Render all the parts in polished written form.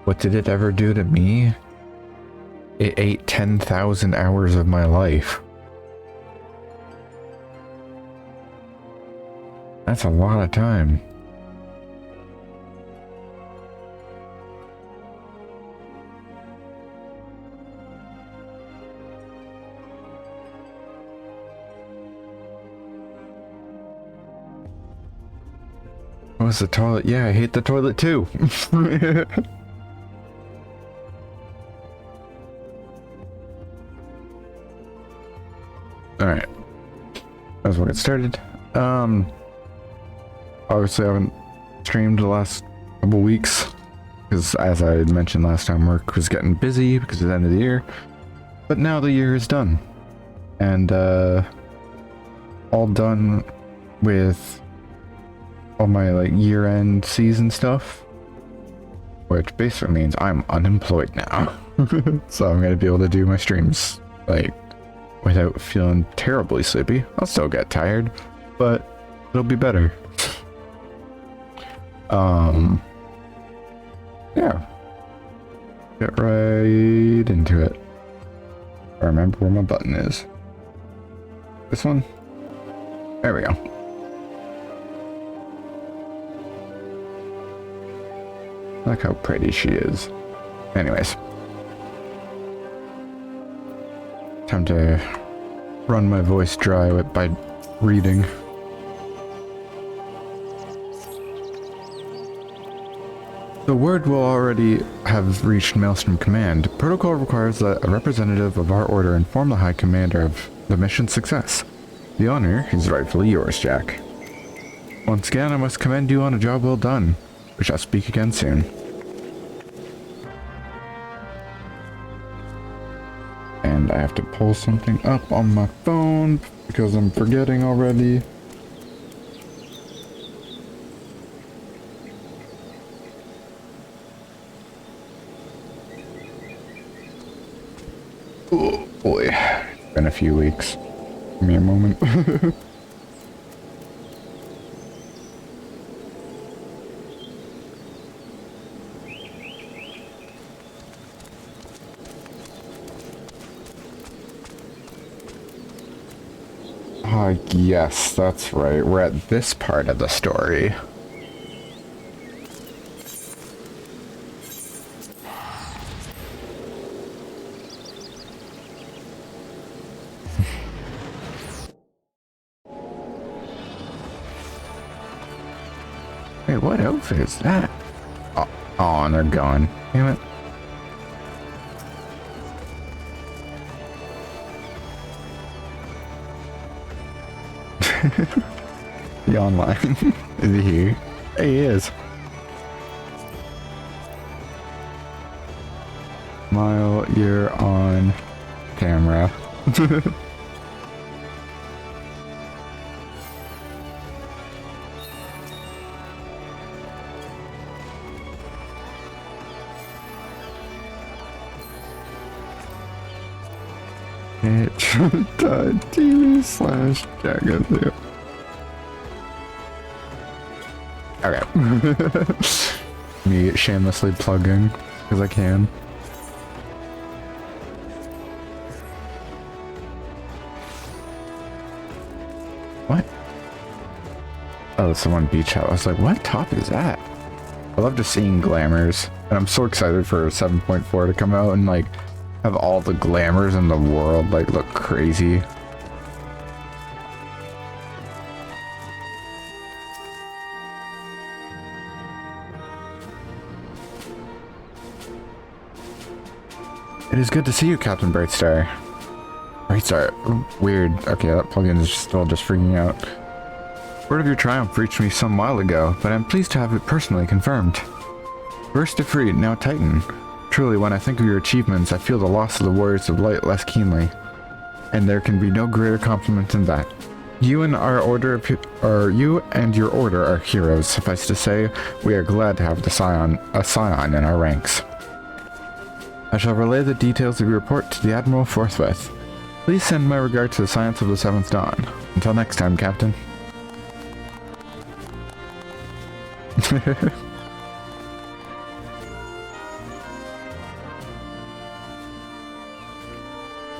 What did it ever do to me? It ate 10,000 hours of my life. That's a lot of time. What was the toilet? Yeah, I hate the toilet too. Alright. As we'll get started. Obviously I haven't streamed the last couple weeks because, as I had mentioned last time, work was getting busy because of the end of the year. But now the year is done. And all done with all my like year-end season stuff, which basically means I'm unemployed now. So I'm gonna be able to do my streams like without feeling terribly sleepy. I'll still get tired, but it'll be better. Yeah. Get right into it. I remember where my button is. This one? There we go. Look how pretty she is. Anyways. Time to run my voice dry by reading. The word will already have reached Maelstrom Command. Protocol requires that a representative of our order inform the High Commander of the mission's success. The honor is rightfully yours, Jack. Once again, I must commend you on a job well done. We shall speak again soon. And I have to pull something up on my phone because I'm forgetting already. Oh boy, it's been a few weeks. Give me a moment. Yes, that's right. We're at this part of the story. Wait, what outfit is that? Oh, and they're gone. Damn it. The online. Is he here? He is. Smile, you're on camera. TV/Jack. Okay. Me shamelessly plugging because I can. What? Oh, it's the one beach house. I was like, what top is that? I love just seeing glamours, and I'm so excited for 7.4 to come out and like have all the glamours in the world like look crazy. It is good to see you, Captain Brightstar. Brightstar, weird. Okay, that plugin is still just freaking out. Word of your triumph reached me some while ago, but I'm pleased to have it personally confirmed. First Ifrit, now Titan. Truly, when I think of your achievements, I feel the loss of the Warriors of Light less keenly. And there can be no greater compliment than that. You and your order are heroes. Suffice to say, we are glad to have a scion in our ranks. I shall relay the details of your report to the Admiral forthwith. Please send my regard to the Science of the Seventh Dawn. Until next time, Captain.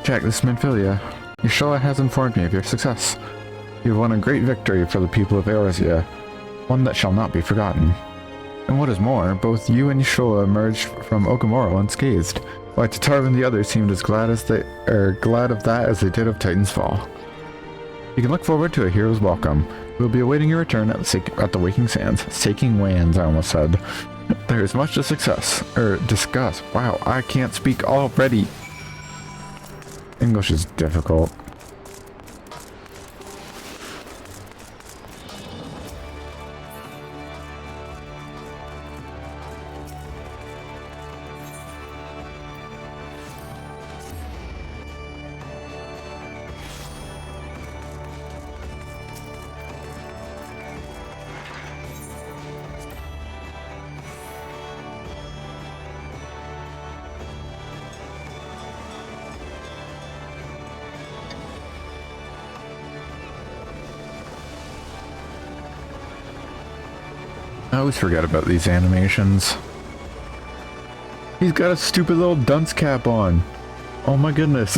Jack, this is Manphilia. Yashoa has informed me of your success. You have won a great victory for the people of Eorzea, one that shall not be forgotten. And what is more, both you and Yashoa emerged from Okamura unscathed, while Tatarva and the others seemed as glad of that as they did of Titan's fall. You can look forward to a hero's welcome. We'll be awaiting your return at the Waking Sands. Saking Lands, I almost said. There is much to discuss. Wow, I can't speak already. English is difficult. I always forget about these animations. He's got a stupid little dunce cap on. Oh my goodness.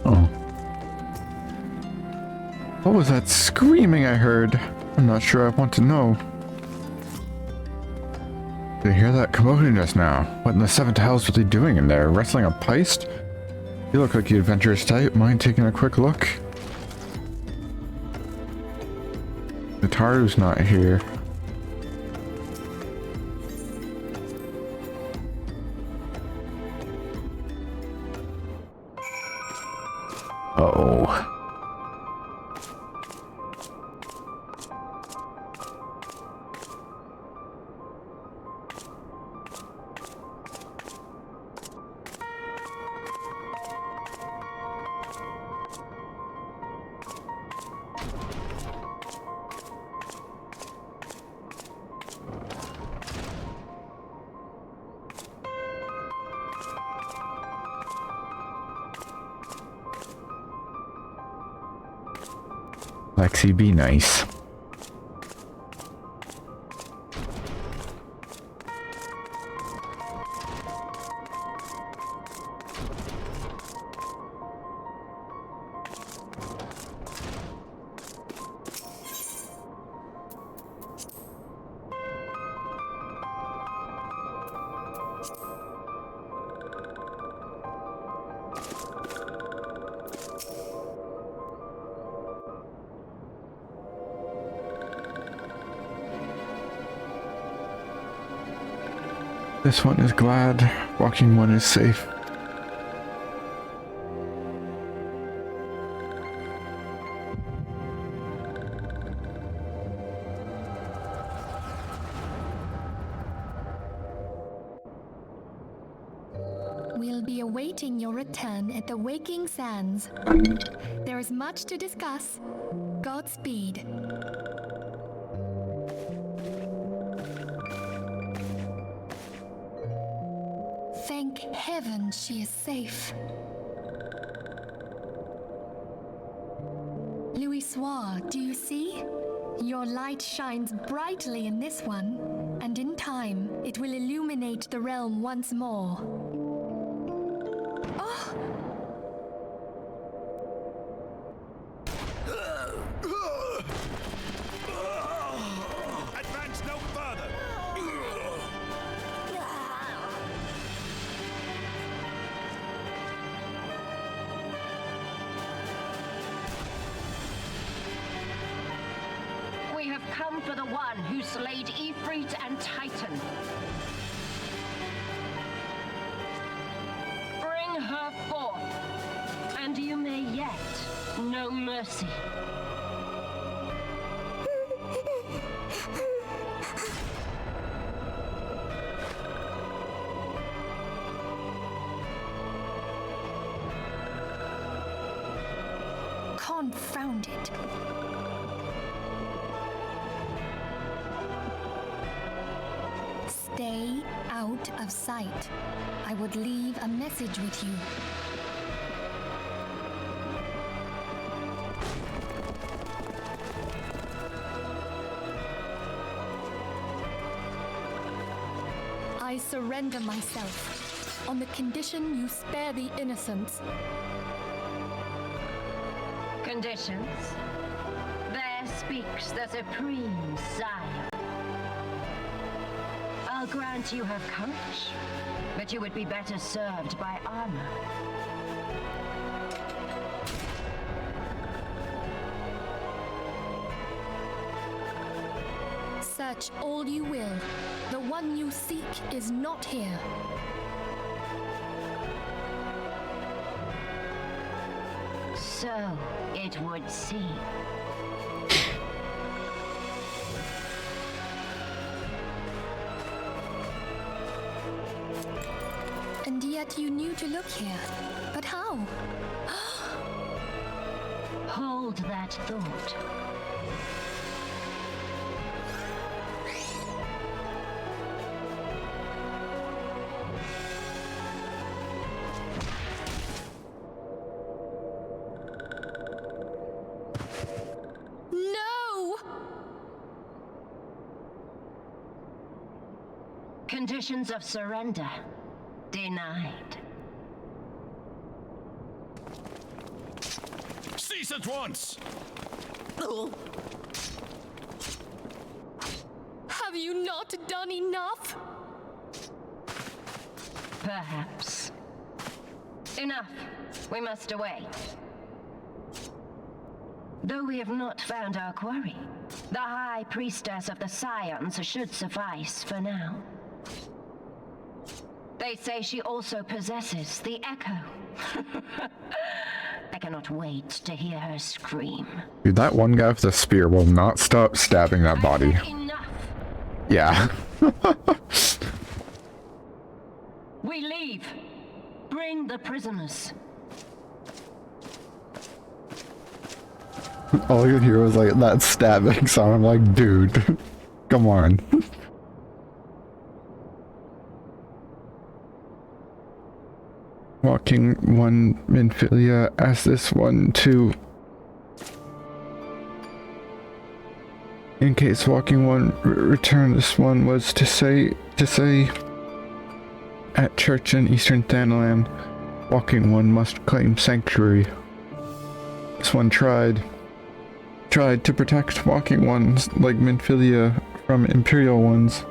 Oh. What was that screaming I heard? I'm not sure I want to know. Did you hear that commotion just now? What in the seventh hells were they doing in there? Wrestling a Peist? You look like you adventurous type. Mind taking a quick look? Nataru's not here. Uh-oh. Lexi, be nice. This one is glad, walking one is safe. We'll be awaiting your return at the Waking Sands. There is much to discuss. Godspeed. Thank heaven she is safe. Louisoire, do you see? Your light shines brightly in this one, and in time, it will illuminate the realm once more. Oh! Advance no further! come for the one who slayed Ifrit and Titan. Bring her forth, and you may yet know mercy. Confound it. Stay out of sight. I would leave a message with you. I surrender myself on the condition you spare the innocents. Conditions? There speaks the Supreme Sire. I'll grant you have courage, but you would be better served by armor. Search all you will. The one you seek is not here. So it would seem. And yet you knew to look here. But how? Hold that thought. No! Conditions of surrender denied. Cease at once! Have you not done enough? Perhaps. Enough. We must away. Though we have not found our quarry, the High Priestess of the Scions should suffice for now. They say she also possesses the Echo. I cannot wait to hear her scream. Dude, that one guy with the spear will not stop stabbing that body. Enough! Yeah. We leave. Bring the prisoners. All you could hear was like that stabbing sound. I'm like, dude, come on. Walking one Minfilia, ask this one too. In case walking one return, this one was to say at church in Eastern Thanalan, walking one must claim sanctuary. This one tried to protect walking ones like Minfilia from Imperial ones.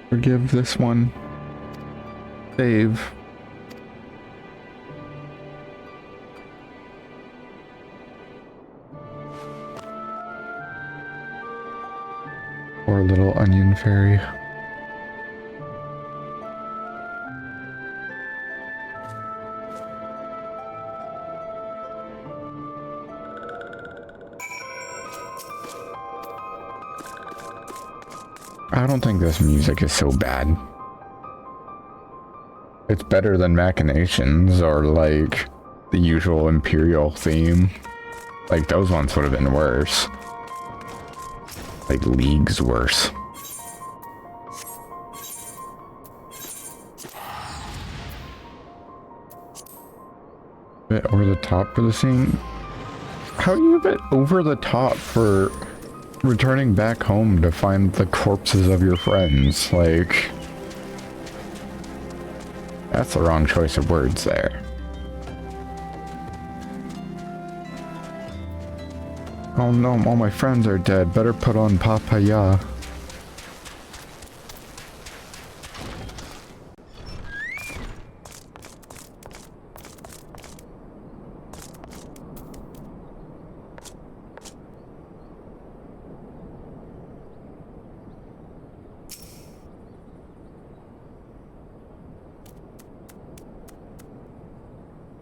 Forgive this one. Save. Poor little onion fairy. I don't think this music is so bad. It's better than Machinations or like the usual Imperial theme. Like those ones would have been worse. Like leagues worse. Bit over the top for the scene. How do you bit over the top for returning back home to find the corpses of your friends? Like, that's the wrong choice of words there. Oh no, all my friends are dead. Better put on papaya.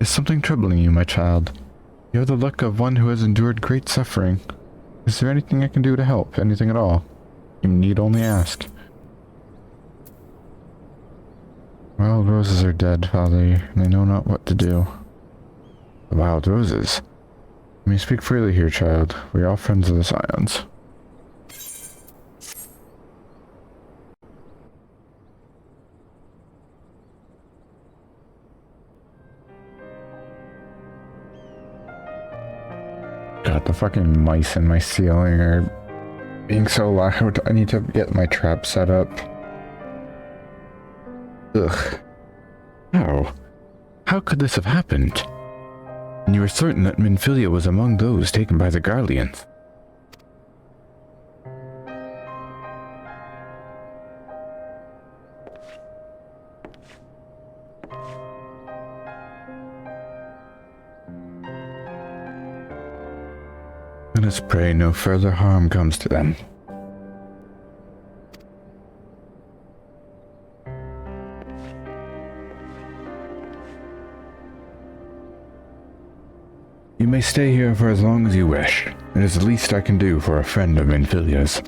Is something troubling you, my child? You have the look of one who has endured great suffering. Is there anything I can do to help? Anything at all? You need only ask. Wild roses are dead, Father, and they know not what to do. The wild roses? You may speak freely here, child. We are all friends of the Scions. God, the fucking mice in my ceiling are being so loud. I need to get my trap set up. Ugh. How? How could this have happened? And you were certain that Minfilia was among those taken by the Garleans. Let us pray no further harm comes to them. You may stay here for as long as you wish. It is the least I can do for a friend of Minfilia's.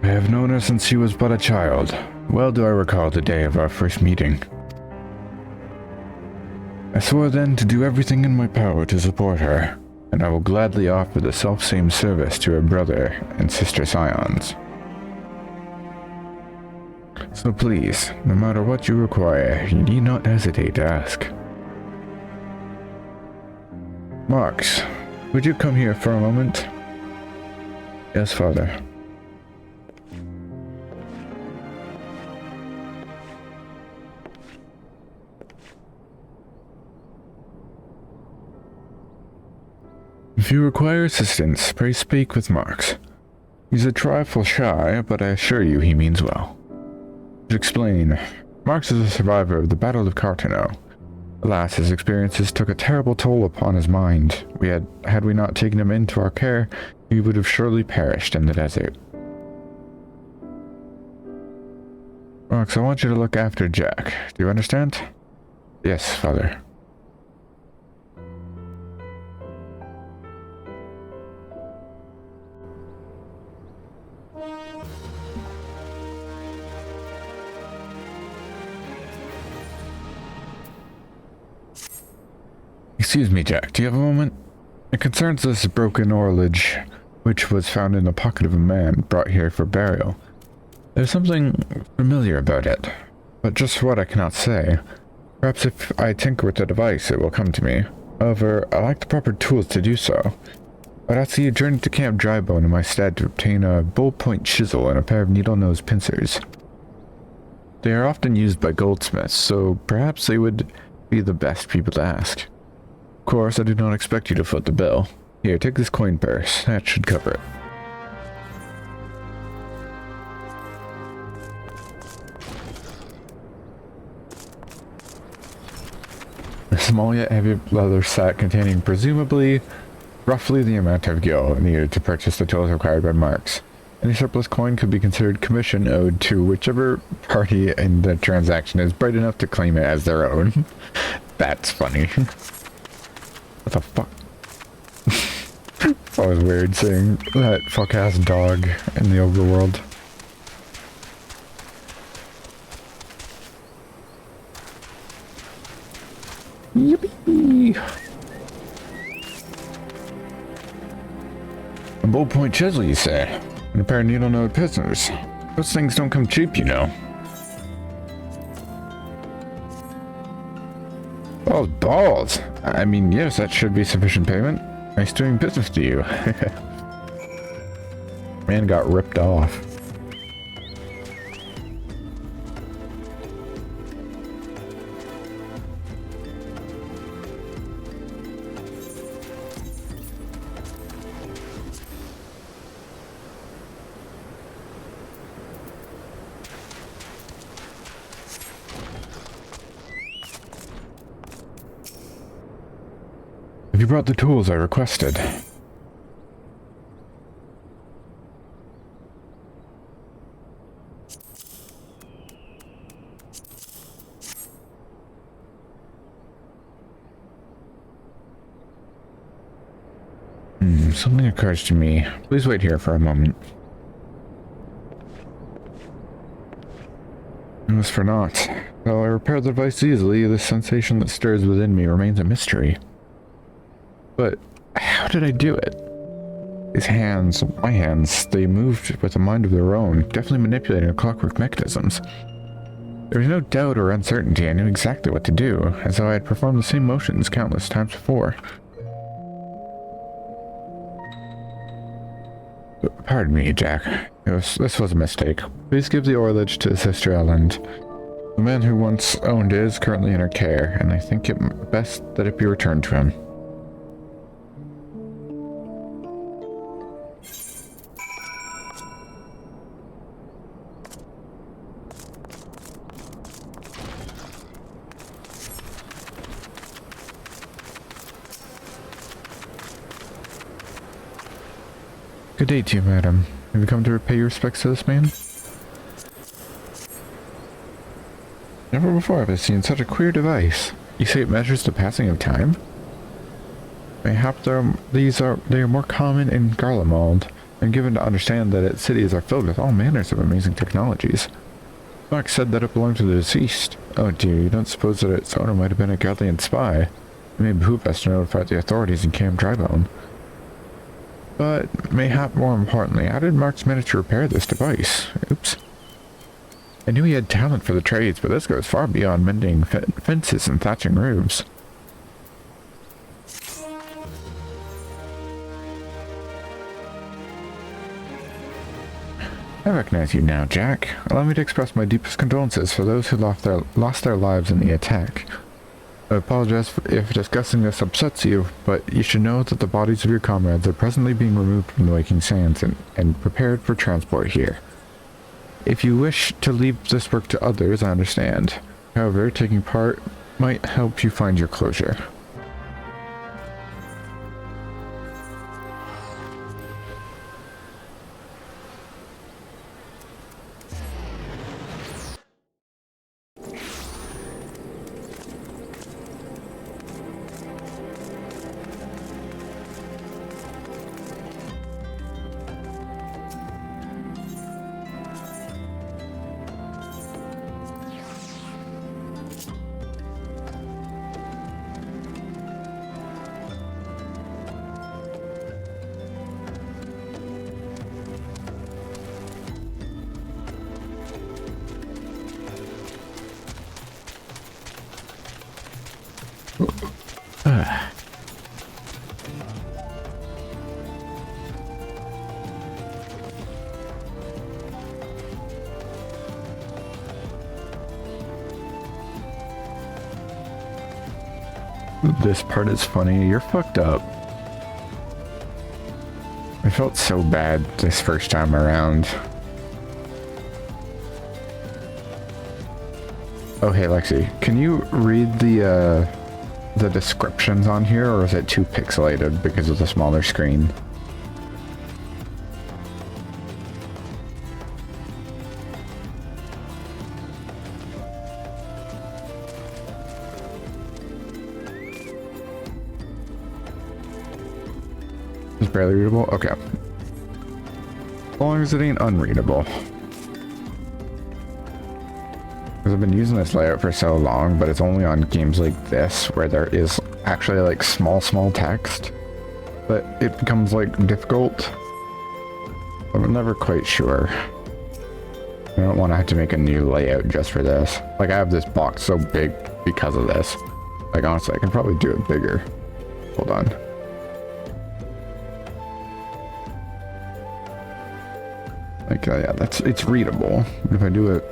I have known her since she was but a child. Well do I recall the day of our first meeting. I swore then to do everything in my power to support her, and I will gladly offer the selfsame service to her brother and sister Scions. So please, no matter what you require, you need not hesitate to ask. Marx, would you come here for a moment? Yes, Father. If you require assistance, pray speak with Marx. He's a trifle shy, but I assure you he means well. To explain, Marx is a survivor of the Battle of Cartano. Alas, his experiences took a terrible toll upon his mind. Had we not taken him into our care, he would have surely perished in the desert. Marx, I want you to look after Jack. Do you understand? Yes, Father. Excuse me, Jack, do you have a moment? It concerns this broken orlage, which was found in the pocket of a man brought here for burial. There's something familiar about it, but just what I cannot say. Perhaps if I tinker with the device, it will come to me. However, I lack the proper tools to do so. I'd ask you to journey to Camp Drybone in my stead to obtain a bull-point chisel and a pair of needle-nose pincers. They are often used by goldsmiths, so perhaps they would be the best people to ask. Of course, I do not expect you to foot the bill. Here, take this coin purse. That should cover it. A small yet heavy leather sack containing presumably roughly the amount of gil needed to purchase the tools required by Marx. Any surplus coin could be considered commission owed to whichever party in the transaction is bright enough to claim it as their own. That's funny. What the fuck? It's always weird seeing that fuck-ass dog in the overworld. Yippee! A bull-point chisel, you say? And a pair of needle-nose pincers. Those things don't come cheap, you know. Oh, balls! I mean, yes, that should be sufficient payment. Nice doing business to you. Man got ripped off. Have you brought the tools I requested? Something occurs to me. Please wait here for a moment. As for naught, though I repair the device easily, the sensation that stirs within me remains a mystery. But how did I do it? His hands, my hands, they moved with a mind of their own, definitely manipulating clockwork mechanisms. There was no doubt or uncertainty. I knew exactly what to do, as though I had performed the same motions countless times before. Pardon me, Jack. This was a mistake. Please give the orlage to Sister Elend. The man who once owned it is currently in her care, and I think it best that it be returned to him. Good day to you, madam. Have you come to pay your respects to this man? Never before have I seen such a queer device. You say it measures the passing of time? Mayhap they are more common in Garlemald, and given to understand that its cities are filled with all manners of amazing technologies. Mark said that it belonged to the deceased. Oh dear, you don't suppose that its owner might have been a Garlean spy? It may behoove us to notify the authorities in Camp Drybone. But, mayhap more importantly, how did Marx manage to repair this device? Oops. I knew he had talent for the trades, but this goes far beyond mending fences and thatching roofs. I recognize you now, Jack. Allow me to express my deepest condolences for those who lost their lives in the attack. I apologize if discussing this upsets you, but you should know that the bodies of your comrades are presently being removed from the Waking Sands and prepared for transport here. If you wish to leave this work to others, I understand. However, taking part might help you find your closure. This part is funny. You're fucked up. I felt so bad this first time around. Oh, hey, Lexi. Can you read the descriptions on here, or is it too pixelated because of the smaller screen? It's barely readable? Okay. As long as it ain't unreadable. Because I've been using this layout for so long, but it's only on games like this where there is actually like small text. But it becomes like difficult. I'm never quite sure. I don't want to have to make a new layout just for this. Like, I have this box so big because of this. Like, honestly, I can probably do it bigger. Hold on. Like, yeah, it's readable. If I do it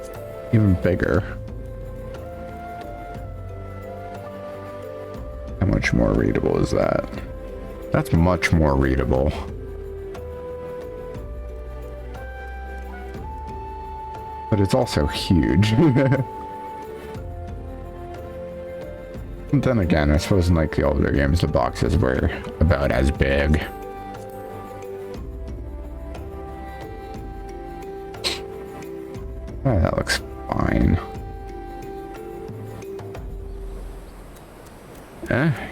even bigger. How much more readable is that? That's much more readable. But it's also huge. Then again, I suppose in like the older games, the boxes were about as big. Oh, that looks fine.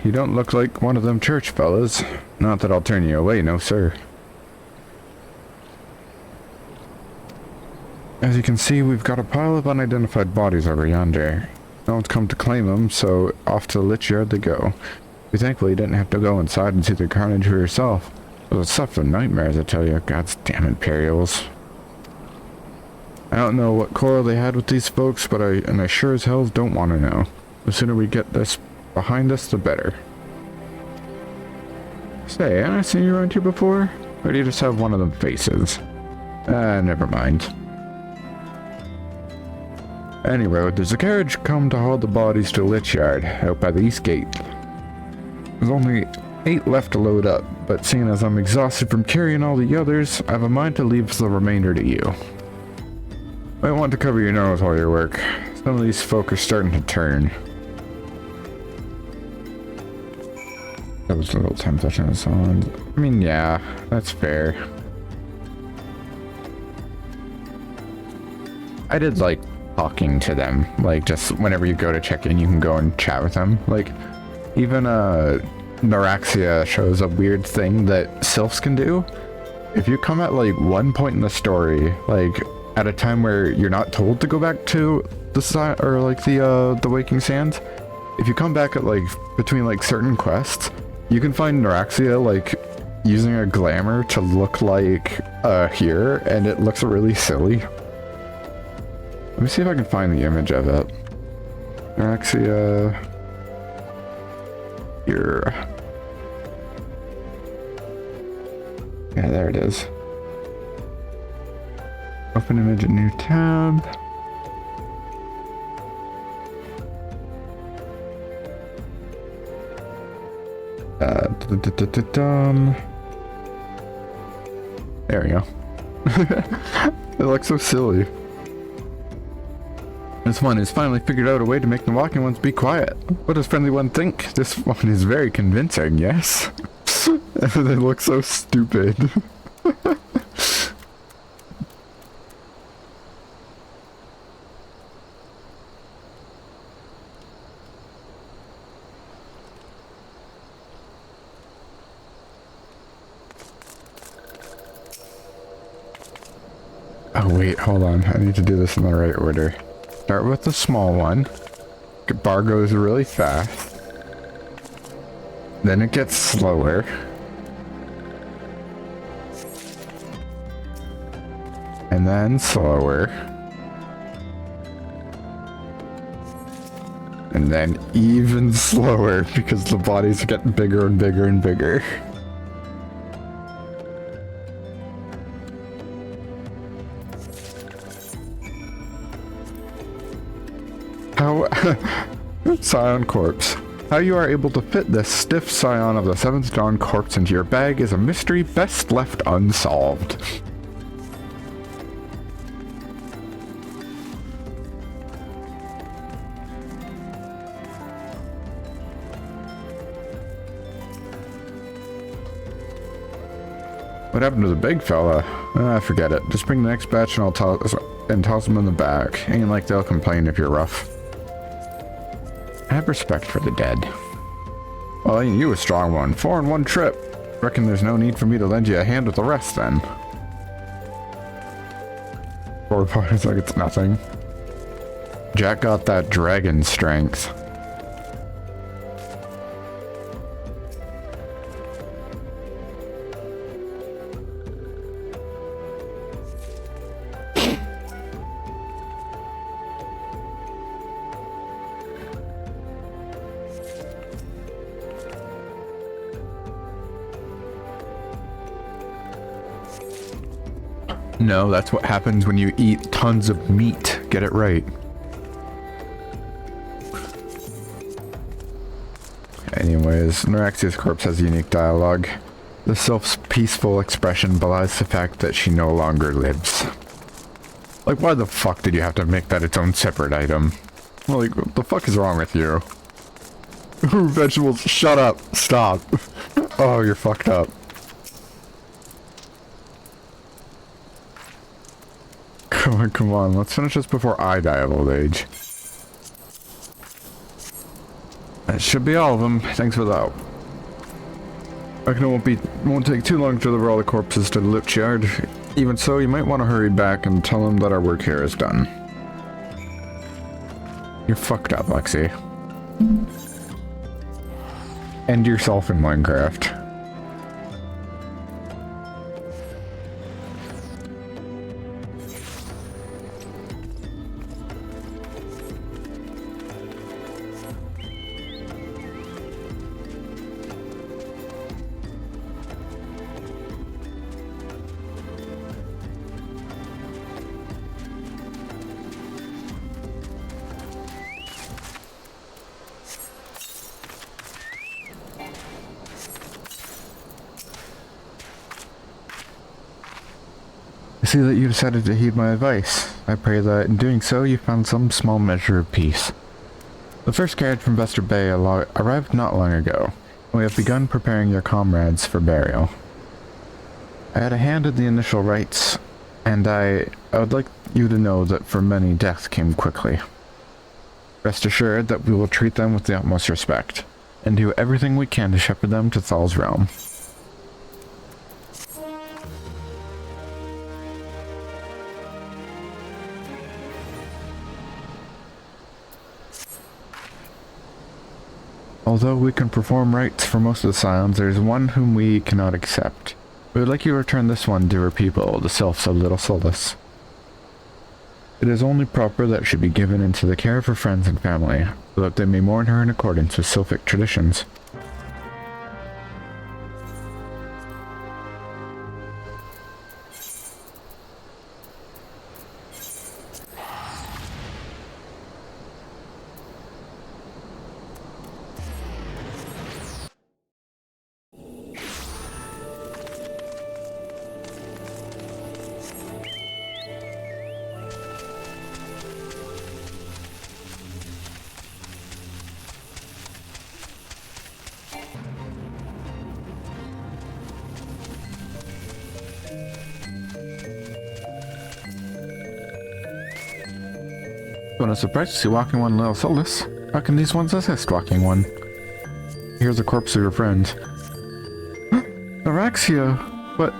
You don't look like one of them church fellas. Not that I'll turn you away, no sir. As you can see, we've got a pile of unidentified bodies over yonder. No one's come to claim them, so off to the lich yard they go. We thankfully didn't have to go inside and see the carnage for yourself. It was stuff of nightmares, I tell you. God's damn Imperials. I don't know what quarrel they had with these folks, but I sure as hell don't want to know. The sooner we get this behind us, the better. Say, haven't I seen you around here before? Or do you just have one of them faces? Never mind. Anyway, there's a carriage come to haul the bodies to the lich yard, out by the east gate. There's only 8 left to load up, but seeing as I'm exhausted from carrying all the others, I have a mind to leave the remainder to you. Might want to cover your nose while you work. Some of these folk are starting to turn. That was a little time touching us on. I mean, yeah, that's fair. I did like talking to them, like just whenever you go to check in you can go and chat with them. Like even Neuraxia shows a weird thing that sylphs can do. If you come at like one point in the story, like at a time where you're not told to go back to the or like the Waking Sands, if you come back at like between like certain quests, you can find Neuraxia like using a glamour to look like here, and it looks really silly. Let me see if I can find the image of it. Neuraxia here. Yeah, there it is. Open image, a new tab. There we go. It looks so silly. This one has finally figured out a way to make the walking ones be quiet. What does Friendly One think? This one is very convincing, yes? They look so stupid. Oh wait, hold on. I need to do this in the right order. Start with the small one. Bar goes really fast. Then it gets slower. And then slower. And then even slower because the bodies are getting bigger and bigger and bigger. How Scion corpse. How you are able to fit this stiff scion of the 7th Dawn corpse into your bag is a mystery best left unsolved. What happened to the big fella? Forget it. Just bring the next batch and I'll toss them in the back. Ain't like they'll complain if you're rough. I have respect for the dead. Well, ain't you a strong one? 4 in 1 trip. Reckon there's no need for me to lend you a hand with the rest then. 4 parts like it's nothing. Jack got that dragon strength. No, that's what happens when you eat tons of meat. Get it right. Anyways, Neuraxia's corpse has unique dialogue. The sylph's peaceful expression belies the fact that she no longer lives. Like, why the fuck did you have to make that its own separate item? Like, what the fuck is wrong with you? Vegetables, shut up. Stop. Oh, you're fucked up. Come on, let's finish this before I die of old age. That should be all of them. Thanks for the help. I reckon it won't take too long to deliver all the corpses to the lich yard. Even so, you might want to hurry back and tell them that our work here is done. You're fucked up, Lexi. End yourself in Minecraft. I see that you decided to heed my advice. I pray that in doing so you found some small measure of peace. The first carriage from Vester Bay arrived not long ago, and we have begun preparing your comrades for burial. I had a hand in the initial rites, and I would like you to know that for many death came quickly. Rest assured that we will treat them with the utmost respect, and do everything we can to shepherd them to Thal's realm. Although we can perform rites for most of the Scions, there is one whom we cannot accept. We would like you to return this one to her people, the Sylphs of Little Solace. It is only proper that she be given into the care of her friends and family, so that they may mourn her in accordance with Sylphic traditions. When I was surprised to see walking one Little Solace. How can these ones assist walking one? Here's a corpse of your friend. Araxia, but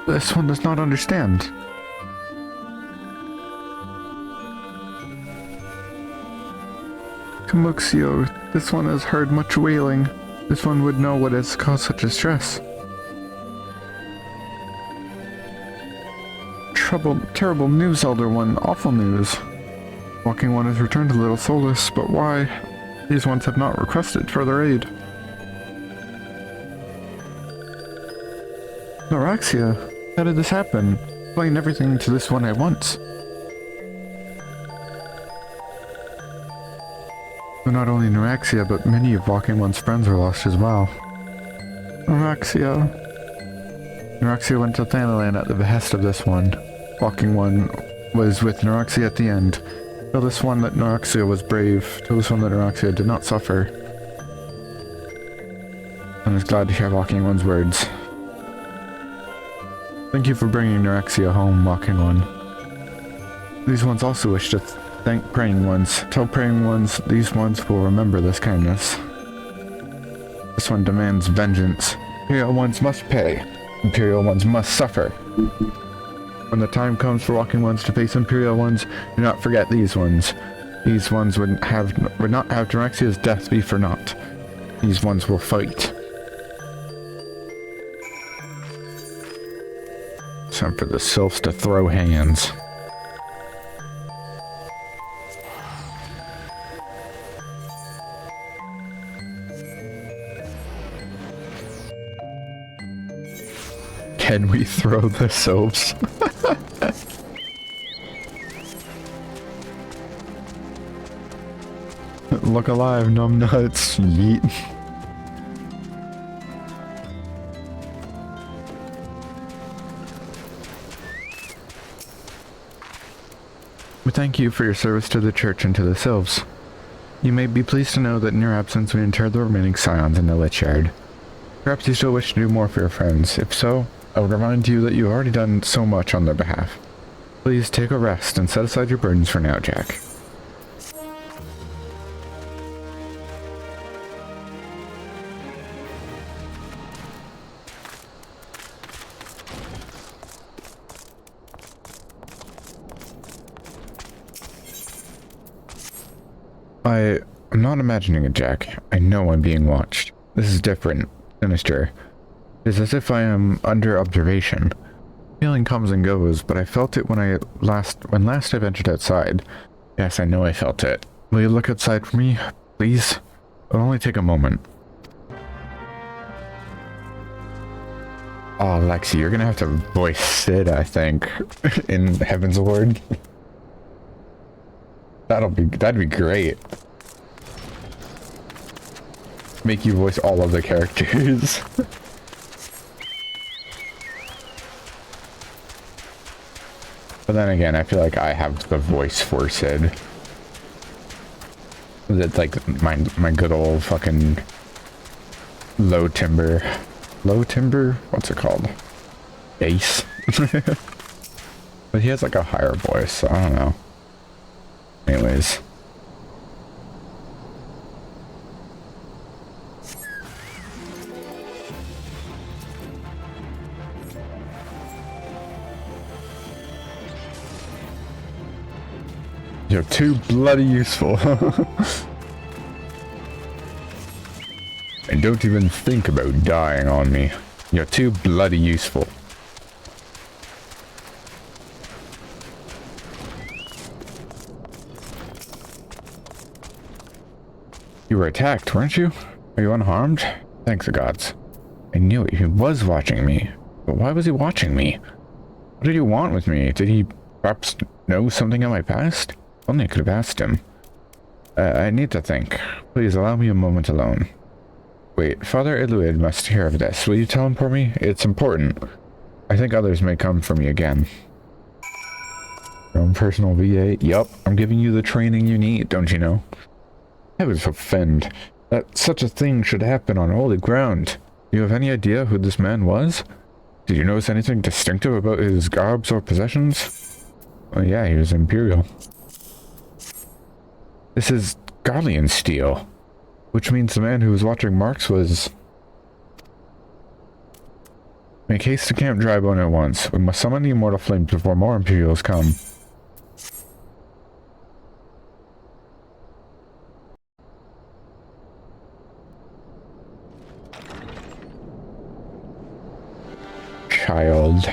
this one does not understand. Camuxio, this one has heard much wailing. This one would know what has caused such a stress. Terrible news, Elder One. Awful news. Walking One has returned to Little Solace, but why? These ones have not requested further aid. Araxia, how did this happen? Explain everything to this one at once. But not only Neuraxia, but many of Walking One's friends were lost as well. Neuraxia went to Thanalan at the behest of this one. Walking One was with Neuraxia at the end. Tell this one that Neuraxia was brave. Tell this one that Neuraxia did not suffer. And is glad to hear Walking One's words. Thank you for bringing Neuraxia home, Walking One. These ones also wish to thank Praying Ones. Tell Praying Ones these ones will remember this kindness. This one demands vengeance. Imperial Ones must pay. Imperial Ones must suffer. When the time comes for Walking Ones to face Imperial Ones, do not forget these ones. These ones would not have Neuraxia's death be for naught. These ones will fight. Time for the Sylphs to throw hands. Can we throw the Sylphs? Look alive, numbnuts. Yeet. We thank you for your service to the church and to the Sylphs. You may be pleased to know that in your absence we interred the remaining Scions in the Lich Yard. Perhaps you still wish to do more for your friends. If so, I would remind you that you have already done so much on their behalf. Please take a rest and set aside your burdens for now, Jack. I'm not imagining it, Jack. I know I'm being watched. This is different, sinister. It is as if I am under observation. Feeling comes and goes, but I felt it when last I ventured outside. Yes, I know I felt it. Will you look outside for me, please? It'll only take a moment. Oh, Lexi, you're gonna have to voice Sid, I think, in Heaven's Ward. That'd be great. Make you voice all of the characters. But then again, I feel like I have the voice for Sid. That's like my good old fucking low timber, what's it called? Bass. But he has like a higher voice, so I don't know. Anyways. You're too bloody useful. And don't even think about dying on me. You're too bloody useful. You were attacked, weren't you? Are you unharmed? Thanks the gods. I knew it. He was watching me. But why was he watching me? What did he want with me? Did he perhaps know something of my past? Only I could have asked him. I need to think. Please allow me a moment alone. Wait, Father Eluid must hear of this. Will you tell him for me? It's important. I think others may come for me again. Your own personal VA? Yup, I'm giving you the training you need, don't you know? Heavens offend. That such a thing should happen on holy ground. Do you have any idea who this man was? Did you notice anything distinctive about his garbs or possessions? Oh yeah, he was Imperial. This is Garlean steel, which means the man who was watching Marks was... Make haste to Camp Drybone at once. We must summon the immortal flames before more Imperials come. Child.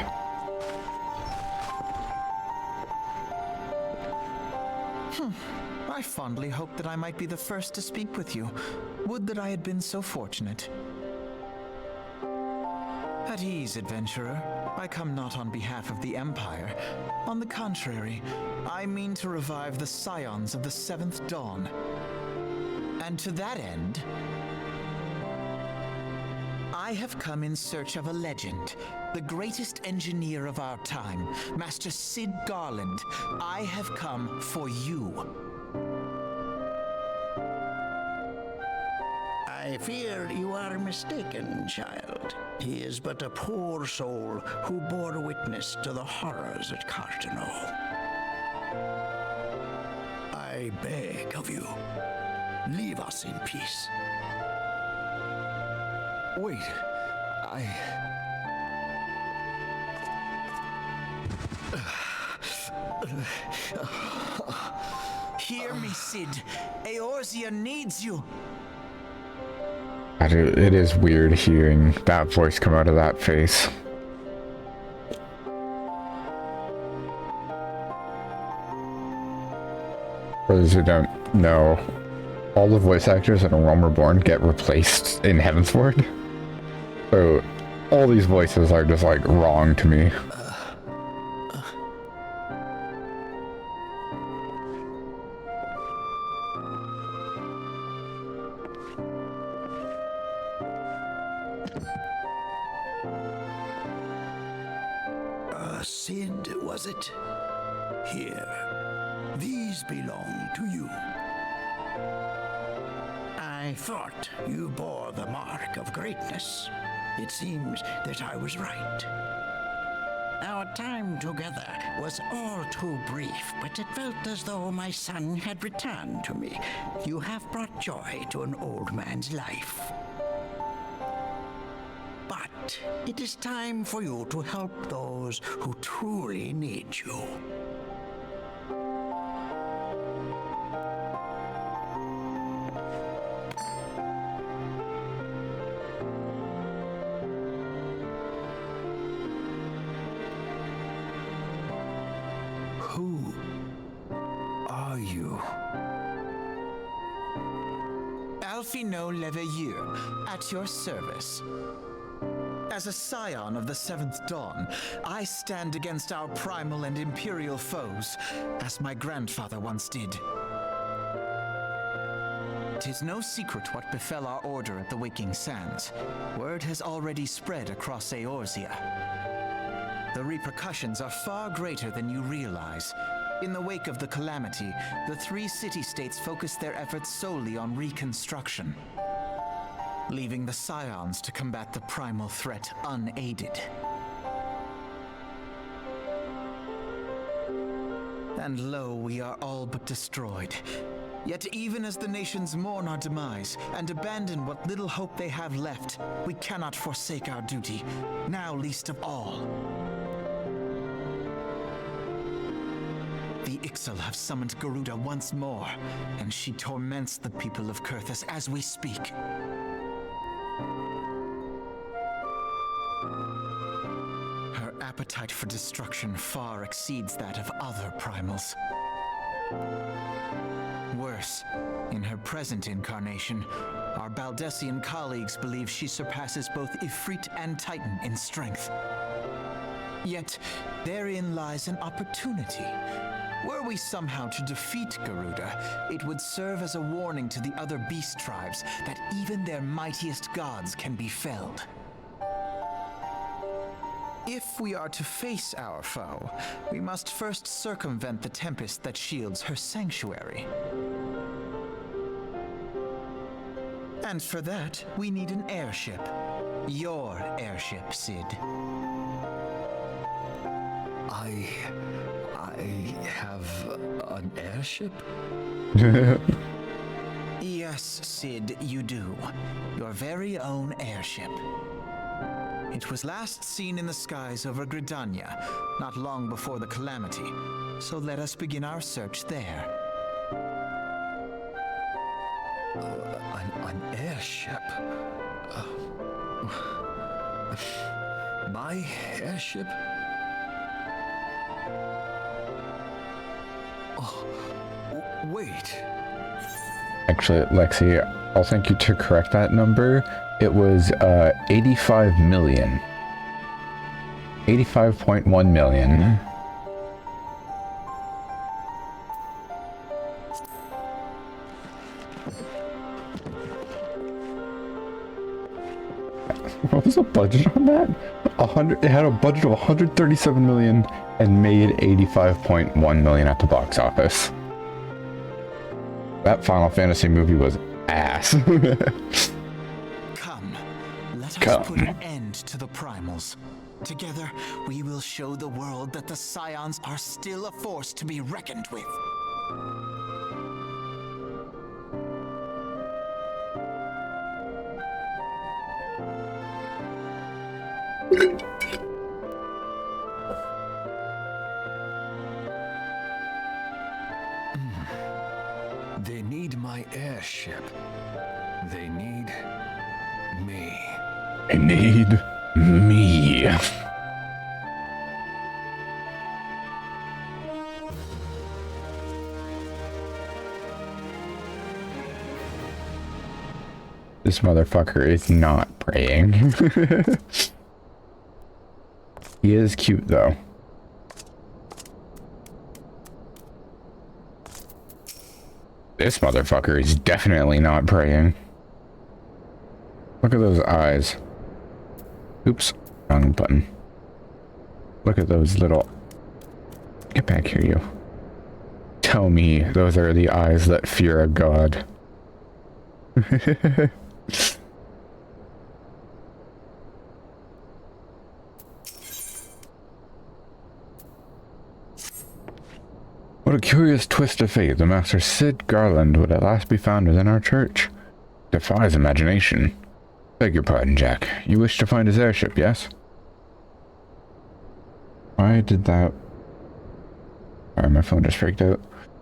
I fondly hoped that I might be the first to speak with you. Would that I had been so fortunate. At ease, adventurer. I come not on behalf of the Empire. On the contrary, I mean to revive the scions of the Seventh Dawn. And to that end, I have come in search of a legend, the greatest engineer of our time, Master Sid Garland. I have come for you. I fear you are mistaken, child. He is but a poor soul who bore witness to the horrors at Cartano. I beg of you, leave us in peace. Wait, Hear me, Sid. Eorzea needs you. It is weird hearing that voice come out of that face. For those who don't know, all the voice actors in A Realm Reborn get replaced in Heavensward. So all these voices are just like wrong to me. Sid, was it? Here. These belong to you. I thought you bore the mark of greatness. It seems that I was right. Our time together was all too brief, but it felt as though my son had returned to me. You have brought joy to an old man's life. But it is time for you to help those who truly need you. Who are you? Alfino Leveilleur, at your service. As a scion of the Seventh Dawn, I stand against our primal and imperial foes, as my grandfather once did. 'Tis no secret what befell our order at the Waking Sands. Word has already spread across Eorzea. The repercussions are far greater than you realize. In the wake of the calamity, the 3 city-states focused their efforts solely on reconstruction, leaving the Scions to combat the primal threat unaided. And lo, we are all but destroyed. Yet even as the nations mourn our demise and abandon what little hope they have left, we cannot forsake our duty, now least of all. The Ixal have summoned Garuda once more, and she torments the people of Kurthus as we speak. Her appetite for destruction far exceeds that of other primals. Worse, in her present incarnation, our Baldessian colleagues believe she surpasses both Ifrit and Titan in strength. Yet, therein lies an opportunity. Were we somehow to defeat Garuda, it would serve as a warning to the other beast tribes that even their mightiest gods can be felled. If we are to face our foe, we must first circumvent the tempest that shields her sanctuary. And for that, we need an airship. Your airship, Sid. I have an airship? Yes, Sid, you do. Your very own airship. It was last seen in the skies over Gridania, not long before the calamity. So let us begin our search there. An airship? My airship? Oh, wait. Actually, Lexi, I'll thank you to correct that number. It was 85 million. 85.1 million. What was the budget on that? It had a budget of 137 million and made 85.1 million at the box office. That Final Fantasy movie was ass. Come, let us put an end to the primals. Together, we will show the world that the Scions are still a force to be reckoned with. They need my airship. They need me. I need me. This motherfucker is not praying. He is cute though. This motherfucker is definitely not praying. Look at those eyes. Oops, wrong button. Look at those little... Get back here, you. Tell me those are the eyes that fear a god. What a curious twist of fate. The Master Sid Garland would at last be found within our church. Defies imagination. Beg your pardon, Jack. You wish to find his airship, yes? Why did that... Sorry, my phone just freaked out.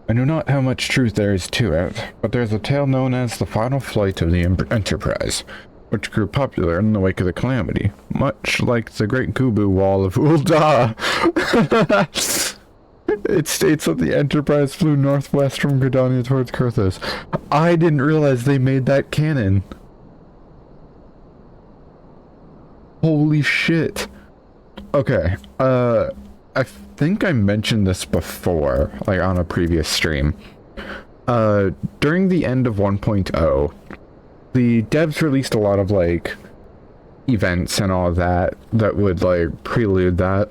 I know not how much truth there is to it, but there's a tale known as the final flight of the Enterprise, which grew popular in the wake of the calamity, much like the Great Kubu Wall of Ul'dah. It states that the Enterprise flew northwest from Gridania towards Kurthos. I didn't realize they made that canon. Holy shit. Okay, I think I mentioned this before, like on a previous stream. During the end of 1.0, the devs released a lot of, like, events and all that would, like, prelude that.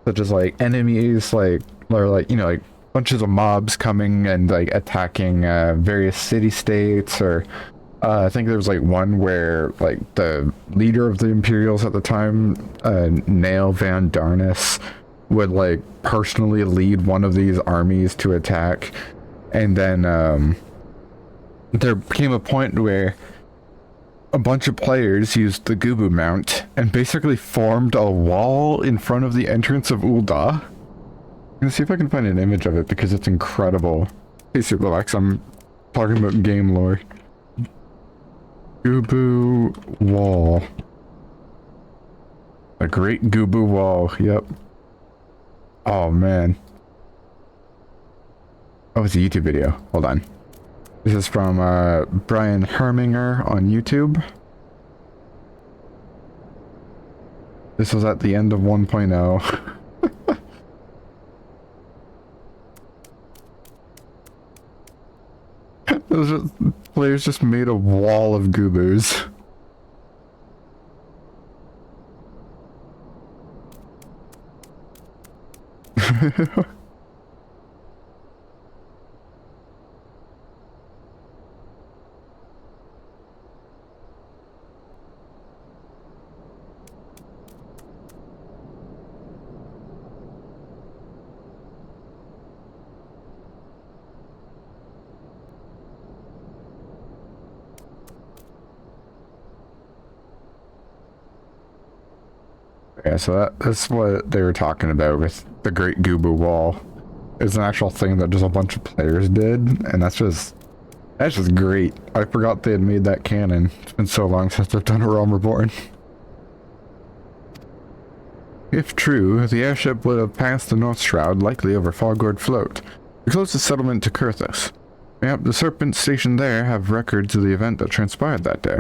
Such as, like, enemies, like, or, like, you know, like, bunches of mobs coming and, like, attacking, various city-states, or, I think there was, like, one where, like, the leader of the Imperials at the time, Nail Van Darnus, would, like, personally lead one of these armies to attack. And then, there came a point where a bunch of players used the Gubu mount and basically formed a wall in front of the entrance of Ul'dah. I'm gonna see if I can find an image of it because it's incredible. Hey, Superlax, I'm talking about game lore. Gubu wall. A great Gubu wall, yep. Oh man. Oh, it's a YouTube video. Hold on. This is from Brian Herminger on YouTube. This was at the end of 1.0. Those players just made a wall of Gubus. Yeah, so that's what they were talking about with the Great Gubu Wall. It's an actual thing that just a bunch of players did, and that's just great. I forgot they had made that canon. It's been so long since I've done a Realm Reborn. If true, the airship would have passed the North Shroud, likely over Fogord Float, the closest settlement to Kurthos. Yep, the Serpents stationed there have records of the event that transpired that day.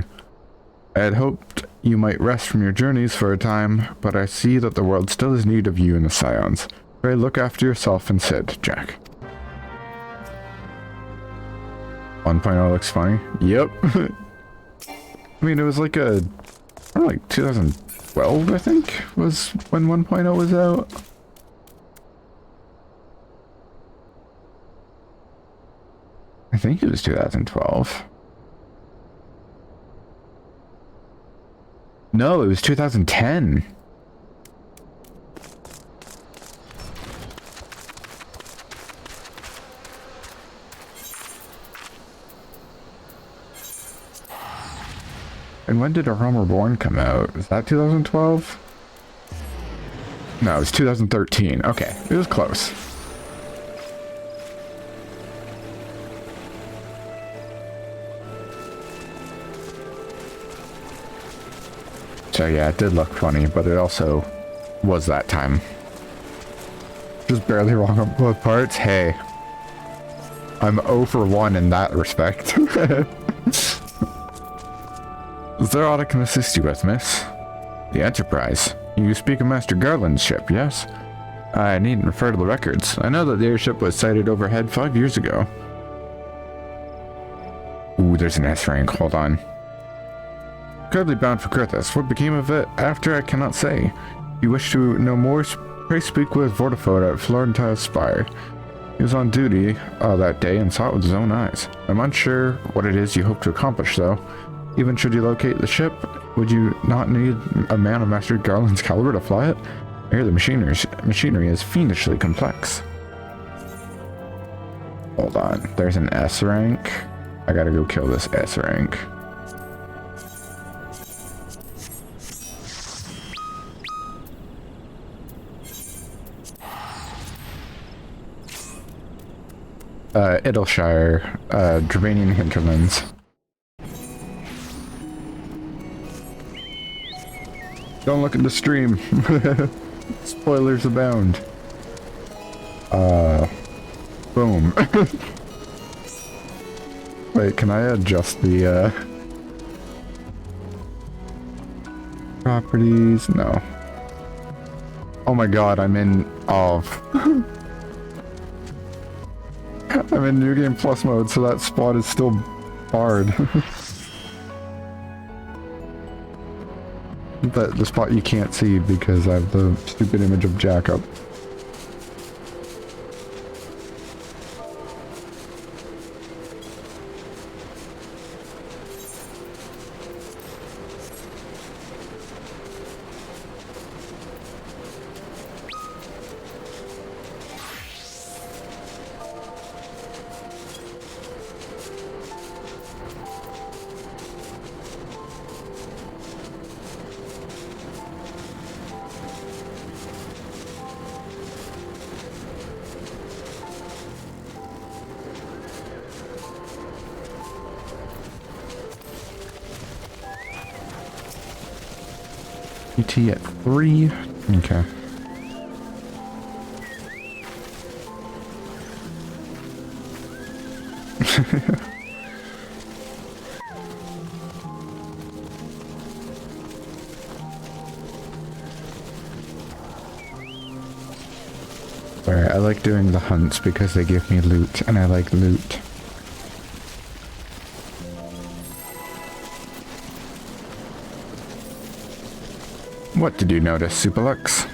I had hoped you might rest from your journeys for a time, but I see that the world still has need of you and the Scions. Pray look after yourself and Sid, Jack. 1.0 looks funny. Yep. I mean, it was like I don't know, like 2012, I think, was when 1.0 was out. I think it was 2012. No, it was 2010. And when did A Realm Reborn come out? Was that 2012? No, it was 2013. Okay, it was close. So yeah, it did look funny, but it also was that time. Just barely wrong on both parts. Hey, I'm 0 for 1 in that respect. Is there aught I can assist you with, miss? The Enterprise. You speak of Master Garland's ship, yes? I needn't refer to the records. I know that the airship was sighted overhead 5 years ago. Ooh, there's an S rank. Hold on. Currently bound for Kurthos. What became of it after I cannot say. If you wish to know more, pray speak with Vortifold at Florentile's Spire. He was on duty that day and saw it with his own eyes. I'm unsure what it is you hope to accomplish, though. Even should you locate the ship, would you not need a man of Master Garland's caliber to fly it? I hear the machinery is fiendishly complex. Hold on, there's an S rank. I gotta go kill this S rank. Idleshire, Dravanian hinterlands. Don't look at the stream. Spoilers abound. Boom. Wait, can I adjust the, properties? No. Oh my god, I'm in... Oh. I'm in New Game Plus mode, so that spot is still barred. The spot you can't see because I have the stupid image of Jack up. PT at 3. Okay. Alright, I like doing the hunts because they give me loot, and I like loot. What did you notice, Superlux?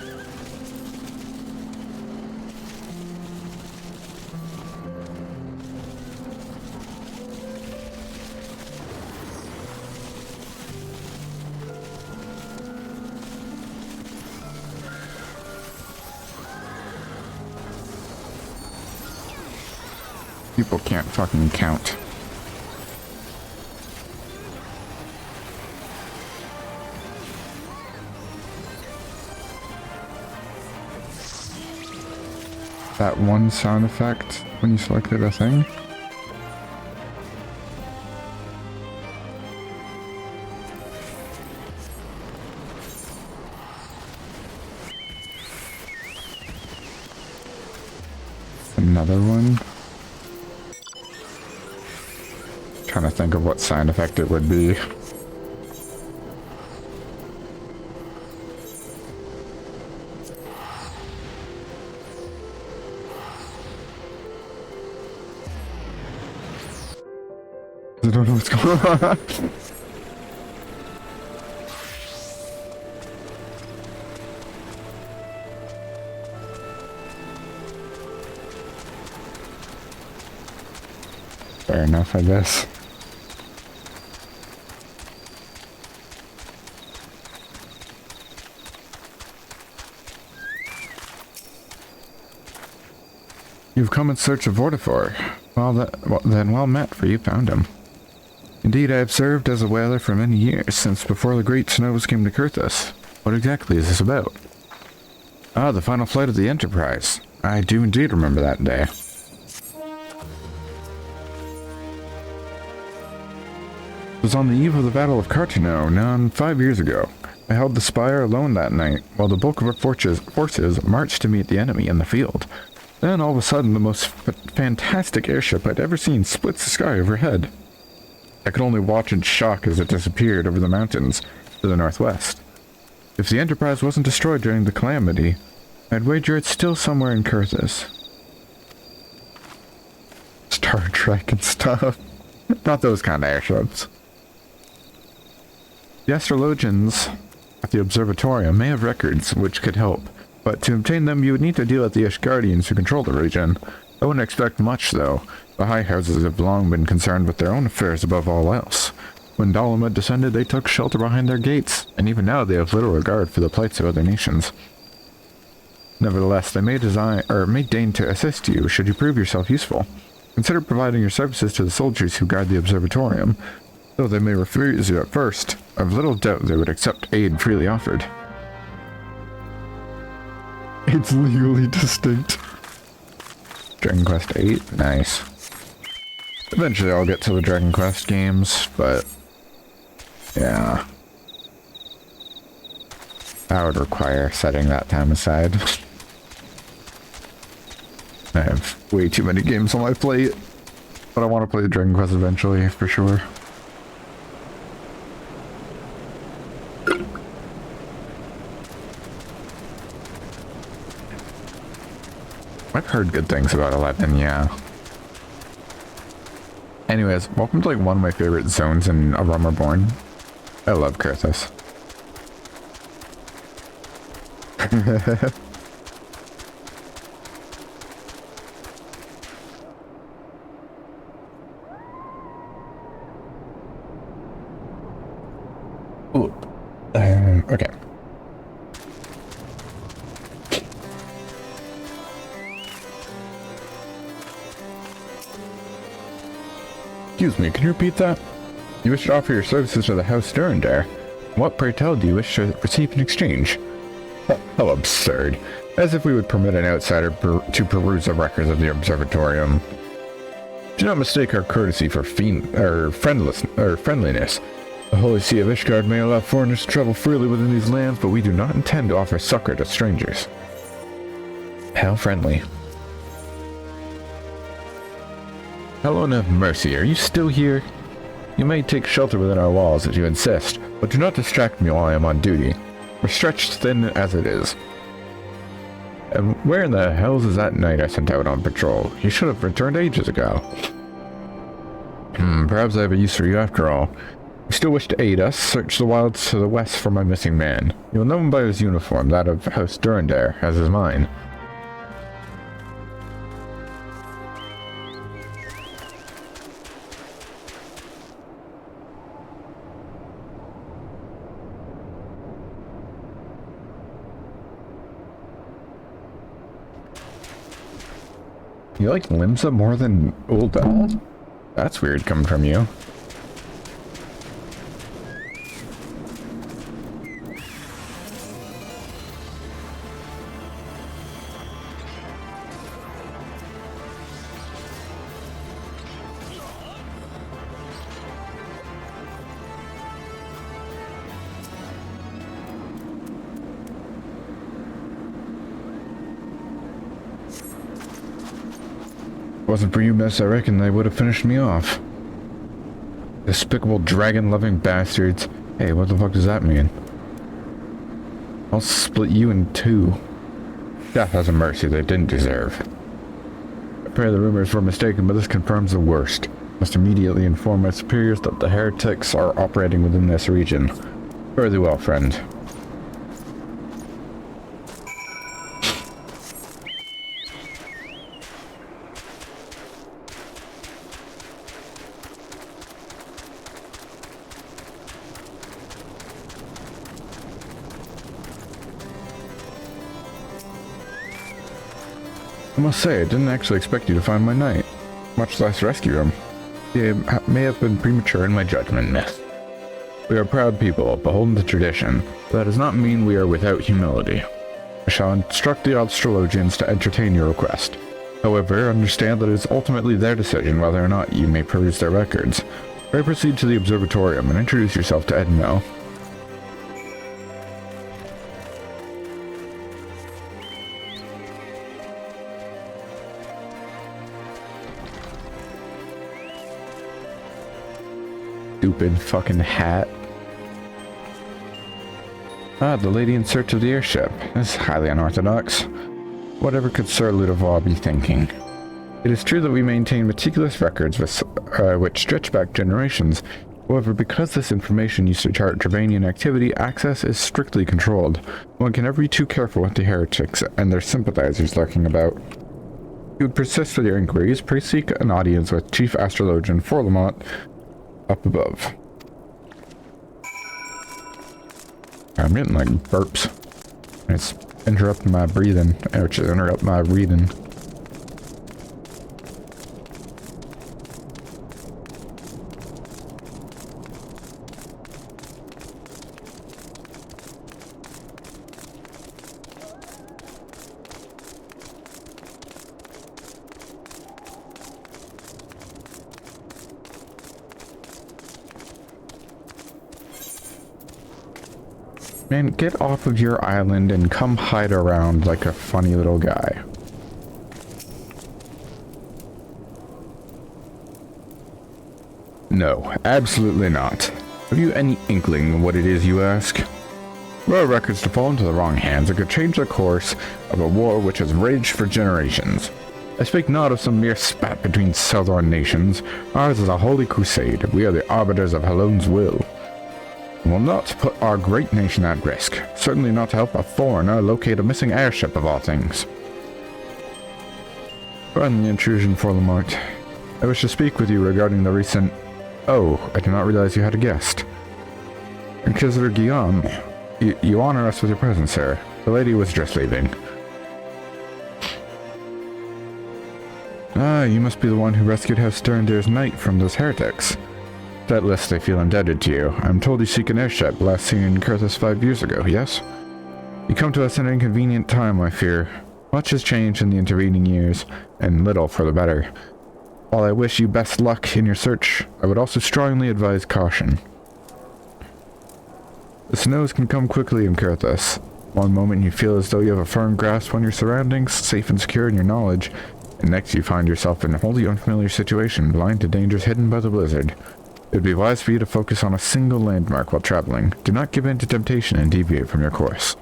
People can't fucking count. That one sound effect when you selected a thing. Another one. Trying to think of what sound effect it would be. I don't know what's going on. Fair enough, I guess. You've come in search of Vortifor. Well met, for you found him. Indeed, I have served as a whaler for many years, since before the Great Snows came to Kurthus. What exactly is this about? Ah, the final flight of the Enterprise. I do indeed remember that day. It was on the eve of the Battle of Cartino, now 5 years ago. I held the spire alone that night, while the bulk of our forces marched to meet the enemy in the field. Then, all of a sudden, the most fantastic airship I'd ever seen splits the sky overhead. I could only watch in shock as it disappeared over the mountains to the northwest. If the Enterprise wasn't destroyed during the calamity, I'd wager it's still somewhere in Kurthus. Star Trek and stuff. Not those kind of airships. The astrologians at the observatorium may have records which could help, but to obtain them you would need to deal with the Ishgardians who control the region. I wouldn't expect much, though. The High Houses have long been concerned with their own affairs above all else. When Dalamud descended, they took shelter behind their gates, and even now they have little regard for the plights of other nations. Nevertheless, they may deign to assist you should you prove yourself useful. Consider providing your services to the soldiers who guard the observatorium. Though they may refuse you at first, I've little doubt they would accept aid freely offered. It's legally distinct. Dragon Quest 8? Nice. Eventually I'll get to the Dragon Quest games, but yeah. That would require setting that time aside. I have way too many games on my plate, but I want to play the Dragon Quest eventually, for sure. I've heard good things about 11, yeah. Anyways, welcome to like one of my favorite zones in A Realm Reborn. I love Kurthus. Ooh. Okay. Excuse me, can you repeat that? You wish to offer your services to the House Durandare. What, pray tell, do you wish to receive in exchange? How absurd. As if we would permit an outsider to peruse the records of the Observatorium. Do not mistake our courtesy for friendliness. The Holy See of Ishgard may allow foreigners to travel freely within these lands, but we do not intend to offer succor to strangers. How friendly. Helen of Mercy, are you still here? You may take shelter within our walls if you insist, but do not distract me while I am on duty. We're stretched thin as it is. And where in the hells is that knight I sent out on patrol? He should have returned ages ago. Perhaps I have a use for you after all. You still wish to aid us? Search the wilds to the west for my missing man. You will know him by his uniform, that of House Durandare, as is mine. You like Limsa more than Ulda? That's weird coming from you. If it wasn't for you, miss, I reckon they would have finished me off. Despicable dragon-loving bastards. Hey, what the fuck does that mean? I'll split you in two. Death has a mercy they didn't deserve. I pray the rumors were mistaken, but this confirms the worst. Must immediately inform my superiors that the heretics are operating within this region. Fare thee well, friend. I must say, I didn't actually expect you to find my knight, much less rescue him. I may have been premature in my judgment, miss. We are proud people, beholden to tradition, but that does not mean we are without humility. I shall instruct the astrologians to entertain your request. However, understand that it is ultimately their decision whether or not you may peruse their records. Pray proceed to the Observatorium and introduce yourself to Edmo. Stupid fucking hat. Ah, the lady in search of the airship. This is highly unorthodox. Whatever could Sir Ludovic be thinking? It is true that we maintain meticulous records which stretch back generations. However, because this information used to chart Dravanian activity, access is strictly controlled. One can never be too careful with the heretics and their sympathizers lurking about. If you would persist with your inquiries, please seek an audience with Chief Astrologian Forlamont up above. I'm getting like burps. It's interrupting my breathing, which is interrupt my reading. Man, get off of your island and come hide around like a funny little guy. No, absolutely not. Have you any inkling of what it is, you ask? Royal records to fall into the wrong hands and could change the course of a war which has raged for generations. I speak not of some mere spat between southern nations. Ours is a holy crusade. We are the arbiters of Halone's will. We will not put our great nation at risk. Certainly not to help a foreigner locate a missing airship of all things. Pardon the intrusion, Forlamart. I wish to speak with you regarding the recent... Oh, I did not realize you had a guest. Inquisitor Guillaime, you honor us with your presence, sir. The lady was just leaving. Ah, you must be the one who rescued House Sterndale's knight from those heretics. Doubtless they feel indebted to you. I'm told you seek an airship, last seen in Kurthus 5 years ago, yes? You come to us at an inconvenient time, I fear. Much has changed in the intervening years, and little for the better. While I wish you best luck in your search, I would also strongly advise caution. The snows can come quickly in Kurthus. One moment you feel as though you have a firm grasp on your surroundings, safe and secure in your knowledge, and next you find yourself in a wholly unfamiliar situation, blind to dangers hidden by the blizzard. It would be wise for you to focus on a single landmark while traveling. Do not give in to temptation and deviate from your course.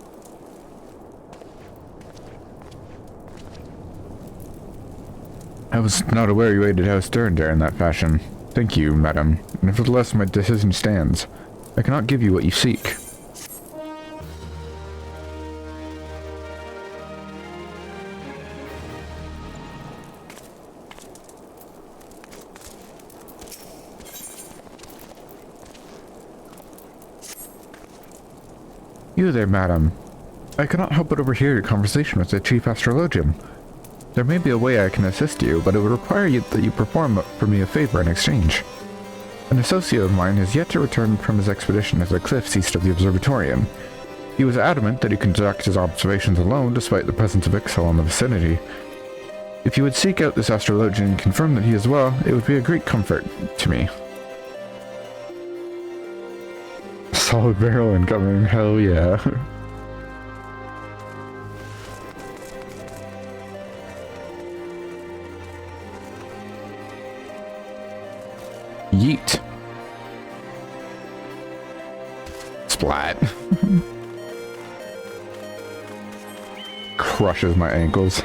I was not aware you aided House Sterndale in that fashion. Thank you, madam. Nevertheless, my decision stands. I cannot give you what you seek. You there, madam. I cannot help but overhear your conversation with the chief astrologian. There may be a way I can assist you, but it would require that you perform for me a favor in exchange. An associate of mine has yet to return from his expedition to the cliffs east of the observatorium. He was adamant that he conduct his observations alone despite the presence of Ixal in the vicinity. If you would seek out this astrologian and confirm that he is well, it would be a great comfort to me. Solid barrel incoming, hell yeah. Yeet. Splat. Crushes my ankles.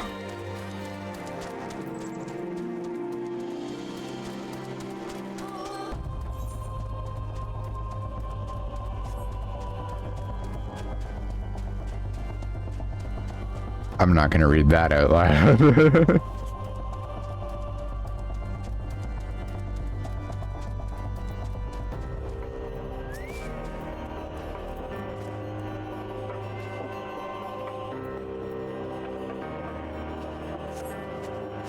I'm not gonna read that out loud.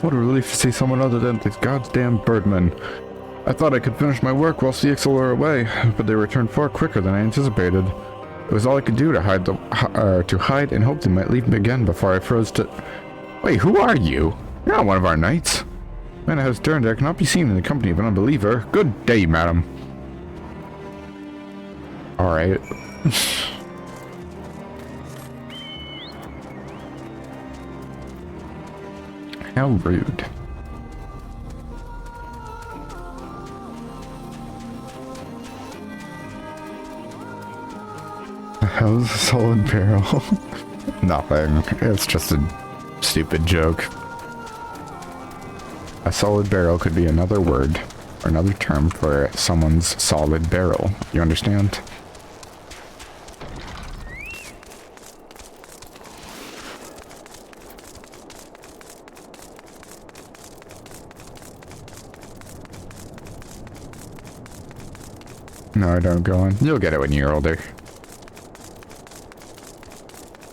What a relief to see someone other than these goddamn birdmen. I thought I could finish my work while the Ixal were away, but they returned far quicker than I anticipated. It was all I could do to hide and hope they might leave me again before I froze to... Wait, who are you? You're not one of our knights. Man, House Sterndale cannot be seen in the company of an unbeliever. Good day, madam. Alright. How rude. How's a solid barrel? Nothing. It's just a stupid joke. A solid barrel could be another word or another term for someone's solid barrel. You understand? No, don't go on. You'll get it when you're older.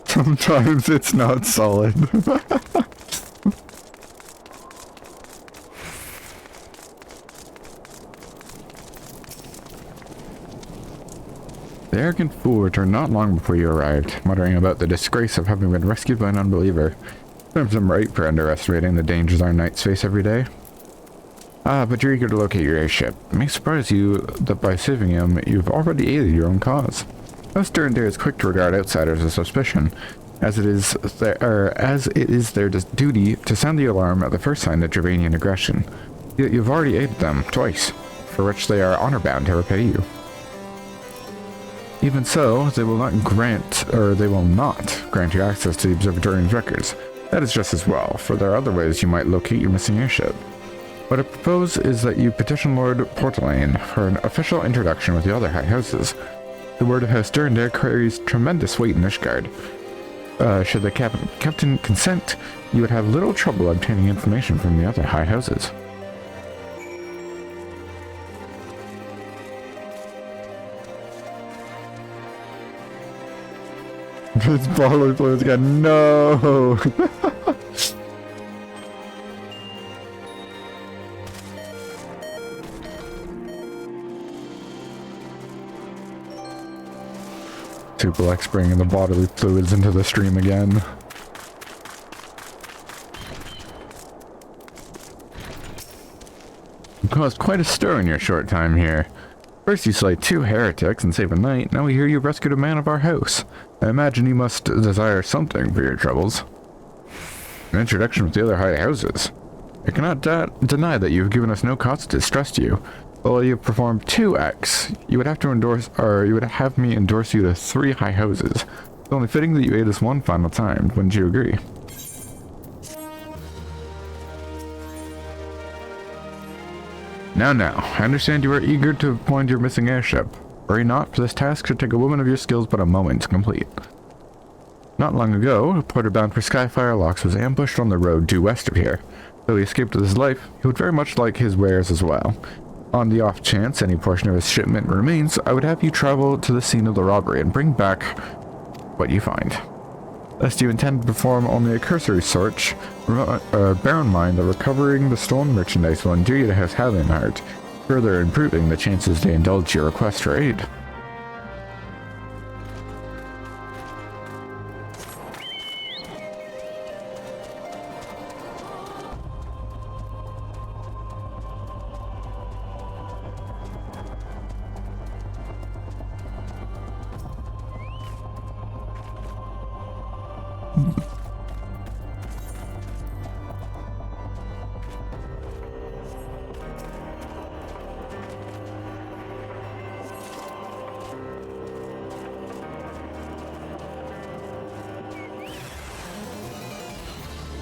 Sometimes it's not solid. The arrogant fool returned not long before you arrived, muttering about the disgrace of having been rescued by an unbeliever. Serves him right for underestimating the dangers our knights face every day. Ah, but you're eager to locate your airship. It may surprise you that by saving him, you've already aided your own cause. House Sterndale is quick to regard outsiders as suspicion, as it is their duty to sound the alarm at the first sign of Dravanian aggression. Yet you've already aided them, twice. for which they are honor-bound to repay you. Even so, they will not grant you access to the observatorium's records. That is just as well, for there are other ways you might locate your missing airship. What I propose is that you petition Lord Portelaine for an official introduction with the other high houses. The word of House Durandare carries tremendous weight in Ishgard. Should the captain consent, you would have little trouble obtaining information from the other high houses. This baller player's got no. Superlex bringing the bodily fluids into the stream again. You caused quite a stir in your short time here. First you slay 2 heretics and save a knight, now we hear you rescued a man of our house. I imagine you must desire something for your troubles. An introduction with the other high houses. I cannot deny that you have given us no cause to distrust you. While you have performed 2 acts, you would have me endorse you to 3 high houses. It's only fitting that you aid us one final time, wouldn't you agree? Now, I understand you are eager to find your missing airship. Worry not, for this task should take a woman of your skills but a moment to complete. Not long ago, a porter bound for Skyfire Locks was ambushed on the road due west of here. Though he escaped with his life, he would very much like his wares as well. On the off chance any portion of his shipment remains, I would have you travel to the scene of the robbery and bring back what you find. Lest you intend to perform only a cursory search, bear in mind that recovering the stolen merchandise will endear you to House Hallionheart, further improving the chances to indulge your request for aid.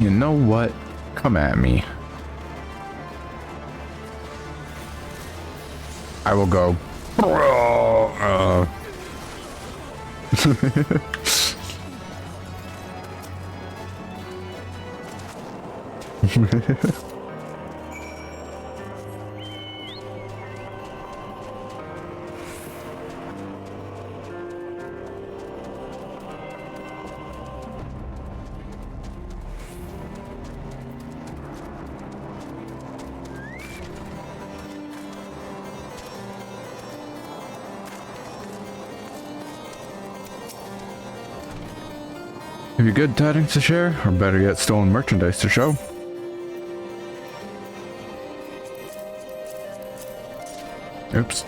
You know what? Come at me. I will go. Have you good tidings to share, or better yet, stolen merchandise to show? Oops.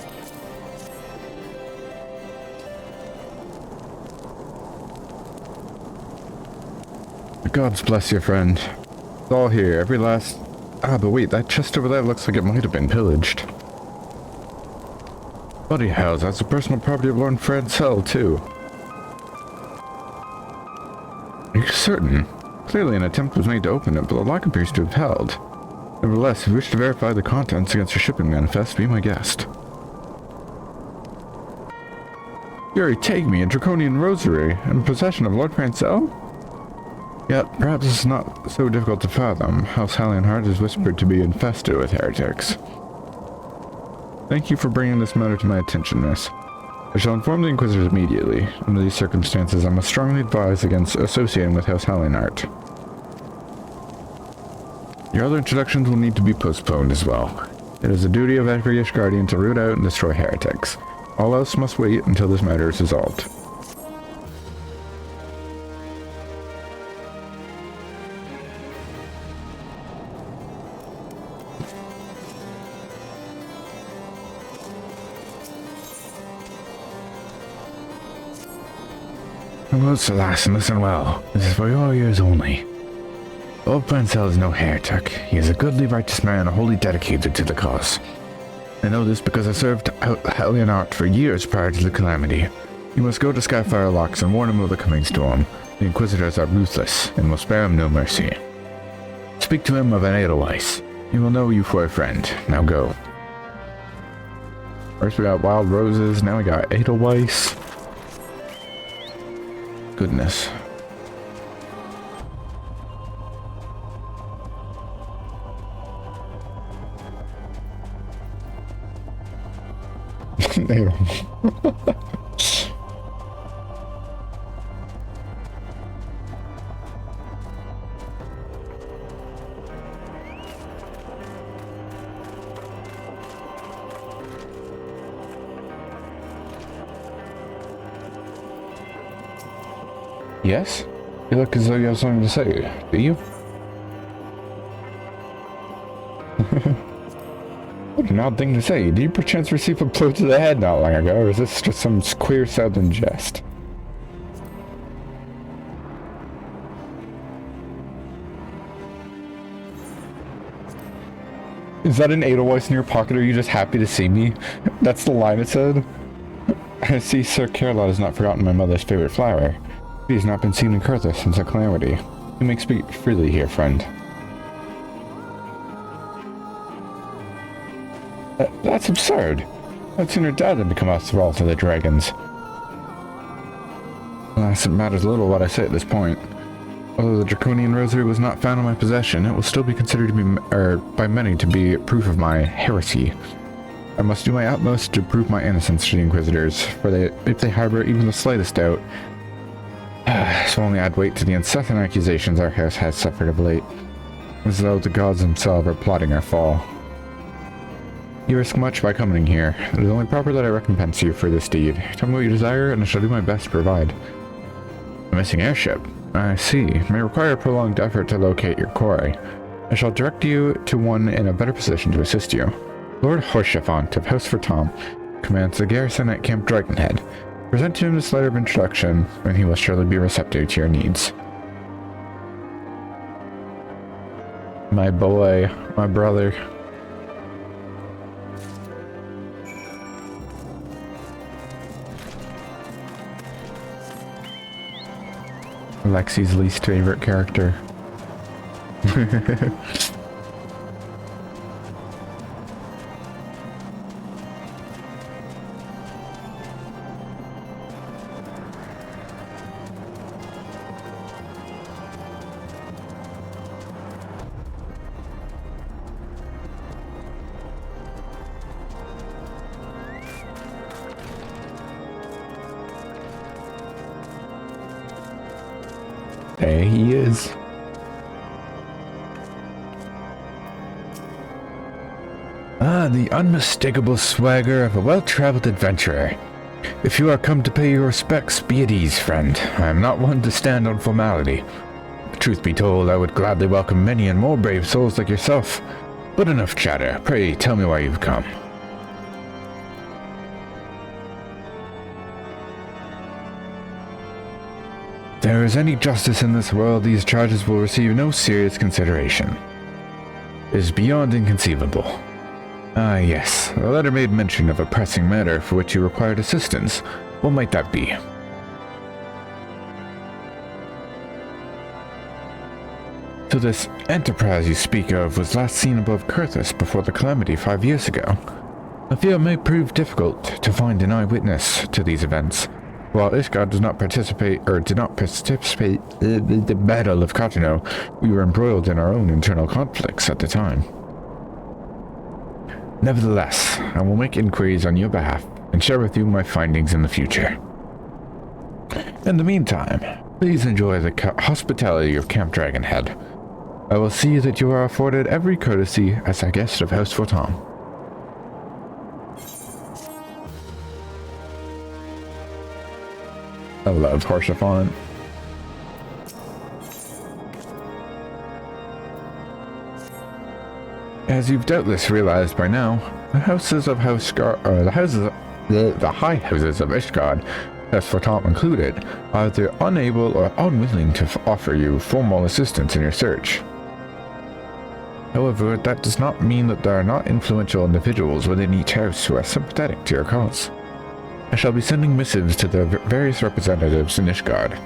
The gods bless you, friend. It's all here, every last... Ah, but wait, that chest over there looks like it might have been pillaged. Bloody hell, that's the personal property of Lord Fred Sell, too. Are you certain? Clearly an attempt was made to open it, but the lock appears to have held. Nevertheless, if you wish to verify the contents against your shipping manifest, be my guest. Fury, take me, a draconian rosary, in possession of Lord Francel? Yet, perhaps it's not so difficult to fathom. House Hallionheart is whispered to be infested with heretics. Thank you for bringing this matter to my attention, miss. I shall inform the Inquisitors immediately. Under these circumstances, I must strongly advise against associating with House Hallionheart. Your other introductions will need to be postponed as well. It is the duty of every Ishgardian to root out and destroy heretics. All else must wait until this matter is resolved. Most alas, and listen well. This is for your ears only. Lord Francel is no heretic. He is a goodly, righteous man, wholly dedicated to the cause. I know this because I served Helionart for years prior to the calamity. You must go to Skyfire Locks and warn him of the coming storm. The Inquisitors are ruthless and will spare him no mercy. Speak to him of an Edelweiss. He will know you for a friend. Now go. First we got Wild Roses, now we got Edelweiss. Goodness. Yes? You look as though you have something to say, do you? What an odd thing to say. Did you perchance receive a blow to the head not long ago, or is this just some queer southern jest? Is that an Edelweiss in your pocket, or are you just happy to see me? That's the line it said. I see Sir Carolot has not forgotten my mother's favorite flower. He has not been seen in Kurthus since the calamity. You may speak freely here, friend. That's absurd. I'd sooner die than become a thrall to the dragons. Alas, it matters little what I say at this point. Although the Draconian Rosary was not found in my possession, it will still be considered to be, by many to be proof of my heresy. I must do my utmost to prove my innocence to the Inquisitors, for if they harbor even the slightest doubt, so only add weight to the incessant accusations our house has suffered of late, as though the gods themselves are plotting our fall. You risk much by coming here. It is only proper that I recompense you for this deed. Tell me what you desire, and I shall do my best to provide. A missing airship? I see. May require a prolonged effort to locate your quarry. I shall direct you to one in a better position to assist you. Lord Horsefont of House for Tom commands the garrison at Camp Dragonhead. Present to him this letter of introduction, and he will surely be receptive to your needs. My boy, my brother. Lexi's least favorite character. There he is. Ah, the unmistakable swagger of a well-traveled adventurer. If you are come to pay your respects, be at ease, friend. I am not one to stand on formality. Truth be told, I would gladly welcome many and more brave souls like yourself. But enough chatter. Pray, tell me why you've come. If there is any justice in this world, these charges will receive no serious consideration. It is beyond inconceivable. Ah, yes. The letter made mention of a pressing matter for which you required assistance. What might that be? So this enterprise you speak of was last seen above Kurthus before the calamity 5 years ago. I fear it may prove difficult to find an eyewitness to these events. While Isgebind did not participate in the Battle of Cotonou, we were embroiled in our own internal conflicts at the time. Nevertheless, I will make inquiries on your behalf and share with you my findings in the future. In the meantime, please enjoy the hospitality of Camp Dragonhead. I will see that you are afforded every courtesy as a guest of House Fortom. I love Horsefont. As you've doubtless realized by now, the houses of the high houses of Isgebind, House Fortom included, are either unable or unwilling to offer you formal assistance in your search. However, that does not mean that there are not influential individuals within each house who are sympathetic to your cause. I shall be sending missives to the various representatives in Ishgard,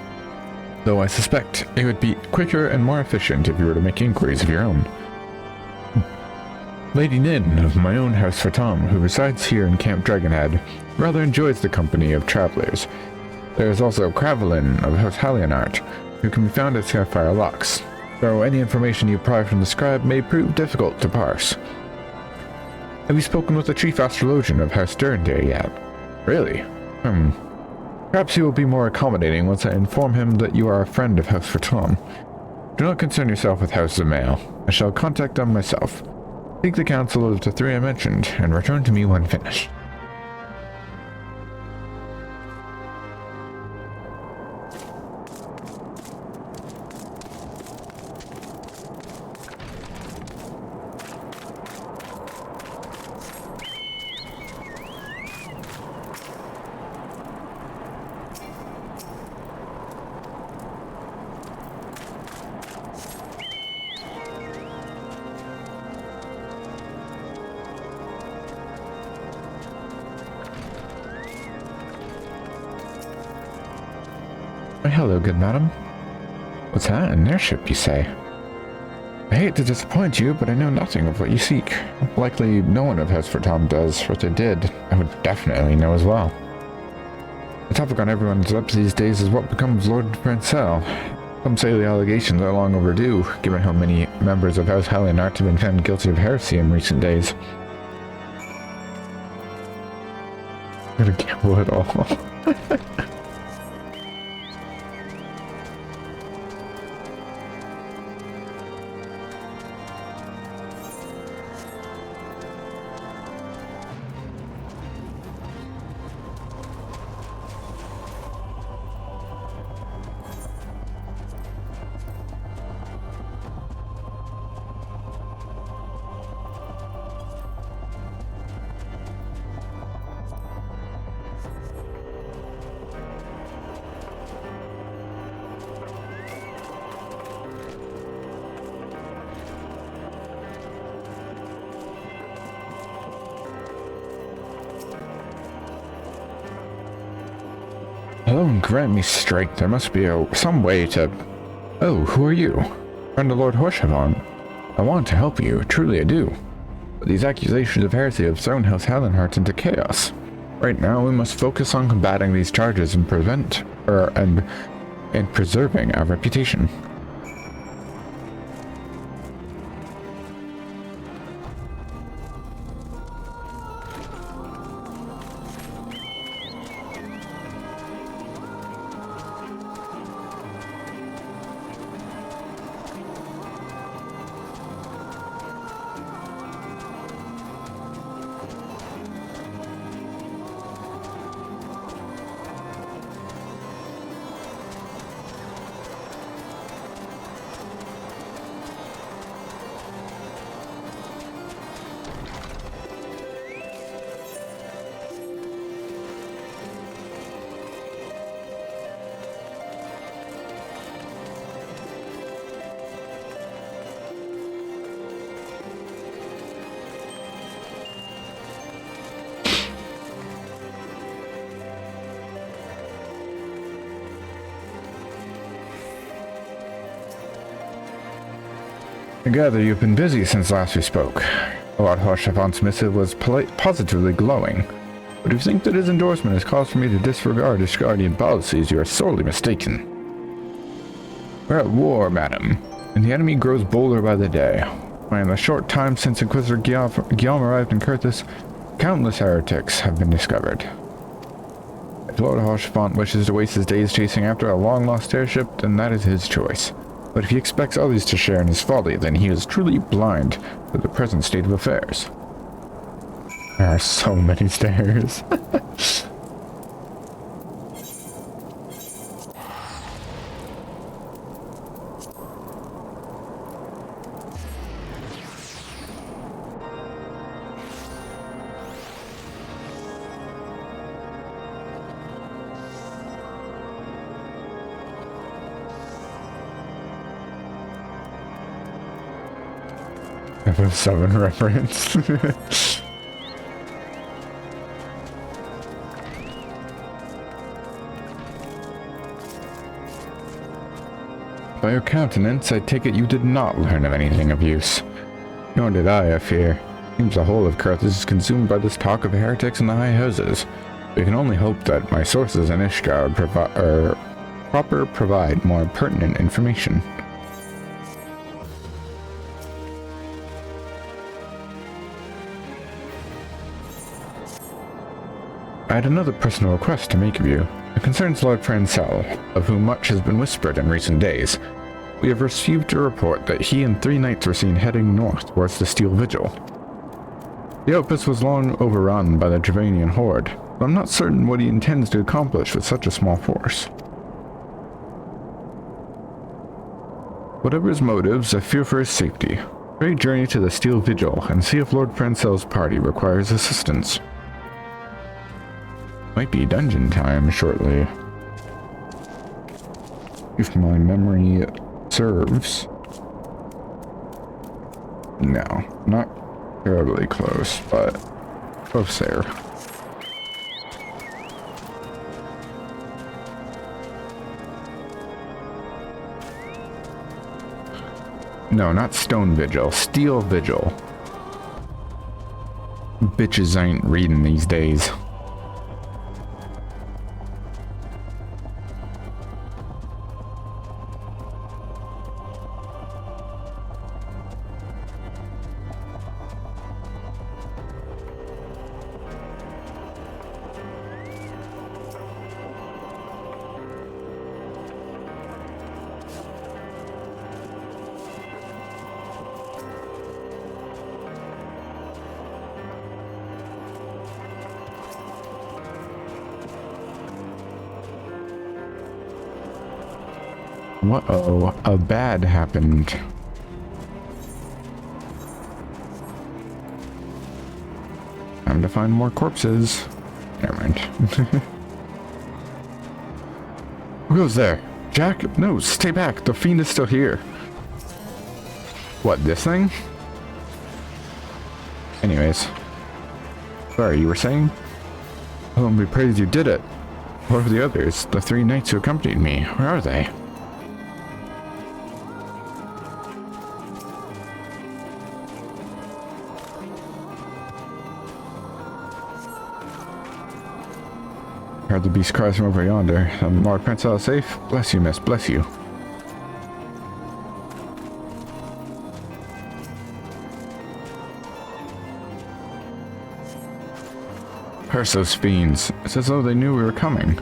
though I suspect it would be quicker and more efficient if you were to make inquiries of your own. Lady Nin of my own House Fatam, who resides here in Camp Dragonhead, rather enjoys the company of travelers. There is also Cravelin of House Hallionart, who can be found at Sapphire Locks, though any information you pry from the scribe may prove difficult to parse. Have you spoken with the chief astrologian of House Durandare yet? Really? Perhaps he will be more accommodating once I inform him that you are a friend of House Fatam. Do not concern yourself with House Zamail. I shall contact them myself. Take the counsel of the three I mentioned, and return to me when finished. Hello, good madam. What's that? An airship, you say? I hate to disappoint you, but I know nothing of what you seek. Likely no one of House Fatam does. What they did, I would definitely know as well. The topic on everyone's lips these days is what becomes Lord Prancel. Some say the allegations are long overdue, given how many members of House Hallionart have been found guilty of heresy in recent days. I'm gonna gamble it all. Alone grant me strength. There must be some way to... Oh, who are you? Friend of Lord Horshavon. I want to help you, truly I do. But these accusations of heresy have thrown House Hallionart into chaos. Right now, we must focus on combating these charges and preserving our reputation. I gather you've been busy since last we spoke. Lord Horshavon's missive was positively glowing, but if you think that his endorsement is cause for me to disregard his guardian policies, you are sorely mistaken. We're at war, madam, and the enemy grows bolder by the day. In the short time since Inquisitor Guillaime arrived in Kurthus, countless heretics have been discovered. If Lord Horshavon wishes to waste his days chasing after a long-lost airship, then that is his choice. But if he expects others to share in his folly, then he is truly blind to the present state of affairs. There are so many stairs. FF7 reference. By your countenance, I take it you did not learn of anything of use. Nor did I fear. Seems the whole of Carthage is consumed by this talk of heretics in the high houses. We can only hope that my sources in Ishgard provide more pertinent information. I had another personal request to make of you. It concerns Lord Francel, of whom much has been whispered in recent days. We have received a report that he and 3 knights were seen heading north towards the Steel Vigil. The outpost was long overrun by the Dravanian horde, but I'm not certain what he intends to accomplish with such a small force. Whatever his motives, I fear for his safety. Pray journey to the Steel Vigil and see if Lord Francel's party requires assistance. Might be dungeon time shortly. If my memory serves. No, not terribly close, but close there. No, not Stone Vigil, Steel Vigil. Bitches ain't reading these days. Uh-oh, a bad happened. Time to find more corpses. Never mind. Who goes there? Jack? No, stay back. The fiend is still here. What, this thing? Anyways. Sorry, you were saying? Oh, be praised you did it. What are the others? The 3 knights who accompanied me. Where are they? Heard the beast cries from over yonder. Lord Francel is safe? Bless you, miss. Bless you. Curse those fiends. It's as though they knew we were coming.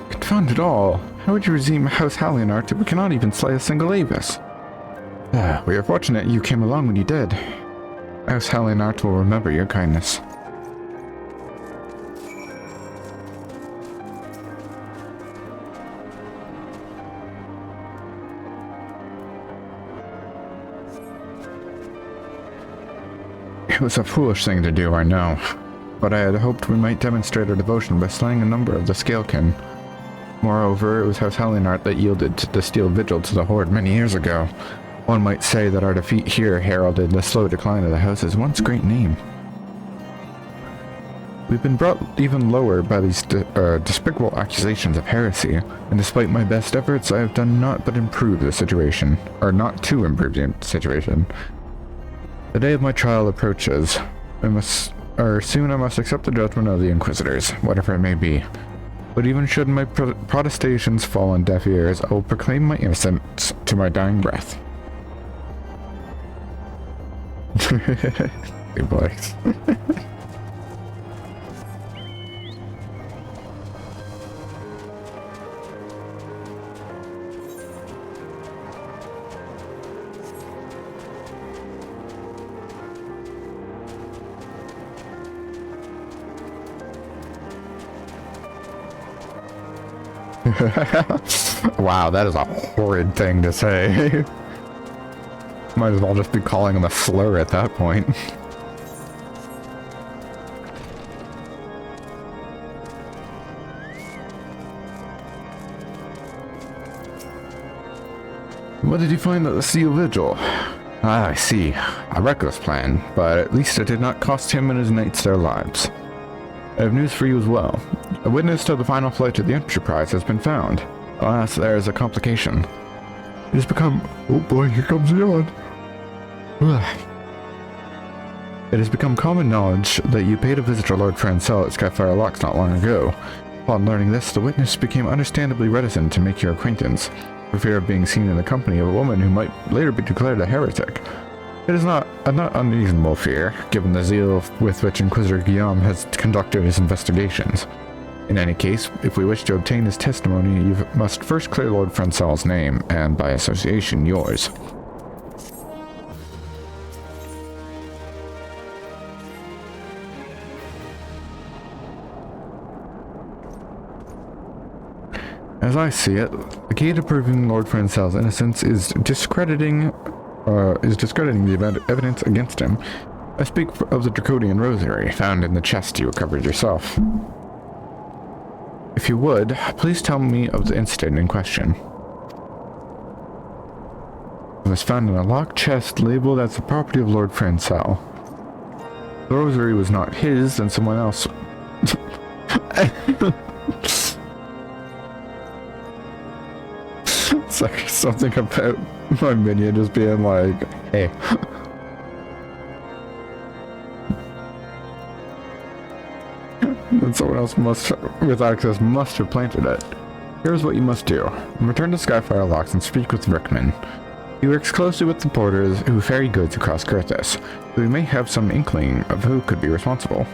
Confound it all. How would you redeem House Hallionart if we cannot even slay a single Avis? We are fortunate you came along when you did. House Hallionart will remember your kindness. It was a foolish thing to do, I know, but I had hoped we might demonstrate our devotion by slaying a number of the Scalekin. Moreover, it was House Hallionart that yielded the Steel Vigil to the Horde many years ago. One might say that our defeat here heralded the slow decline of the house's once great name. We've been brought even lower by these despicable accusations of heresy, and despite my best efforts, I have done naught but improve the situation, or not to improve the situation. The day of my trial approaches. Soon I must accept the judgment of the Inquisitors, whatever it may be. But even should my protestations fall on deaf ears, I will proclaim my innocence to my dying breath. Good boys. Wow, that is a horrid thing to say. Might as well just be calling him a slur at that point. What did you find at the Seal Vigil? Ah, I see. A reckless plan, but at least it did not cost him and his knights their lives. I have news for you as well. A witness to the final flight of the Enterprise has been found. Alas, there is a complication. It has become... Oh boy, here comes the yawn. It has become common knowledge that you paid a visit to Lord Francel at Skyfire Locks not long ago. Upon learning this, the witness became understandably reticent to make your acquaintance, for fear of being seen in the company of a woman who might later be declared a heretic. It is not unreasonable fear, given the zeal with which Inquisitor Guillaime has conducted his investigations. In any case, if we wish to obtain his testimony, you must first clear Lord Francel's name, and by association, yours. As I see it, the key to proving Lord Francel's innocence is discrediting the evidence against him. I speak of the Draconian Rosary found in the chest you recovered yourself. If you would, please tell me of the incident in question. It was found in a locked chest labeled as the property of Lord Francel. The rosary was not his, then someone else... It's like something about my minion just being like, hey. And someone else with access must have planted it. Here's what you must do. Return to Skyfire Locks and speak with Rickman. He works closely with the porters who ferry goods across Kurthus, so we may have some inkling of who could be responsible.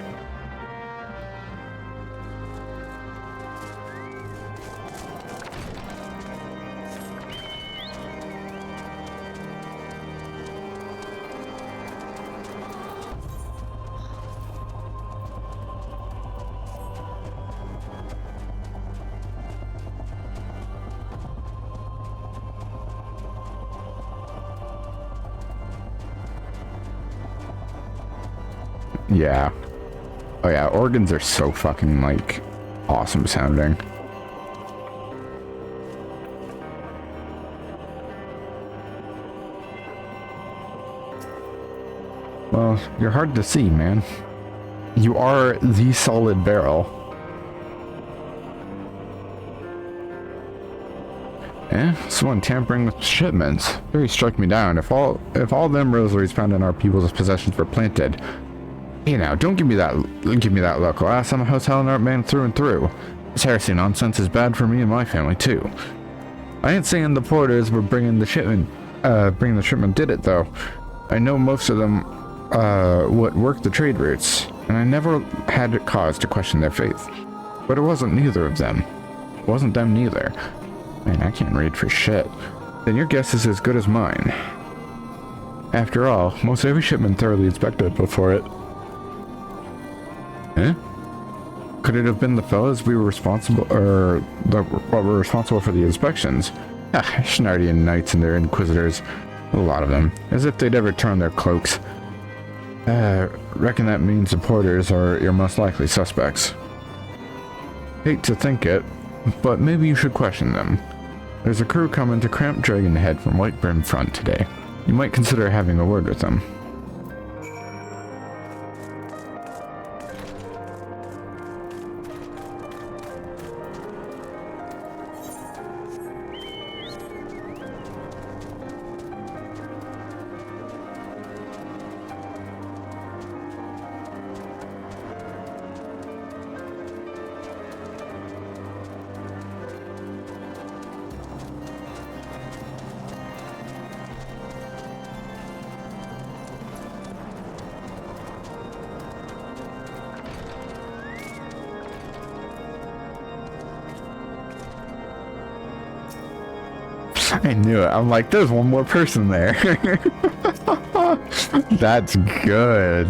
Yeah. Oh yeah, organs are so fucking, like, awesome sounding. Well, you're hard to see, man. You are the solid barrel. Eh? Someone tampering with shipments. Very struck me down. If all them rosaries found in our people's possessions were planted. Hey now, don't give me that look, lass. I'm a hotel and art man through and through. This heresy nonsense is bad for me and my family too. I ain't saying the porters were bringing the shipment did it though. I know most of them what work the trade routes, and I never had cause to question their faith. But it wasn't neither of them. It wasn't them neither. Man, I can't read for shit. Then your guess is as good as mine. After all, most every shipment thoroughly inspected before it. Eh? Could it have been the fellas we were responsible, or what were responsible for the inspections? Ah, Schnardian knights and their inquisitors. A lot of them. As if they'd ever turn their cloaks. Reckon that means the porters are your most likely suspects. Hate to think it, but maybe you should question them. There's a crew coming to Cramp Dragon Head from White Brim Front today. You might consider having a word with them. I knew it. I'm like, there's one more person there. That's good.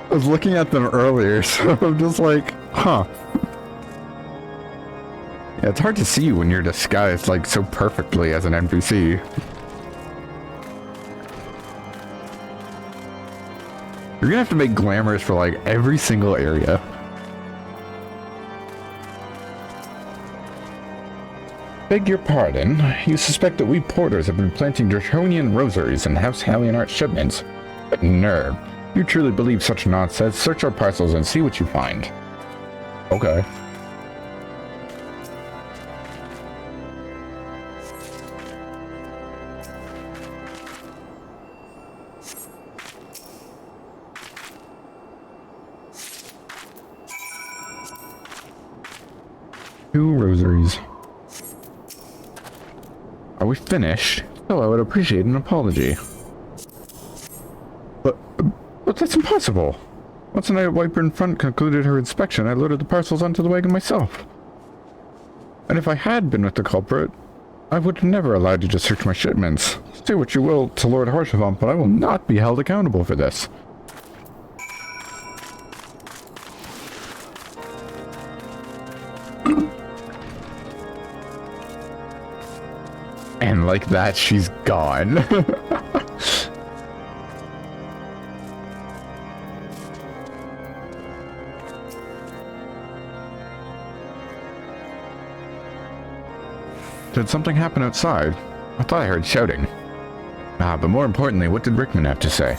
I was looking at them earlier, so I'm just like, huh. Yeah, it's hard to see when you're disguised like so perfectly as an NPC. You're gonna have to make glamours for like every single area. Beg your pardon. You suspect that we porters have been planting draconian rosaries in House Halionart shipments? But nerve. You truly believe such nonsense? Search our parcels and see what you find. Okay. Two rosaries. Are we finished? Oh, I would appreciate an apology. But that's impossible. Once the night wiper in front concluded her inspection, I loaded the parcels onto the wagon myself. And if I had been with the culprit, I would have never allowed you to search my shipments. Say what you will to Lord Harshavant, but I will not be held accountable for this. And like that, she's gone. Did something happen outside? I thought I heard shouting. But more importantly, what did Rickman have to say?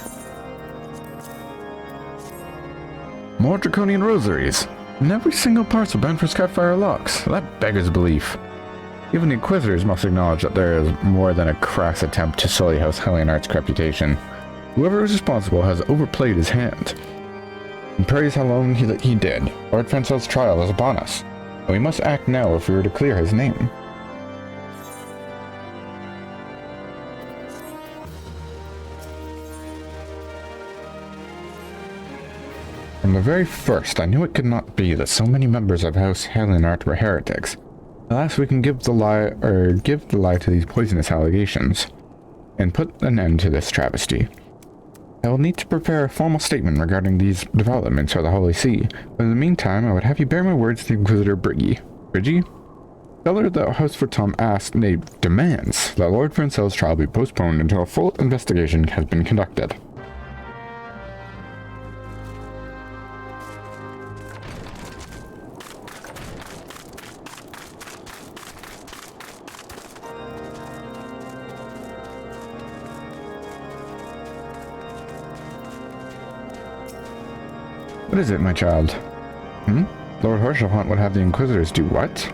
More draconian rosaries. And every single parcel bound for Skyfire locks. That beggars belief. Even the Inquisitors must acknowledge that there is more than a crass attempt to sully House Halionart's reputation. Whoever is responsible has overplayed his hand. And praise how long he did. Lord Francel's trial is upon us, and we must act now if we are to clear his name. From the very first, I knew it could not be that so many members of House Halionart were heretics. Alas, we can give the lie to these poisonous allegations, and put an end to this travesty. I will need to prepare a formal statement regarding these developments for the Holy See, but in the meantime, I would have you bear my words to the Inquisitor Briggy. Briggy? Tell her that House Tom demands that Lord Francel's trial be postponed until a full investigation has been conducted. What is it, my child? Lord Harshavant would have the Inquisitors do what?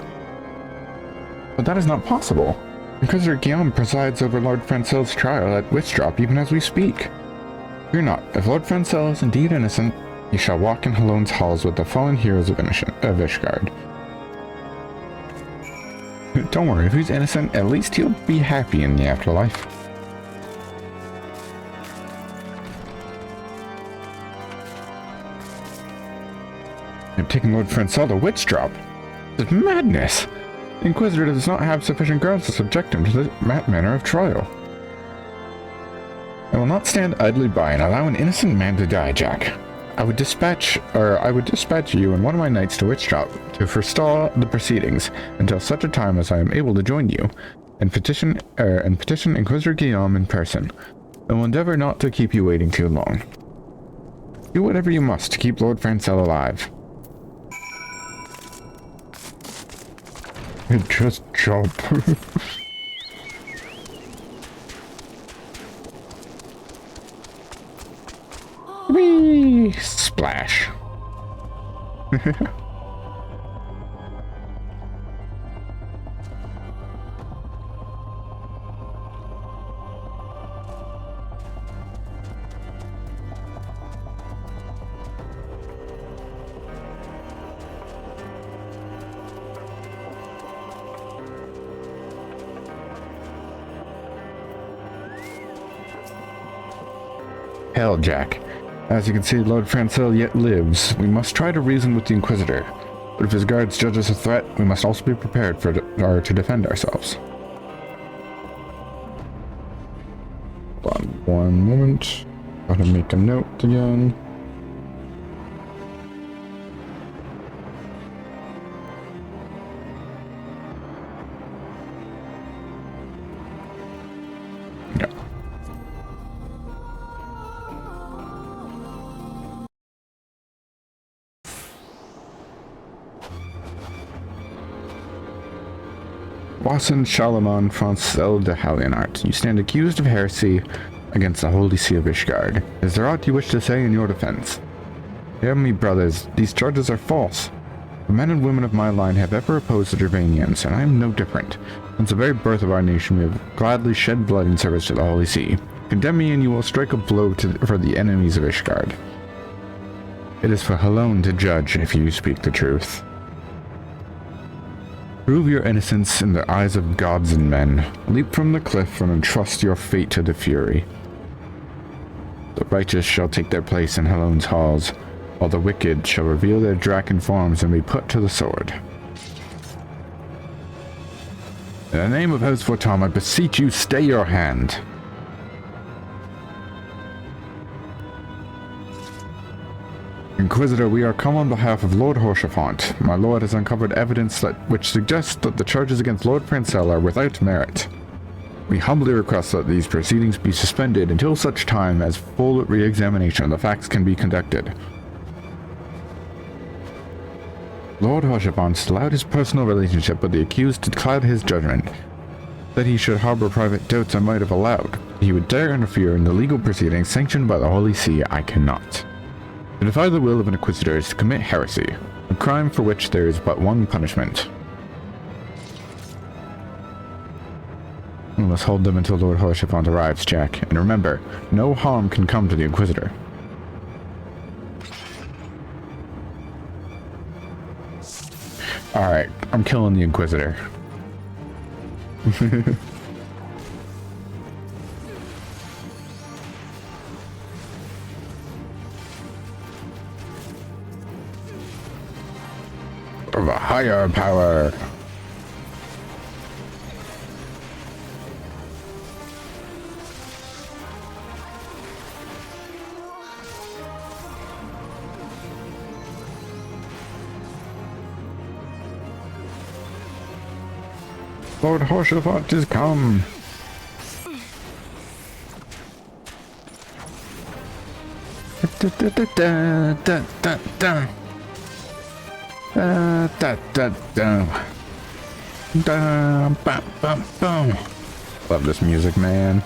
But that is not possible. Inquisitor Guillaime presides over Lord Francel's trial at Witchdrop even as we speak. Fear not. If Lord Francel is indeed innocent, he shall walk in Halone's halls with the fallen heroes of Ishgard. Don't worry, if he's innocent, at least he'll be happy in the afterlife. I've taken Lord Francel to Witchdrop. This is madness! The Inquisitor does not have sufficient grounds to subject him to this manner of trial. I will not stand idly by and allow an innocent man to die, Jack. I would dispatch you and one of my knights to Witchdrop to forestall the proceedings until such a time as I am able to join you, and petition Inquisitor Guillaime in person. I will endeavor not to keep you waiting too long. Do whatever you must to keep Lord Francel alive. Just jump. Whee! Splash. Hell, Jack. As you can see, Lord Francel yet lives. We must try to reason with the Inquisitor. But if his guards judge us a threat, we must also be prepared to defend ourselves. Hold on one moment. Gotta make a note again. Wasson Shalamon Francel de Hallionart, you stand accused of heresy against the Holy See of Ishgard. Is there aught you wish to say in your defense? Hear me, brothers, these charges are false. The men and women of my line have ever opposed the Gervanians, and I am no different. Since the very birth of our nation, we have gladly shed blood in service to the Holy See. Condemn me and you will strike a blow for the enemies of Ishgard. It is for Halone to judge if you speak the truth. Prove your innocence in the eyes of gods and men. Leap from the cliff and entrust your fate to the Fury. The righteous shall take their place in Halone's halls, while the wicked shall reveal their draken forms and be put to the sword. In the name of House Fortom, I beseech you, stay your hand. Inquisitor, we are come on behalf of Lord Hoshafont. My lord has uncovered evidence which suggests that the charges against Lord Francel are without merit. We humbly request that these proceedings be suspended until such time as full re-examination of the facts can be conducted. Lord Hoshafont allowed his personal relationship with the accused to cloud his judgment. That he should harbor private doubts I might have allowed. He would dare interfere in the legal proceedings sanctioned by the Holy See, I cannot. To defy the will of an Inquisitor is to commit heresy, a crime for which there is but one punishment. We must hold them until Lord Hoshafont arrives, Jack, and remember, no harm can come to the Inquisitor. Alright, I'm killing the Inquisitor. Of a higher power. Lord Hoshafont is come. Love this music, man.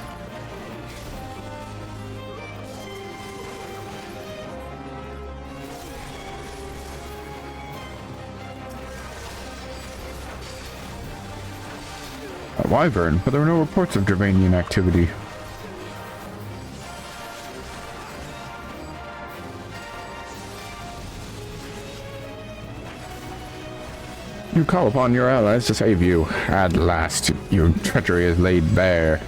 A wyvern, but there were no reports of Gervanian activity. You call upon your allies to save you. At last, your treachery is laid bare.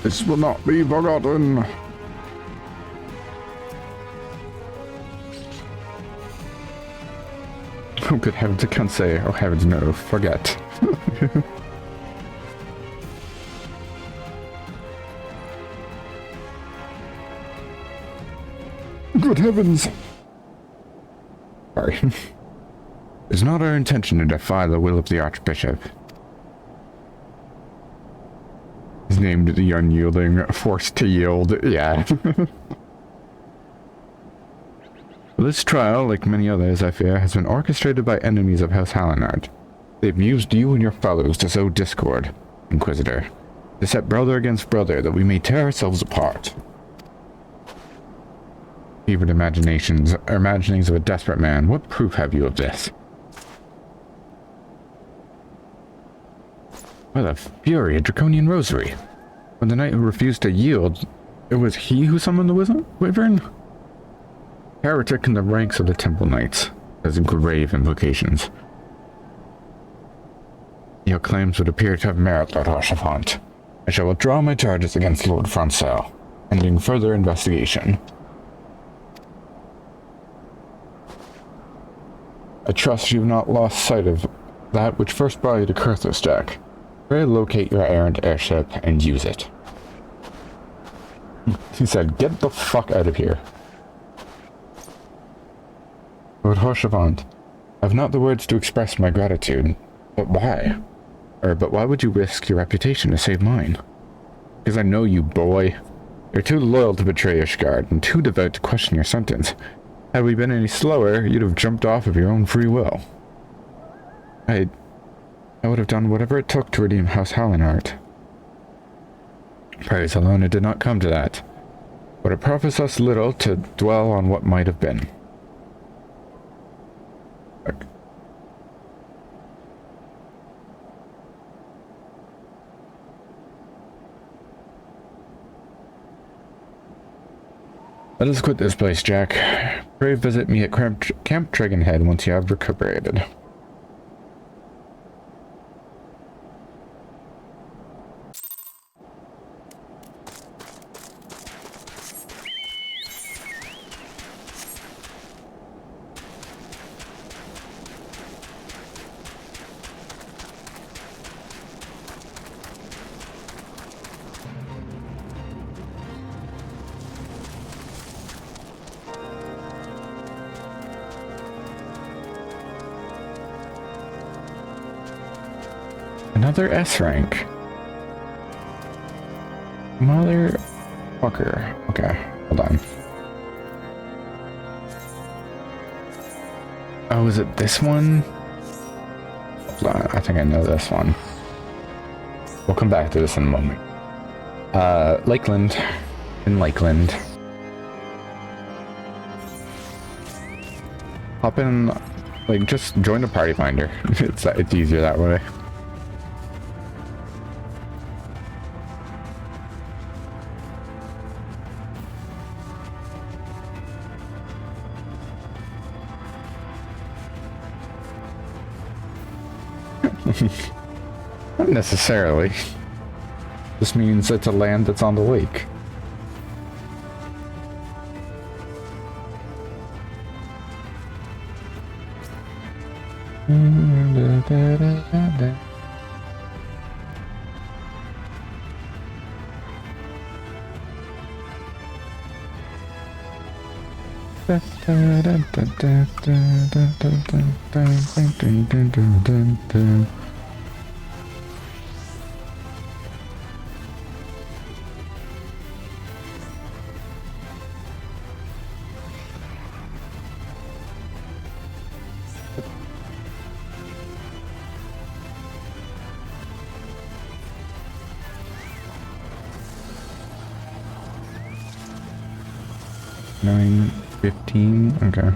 This will not be forgotten. Oh, good heavens, I can't say, oh heavens, no, forget. Good heavens. Sorry. It's not our intention to defy the will of the Archbishop. He's named the Unyielding, forced to yield, yeah. This trial, like many others, I fear, has been orchestrated by enemies of House Hallionart. They've used you and your fellows to sow discord, Inquisitor. To set brother against brother, that we may tear ourselves apart. Fevered imaginations, or imaginings of a desperate man, what proof have you of this? By the fury, a draconian rosary. When the knight who refused to yield, it was he who summoned the wyvern? Heretic in the ranks of the Temple Knights, has grave implications. Your claims would appear to have merit, Lord Hoshafont. I shall withdraw my charges against Lord Francel, pending further investigation. I trust you've not lost sight of that which first brought you to Kurthos, Jack. Pray locate your errant airship and use it. He said, get the fuck out of here. Lord Hoshevant, I have not the words to express my gratitude, but why? But why would you risk your reputation to save mine? Because I know you, boy. You're too loyal to betray Ishgard, and too devout to question your sentence. Had we been any slower, you'd have jumped off of your own free will. I would have done whatever it took to redeem House Hallinhart. Praise alone, it did not come to that. But it profits us little to dwell on what might have been. Let us quit this place, Jack. Pray visit me at Camp Dragonhead once you have recuperated. Another S rank. Motherfucker. Okay, hold on. Oh, is it this one? Hold on, I think I know this one. We'll come back to this in a moment. Lakeland. In Lakeland. Hop in, like, just join the party finder. It's easier that way. Not necessarily. This means it's a land that's on the lake. $9.15. Okay.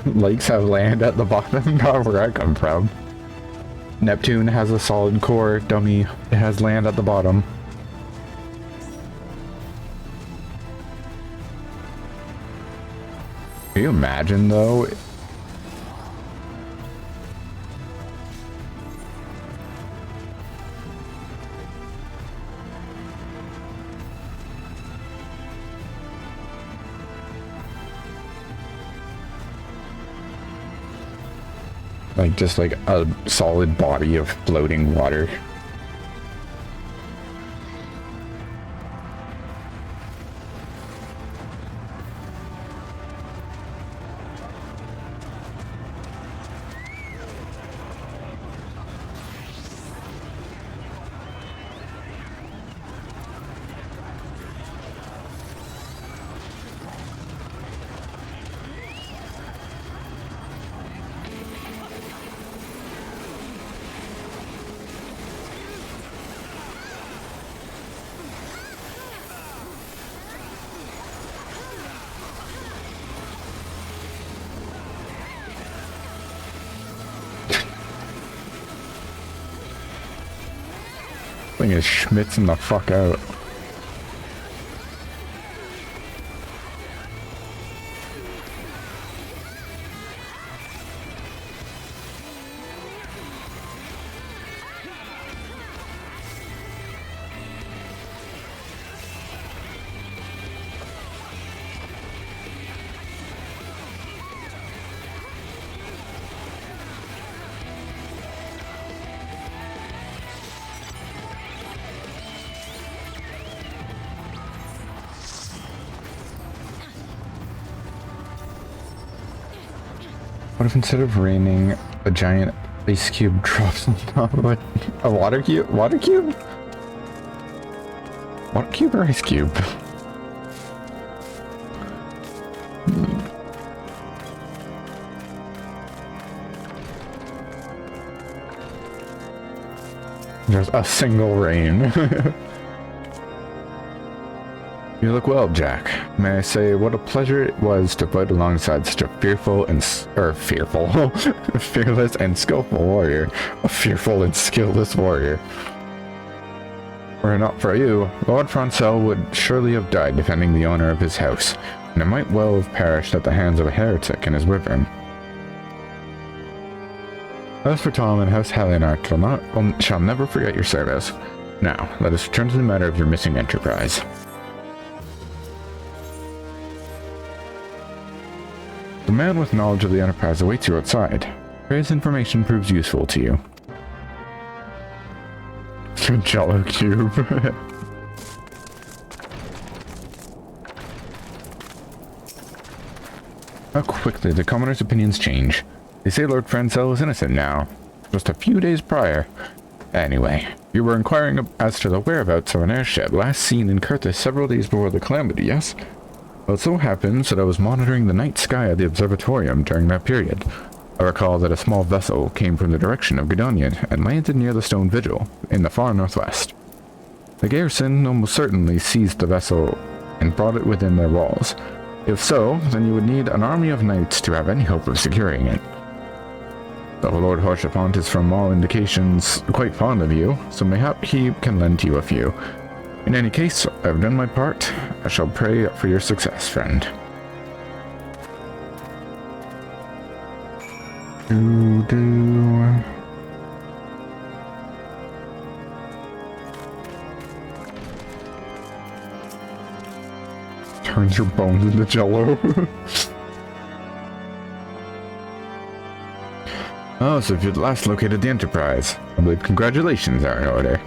Lakes have land at the bottom, not where I come from. Neptune has a solid core, dummy. It has land at the bottom. Can you imagine, though? Like, just like a solid body of floating water. Thing is schmitzing the fuck out. What if instead of raining, a giant ice cube drops on top of it? A water cube? Water cube? Water cube or ice cube? There's a single rain. You look well, Jack. May I say what a pleasure it was to fight alongside such a fearless and skillful warrior. A fearful and skillless warrior. Were it not for you, Lord Francel would surely have died defending the honor of his house, and it might well have perished at the hands of a heretic in his wyvern. As for Tom and House Hallionart shall never forget your service. Now, let us return to the matter of your missing enterprise. The man with knowledge of the enterprise awaits you outside. Pray his information proves useful to you. Jello cube. How quickly the commoners' opinions change. They say Lord Francel is innocent now, just a few days prior. Anyway, you were inquiring as to the whereabouts of an airship last seen in Kurthis several days before the calamity, yes? Well, it so happens that I was monitoring the night sky at the observatorium during that period. I recall that a small vessel came from the direction of Guillaime and landed near the stone Vigil, in the far northwest. The garrison almost certainly seized the vessel and brought it within their walls. If so, then you would need an army of knights to have any hope of securing it. Though Lord Horchefant is from all indications quite fond of you, so mayhap he can lend you a few. In any case, I've done my part. I shall pray for your success, friend. Turns your bones into jello. Oh, so you've at last located the Enterprise. I believe congratulations are in order.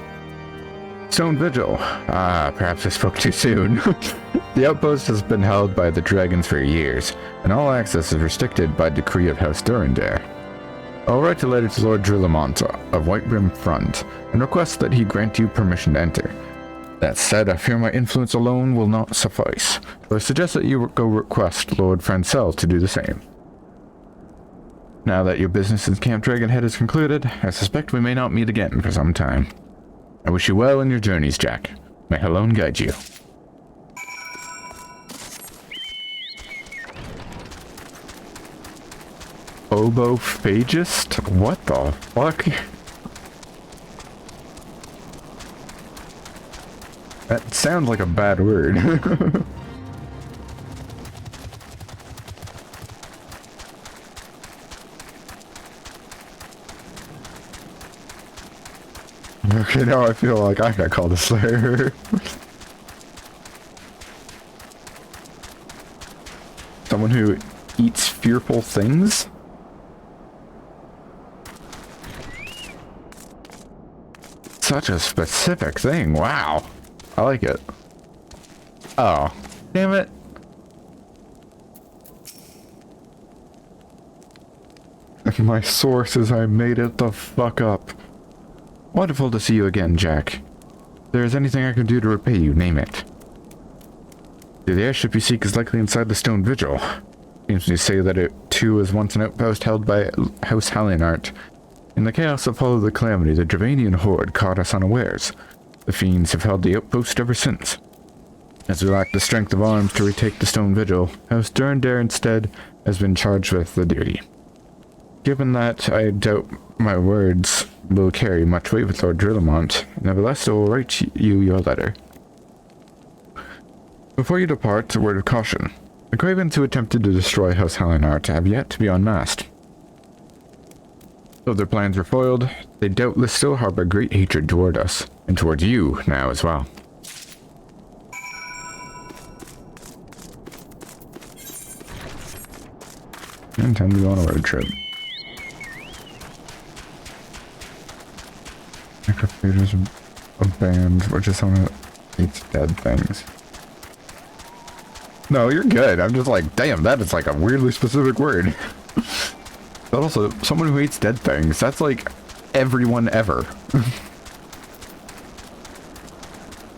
Stone Vigil. Ah, perhaps I spoke too soon. The outpost has been held by the dragons for years, and all access is restricted by decree of House Durandare. I'll write a letter to Lord Drillamont of Whitebrim Front, and request that he grant you permission to enter. That said, I fear my influence alone will not suffice, so I suggest that you go request Lord Francel to do the same. Now that your business in Camp Dragonhead is concluded, I suspect we may not meet again for some time. I wish you well in your journeys, Jack. May Helone guide you. Obophagist? What the fuck? That sounds like a bad word. Okay, now I feel like I got called a slayer. Someone who eats fearful things? Such a specific thing, wow. I like it. Oh, damn it. My source is I made it the fuck up. Wonderful to see you again, Jack. If there is anything I can do to repay you, name it. The airship you seek is likely inside the Stone Vigil. Seems to say that it, too, was once an outpost held by House Hallionart. In the chaos that followed the calamity, the Dravanian horde caught us unawares. The fiends have held the outpost ever since. As we lack the strength of arms to retake the Stone Vigil, House Durandare instead has been charged with the duty. Given that I doubt my words will carry much weight with Lord Drillamont, nevertheless I will write you your letter. Before you depart, a word of caution. The cravens who attempted to destroy House Hallionart have yet to be unmasked. Though their plans were foiled, they doubtless still harbor great hatred toward us, and towards you now as well. And time to go on a road trip. Necrophages of band, which is someone that eats dead things. No, you're good. I'm just like, damn, that is like a weirdly specific word. But also, someone who hates dead things, that's like everyone ever.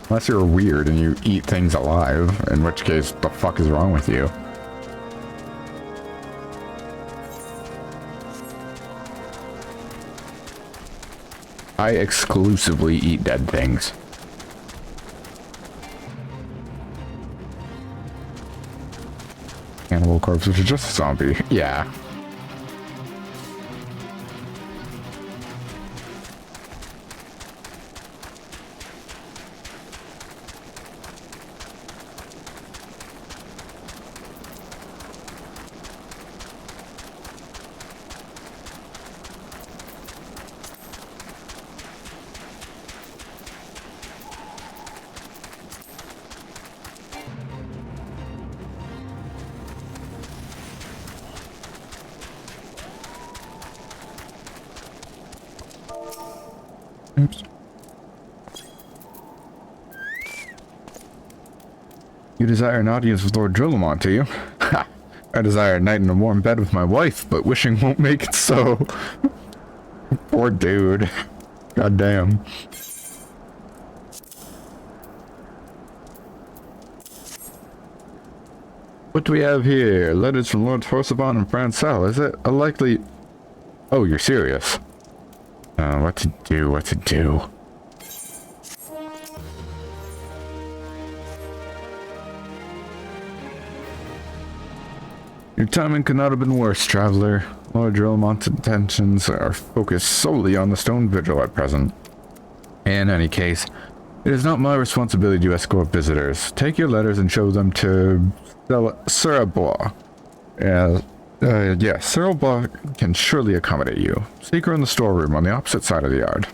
Unless you're weird and you eat things alive, in which case, the fuck is wrong with you? I exclusively eat dead things. Cannibal corpse, which is just a zombie. Yeah. Oops. You desire an audience with Lord Guillaime, do you? Ha! I desire a night in a warm bed with my wife, but wishing won't make it so. Poor dude. God damn. What do we have here? Letters from Lord Horsabon and Francel. Is it a likely... Oh, you're serious. What to do, what to do. Your timing could not have been worse, traveler. Lord Guillame's intentions are focused solely on the stone vigil at present. In any case, it is not my responsibility to escort visitors. Take your letters and show them to Sirbois. Yes, Sirbois can surely accommodate you. Seek her in the storeroom on the opposite side of the yard.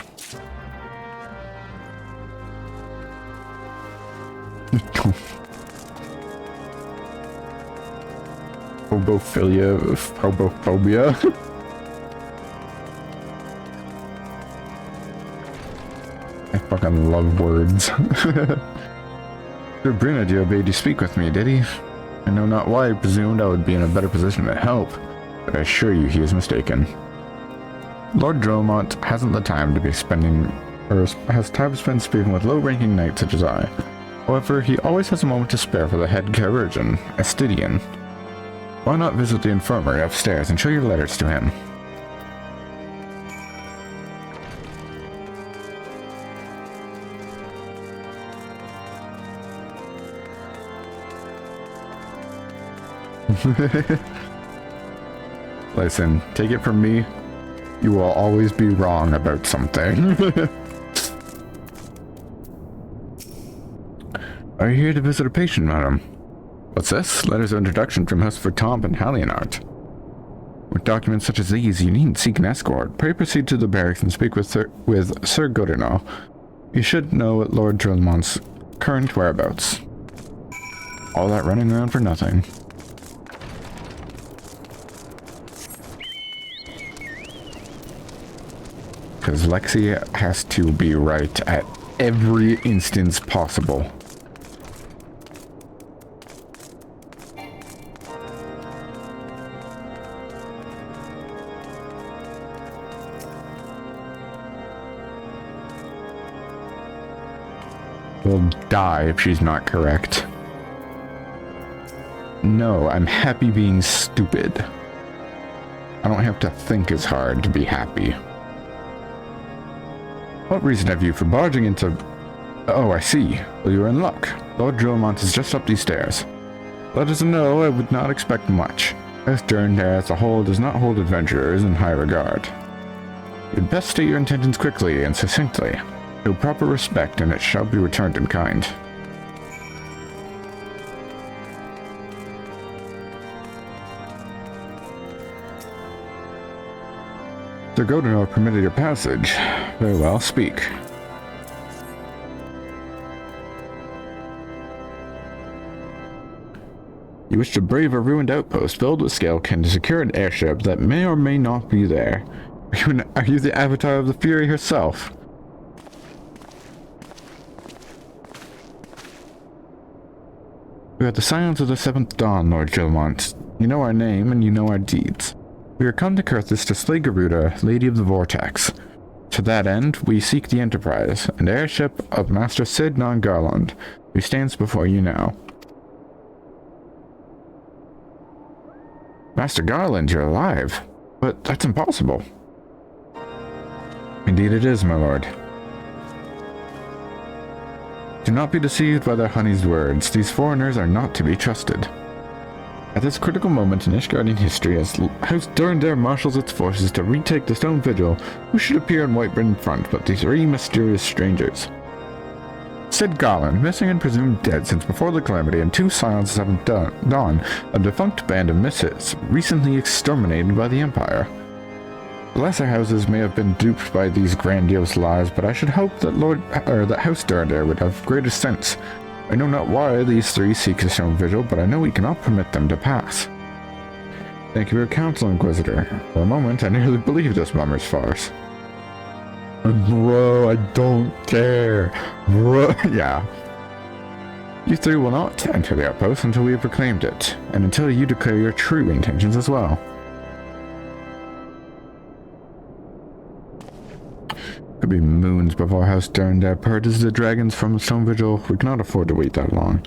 Hobophobia. I fucking love words. Sir Brunadier bade you speak with me, did he? I know not why I presumed I would be in a better position to help, but I assure you he is mistaken. Lord Guillaime hasn't the time to be spending, or has time to spend speaking with low-ranking knights such as I. However, he always has a moment to spare for the head chirurgeon, Estidian. Why not visit the infirmary upstairs and show your letters to him? Listen, take it from me, you will always be wrong about something. Are you here to visit a patient, madam? What's this? Letters of introduction from Husford Tomp and Hallionart. With documents such as these, you needn't seek an escort. Pray proceed to the barracks and speak with Sir Godinot. You should know Lord Guillame's current whereabouts. All that running around for nothing. Because Lexi has to be right at every instance possible. Will die if she's not correct. No, I'm happy being stupid. I don't have to think as hard to be happy. What reason have you for barging into... Oh, I see. Well, you're in luck. Lord Guillaime is just up these stairs. Let us know I would not expect much. This Durandare as a whole does not hold adventurers in high regard. You'd best state your intentions quickly and succinctly. Show proper respect, and it shall be returned in kind. Sir Godinot permitted your passage. Very well, speak. You wish to brave a ruined outpost filled with scalekin to secure an airship that may or may not be there. Are you the avatar of the Fury herself? We are the Scions of the Seventh Dawn, Lord Guillaime. You know our name and you know our deeds. We are come to Kurthis to slay Garuda, Lady of the Vortex. To that end, we seek the Enterprise, an airship of Master Sid Non-Garland, who stands before you now. Master Garland, you're alive. But that's impossible. Indeed it is, my lord. Do not be deceived by their honeyed words. These foreigners are not to be trusted. At this critical moment in Ishgardian history, as House Durandare marshals its forces to retake the Stone Vigil, who should appear in Whiterun front but these three mysterious strangers? Sid Garland, missing and presumed dead since before the Calamity, and 2 Scions of Seventh Dawn, a defunct band of misfits, recently exterminated by the Empire. The lesser houses may have been duped by these grandiose lies, but I should hope that that House Durandare would have greater sense. I know not why these 3 seek the Stone Vigil, but I know we cannot permit them to pass. Thank you for your counsel, Inquisitor. For a moment, I nearly believed this bummer's farce. Bro, I don't care. Bro, yeah. You 3 will not enter the outpost until we have reclaimed it, and until you declare your true intentions as well. Could be moons before House Durandare purges the dragons from the Stone Vigil. We cannot afford to wait that long.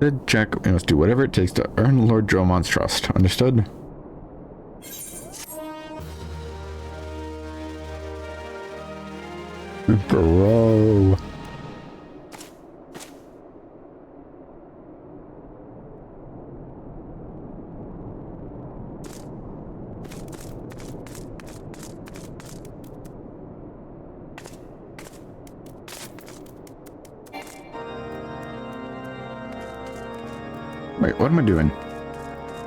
Sid, Jack, we must do whatever it takes to earn Lord Dromon's trust. Understood? Bro. Wait, what am I doing?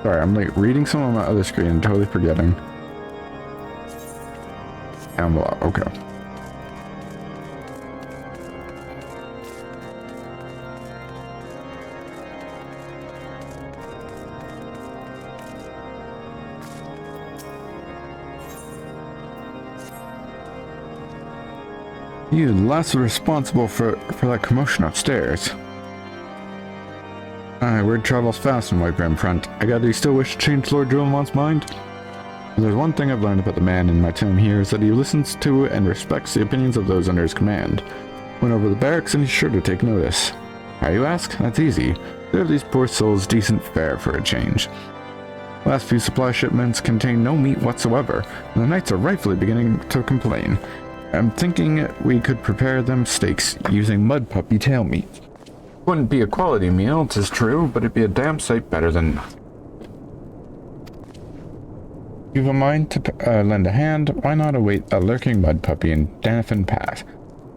Sorry, I'm like reading some on my other screen and totally forgetting. Envelope, okay. You last responsible for that commotion upstairs. Word travels fast in Whiterun front. I gather you still wish to change Lord Dromon's mind? If there's one thing I've learned about the man in my time here is that he listens to and respects the opinions of those under his command. Went over the barracks and he's sure to take notice. How, you ask? That's easy. Serve these poor souls decent fare for a change. Last few supply shipments contain no meat whatsoever, and the knights are rightfully beginning to complain. I'm thinking we could prepare them steaks using mud puppy tail meat. Wouldn't be a quality meal, 'tis true, but it'd be a damn sight better than nothing. You've a mind to lend a hand, why not await a lurking mud puppy in Danafin Pass?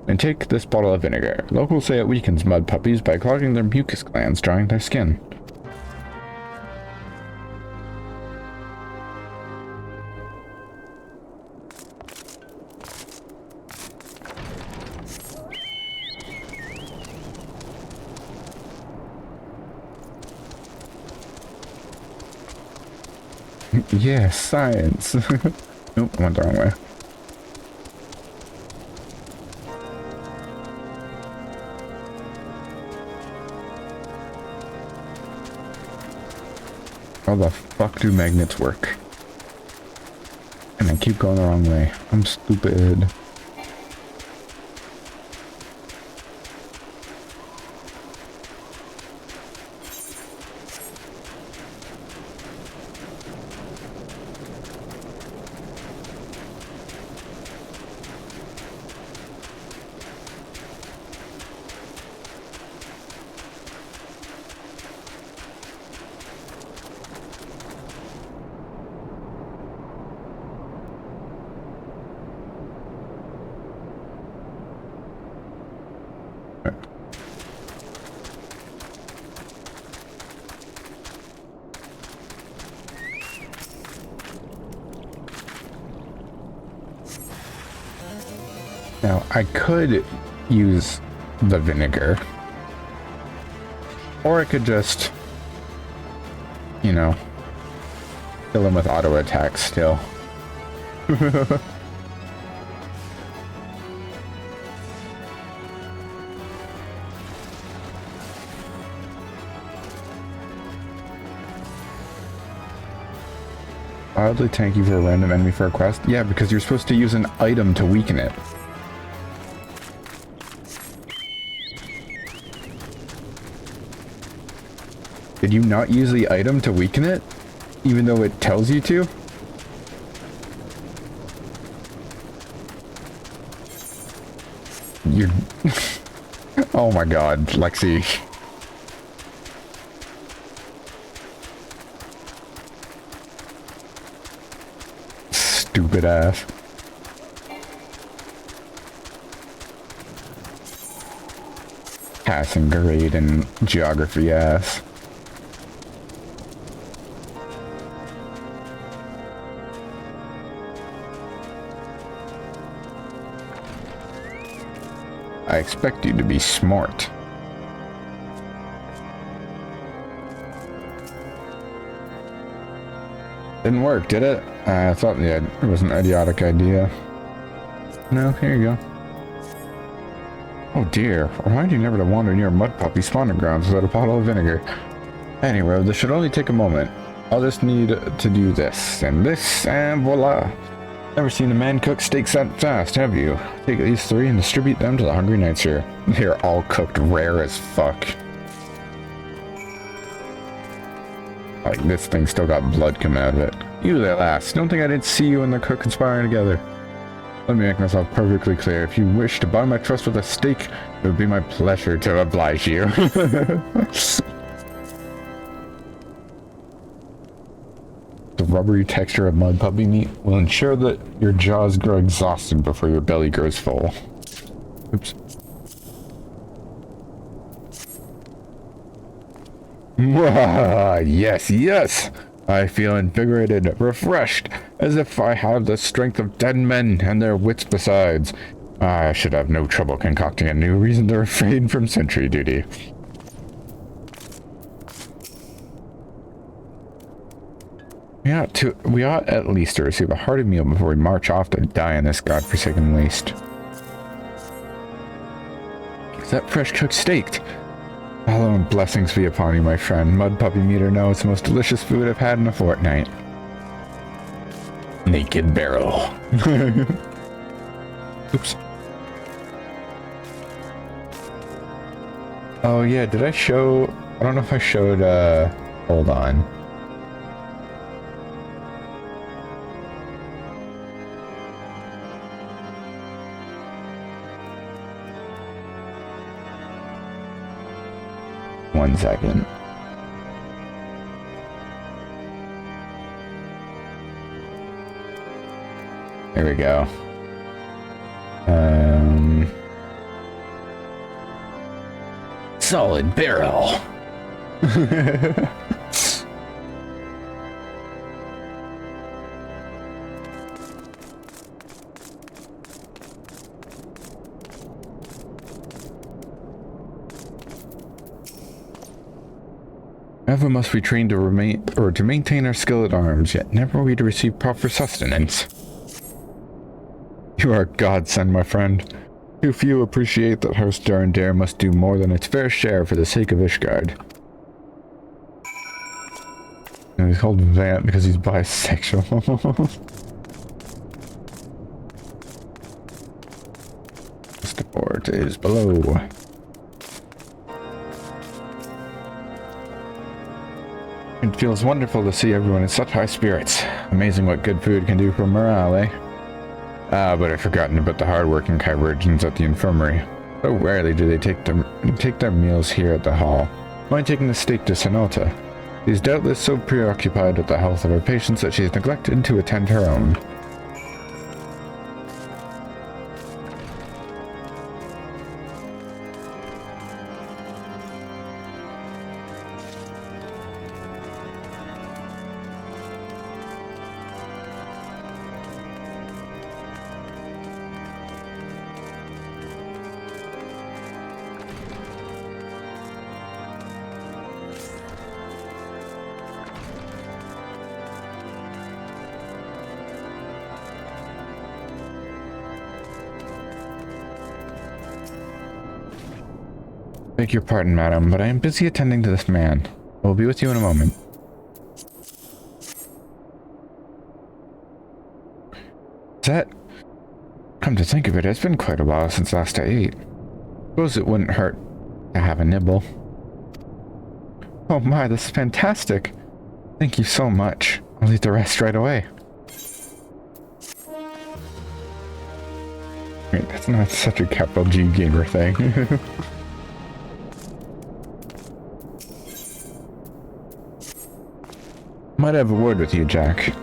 And take this bottle of vinegar. Locals say it weakens mud puppies by clogging their mucus glands, drying their skin. Yeah, science. Nope, I went the wrong way. How the fuck do magnets work? And I keep going the wrong way. I'm stupid. Now, I could use the vinegar, or I could just, you know, kill him with auto attacks still. Oddly tanky for a random enemy for a quest? Yeah, because you're supposed to use an item to weaken it. Did you not use the item to weaken it? Even though it tells you to? You're... Oh my god, Lexi. Stupid ass. Passing grade in geography ass. I expect you to be smart. Didn't work, did it? I thought it was an idiotic idea. No, here you go. Oh dear, remind you never to wander near mud puppy spawning grounds without a bottle of vinegar. Anyway, this should only take a moment. I'll just need to do this, and voila. Never seen a man cook steaks that fast, have you? Take these 3 and distribute them to the hungry knights here. They're all cooked rare as fuck. Like, this thing still got blood coming out of it. You there, lass. Don't think I didn't see you and the cook conspiring together. Let me make myself perfectly clear. If you wish to buy my trust with a steak, it would be my pleasure to oblige you. The rubbery texture of mud puppy meat will ensure that your jaws grow exhausted before your belly grows full. Oops. Yes, yes! I feel invigorated, refreshed, as if I have the strength of dead men and their wits besides. I should have no trouble concocting a new reason to refrain from sentry duty. We ought at least to receive a hearty meal before we march off to die in this godforsaken waste. Is that fresh cooked steak? Hello and blessings be upon you, my friend. Mud puppy meat or no, it's the most delicious food I've had in a fortnight. Naked barrel. Oops. Oh yeah, did I show... I don't know if I showed, hold on. One second. There we go. Solid barrel. Never must we train to maintain our skill at arms, yet never are we to receive proper sustenance. You are a godsend, my friend. Too few appreciate that Host Dare must do more than its fair share for the sake of Ishgard. And he's called Vamp because he's bisexual. The port is below. It feels wonderful to see everyone in such high spirits. Amazing what good food can do for morale, eh? Ah, but I've forgotten about the hard-working chirurgeons at the infirmary. So rarely do they take their meals here at the hall. Mind taking the steak to Sonata? She's doubtless so preoccupied with the health of her patients that she's neglected to attend her own. Beg your pardon, madam, but I am busy attending to this man. I will be with you in a moment. That... Come to think of it, it's been quite a while since last I ate. Suppose it wouldn't hurt to have a nibble. Oh my, this is fantastic. Thank you so much. I'll eat the rest right away. Wait, that's not such a capital G gamer thing. Might I have a word with you, Jack?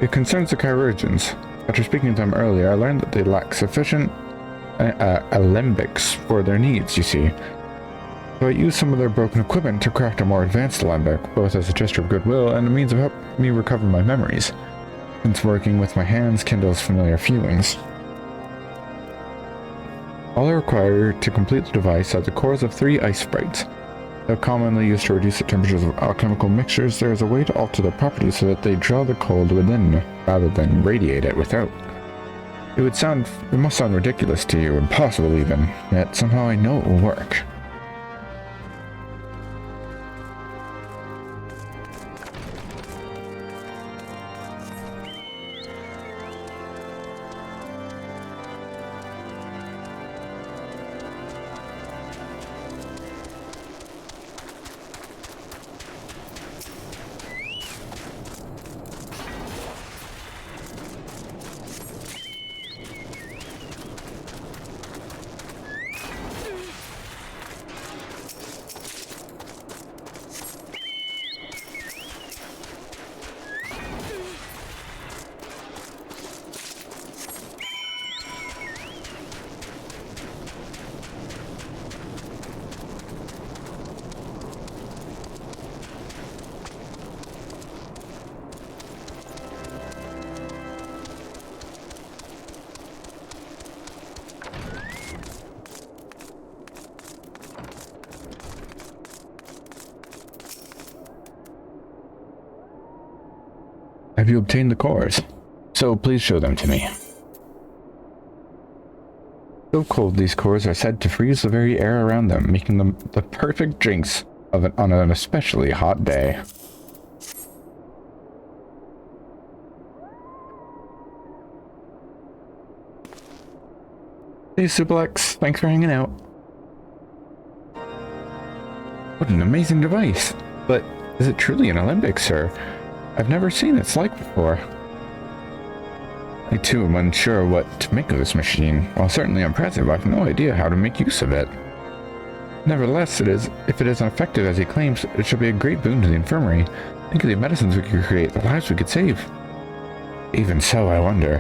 It concerns the chirurgeons. After speaking to them earlier, I learned that they lack sufficient alembics for their needs, you see. So I used some of their broken equipment to craft a more advanced alembic, both as a gesture of goodwill and a means of helping me recover my memories, since working with my hands kindles familiar feelings. All I require to complete the device are the cores of 3 ice sprites. Though commonly used to reduce the temperatures of alchemical mixtures, there is a way to alter their properties so that they draw the cold within, rather than radiate it without. It must sound ridiculous to you, impossible even, yet somehow I know it will work. Have you obtained the cores? So please show them to me. So cold, these cores are said to freeze the very air around them, making them the perfect drinks on an especially hot day. Hey Suplex, thanks for hanging out. What an amazing device! But is it truly an alembic, sir? I've never seen its like before. I too am unsure what to make of this machine. While certainly impressive, I have no idea how to make use of it. Nevertheless, if it is effective as he claims, it should be a great boon to the infirmary. Think of the medicines we could create, the lives we could save. Even so, I wonder.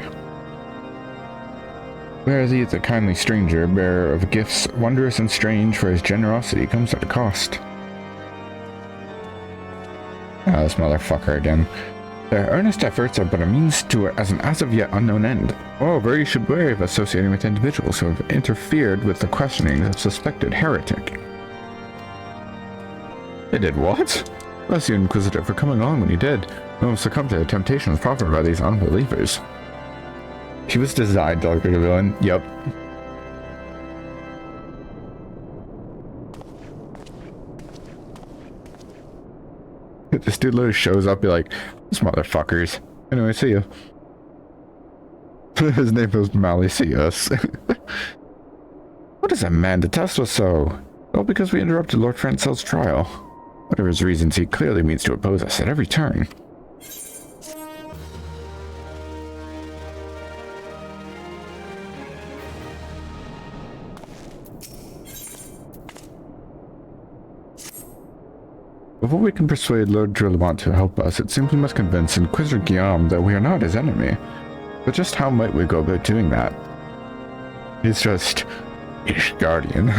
Where is he, the kindly stranger, bearer of gifts wondrous and strange, for his generosity comes at a cost? Ah, this motherfucker again. Their earnest efforts are but a means to an as of yet unknown end. Moreover, you should be wary of associating with individuals who have interfered with the questioning of suspected heretic. They did what? Bless you, Inquisitor, for coming along when you did. No one succumbed to the temptations proffered by these unbelievers. She was designed to look like a villain. Yep. This dude literally shows up, be like, "These motherfuckers." Anyway, see ya. His name was Malicious. What does that man detest us so? All because we interrupted Lord Francel's trial. Whatever his reasons, he clearly means to oppose us at every turn. Before we can persuade Lord Drillamont to help us, it seems we must convince Inquisitor Guillaime that we are not his enemy. But just how might we go about doing that? He's just... his guardian.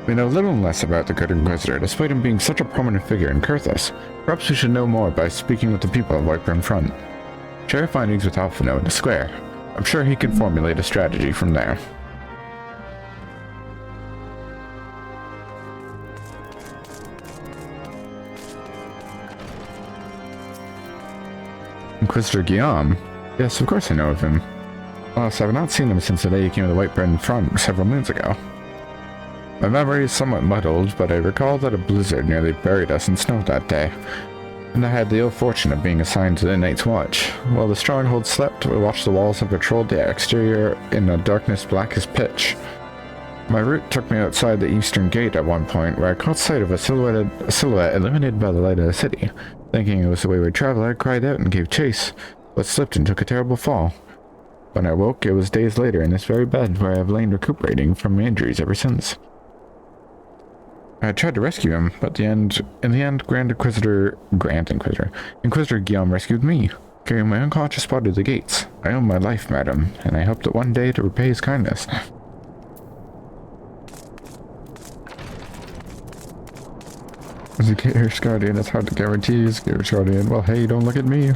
We know little and less about the good Inquisitor, despite him being such a prominent figure in Kurthus. Perhaps we should know more by speaking with the people of Whiteburn Front. Share your findings with Alphino in the square. I'm sure he can formulate a strategy from there. Inquisitor Guillaime? Yes, of course I know of him. Alas, I have not seen him since the day he came to the Whiteburn Front several moons ago. My memory is somewhat muddled, but I recall that a blizzard nearly buried us in snow that day. and I had the ill fortune of being assigned to the Night's Watch. While the stronghold slept, we watched the walls and patrolled the exterior in a darkness black as pitch. My route took me outside the eastern gate at one point, where I caught sight of a silhouette illuminated by the light of the city. Thinking it was the wayward traveler, I cried out and gave chase, but slipped and took a terrible fall. When I woke, it was days later in this very bed where I have lain recuperating from my injuries ever since. I tried to rescue him, but in the end, Inquisitor Guillaime rescued me, carrying my unconscious body to the gates. I owe my life, madam, and I hope that one day to repay his kindness. As a Gator's guardian, it's hard to guarantee he's Gator's guardian. Well, hey, don't look at me.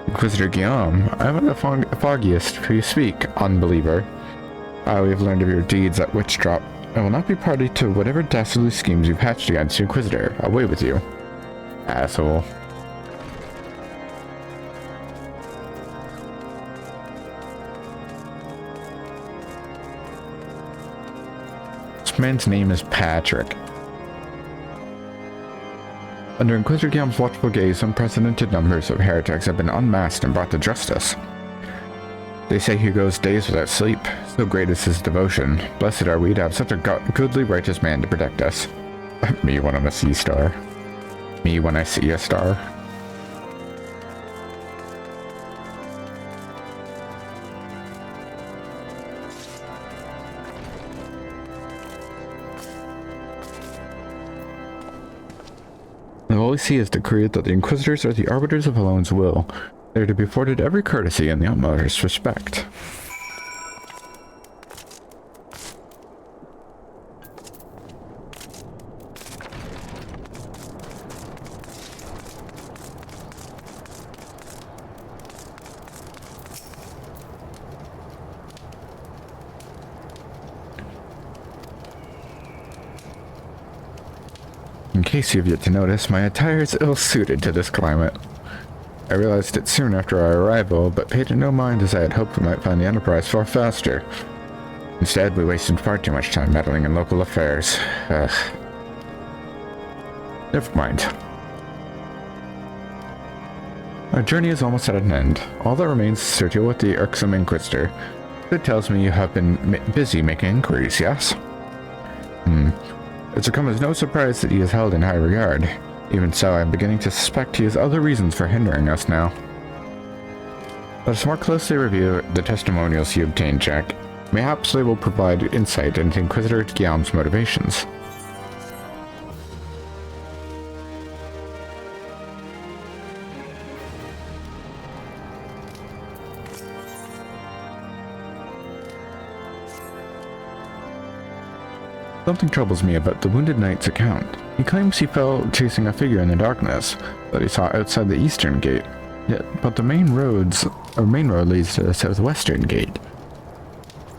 Inquisitor Guillaime, I am the foggiest who you speak, unbeliever. We have learned of your deeds at Witchdrop. I will not be party to whatever dastardly schemes you've hatched against the Inquisitor. Away with you. Asshole. This man's name is Patrick. Under Inquisitor Guillaume's watchful gaze, unprecedented numbers of heretics have been unmasked and brought to justice. They say he goes days without sleep, so great is his devotion. Blessed are we to have such a goodly, righteous man to protect us. Me when I'm a sea star. Me when I see a star. The Holy See has decreed that the Inquisitors are the arbiters of Alone's will. They are to be afforded every courtesy and the utmost respect. In case you've yet to notice, my attire is ill-suited to this climate. I realized it soon after our arrival, but paid it no mind as I had hoped we might find the Enterprise far faster. Instead, we wasted far too much time meddling in local affairs. Never mind. Our journey is almost at an end. All that remains is to deal with the irksome Inquisitor. It tells me you have been busy making inquiries, yes? It's come as no surprise that he is held in high regard. Even so, I am beginning to suspect he has other reasons for hindering us now. Let us more closely review the testimonials you obtained, Jack. Mayhaps they will provide insight into Inquisitor Guillaume's motivations. Something troubles me about the Wounded Knight's account. He claims he fell chasing a figure in the darkness that he saw outside the eastern gate. But the main road leads to the southwestern gate.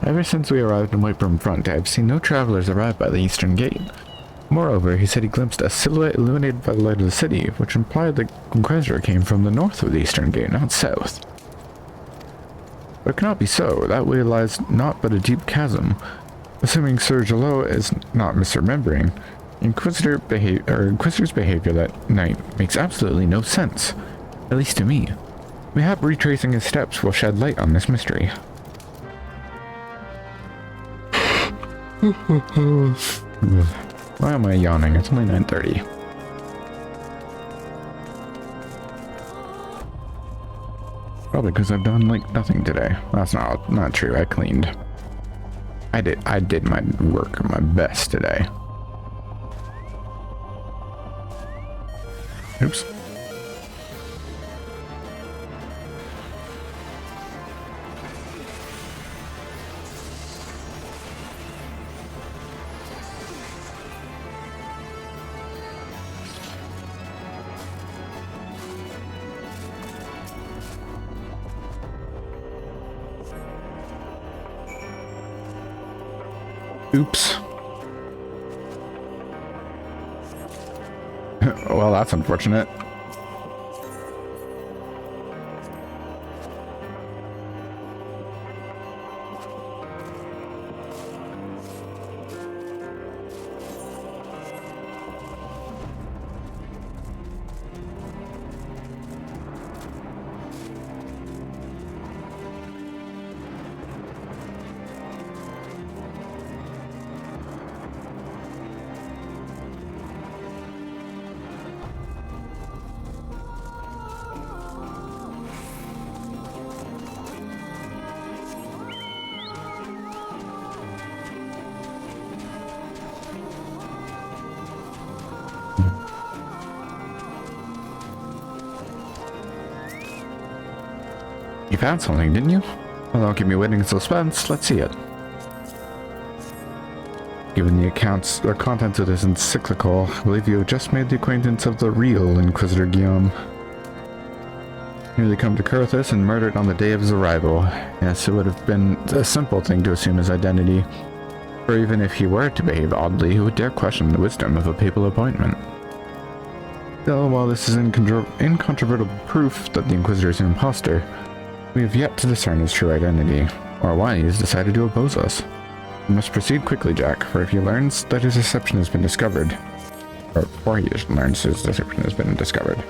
Ever since we arrived in Whitebrim Front, I have seen no travelers arrive by the eastern gate. Moreover, he said he glimpsed a silhouette illuminated by the light of the city, which implied the Inquisitor came from the north of the eastern gate, not south. But it cannot be so. That way lies naught but a deep chasm. Assuming Sir Jalot is not misremembering, Inquisitor's behavior that night makes absolutely no sense, at least to me. Mayhap retracing his steps will shed light on this mystery. Why am I yawning? It's only 9:30. Probably because I've done like nothing today. That's not true. I cleaned. I did my work my best today. Oops. Oops. Well, that's unfortunate. You found something, didn't you? Well, don't keep me waiting in suspense. Let's see it. Given the contents of this encyclical, I believe you have just made the acquaintance of the real Inquisitor Guillaime. Nearly come to Kurthis and murdered on the day of his arrival. Yes, it would have been a simple thing to assume his identity. For even if he were to behave oddly, who would dare question the wisdom of a papal appointment? Still, while this is incontrovertible proof that the Inquisitor is an impostor, we have yet to discern his true identity, or why he has decided to oppose us. We must proceed quickly, Jack, for if he learns that his deception has been discovered, or before he learns his deception has been discovered.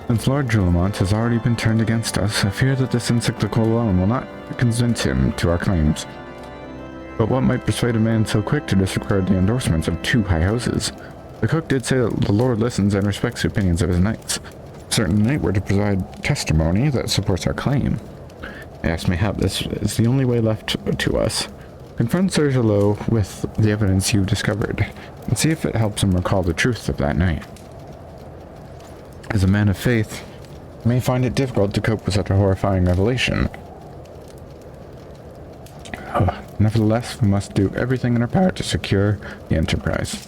Since Lord Guillemont has already been turned against us, I fear that this encyclical alone will not convince him to our claims. But what might persuade a man so quick to disregard the endorsements of two high houses? The cook did say that the Lord listens and respects the opinions of his knights. A certain knight were to provide testimony that supports our claim. Yes, mayhap this is the only way left to us. Confront Sir Gillot with the evidence you've discovered, and see if it helps him recall the truth of that night. As a man of faith, you may find it difficult to cope with such a horrifying revelation. Nevertheless, we must do everything in our power to secure the Enterprise.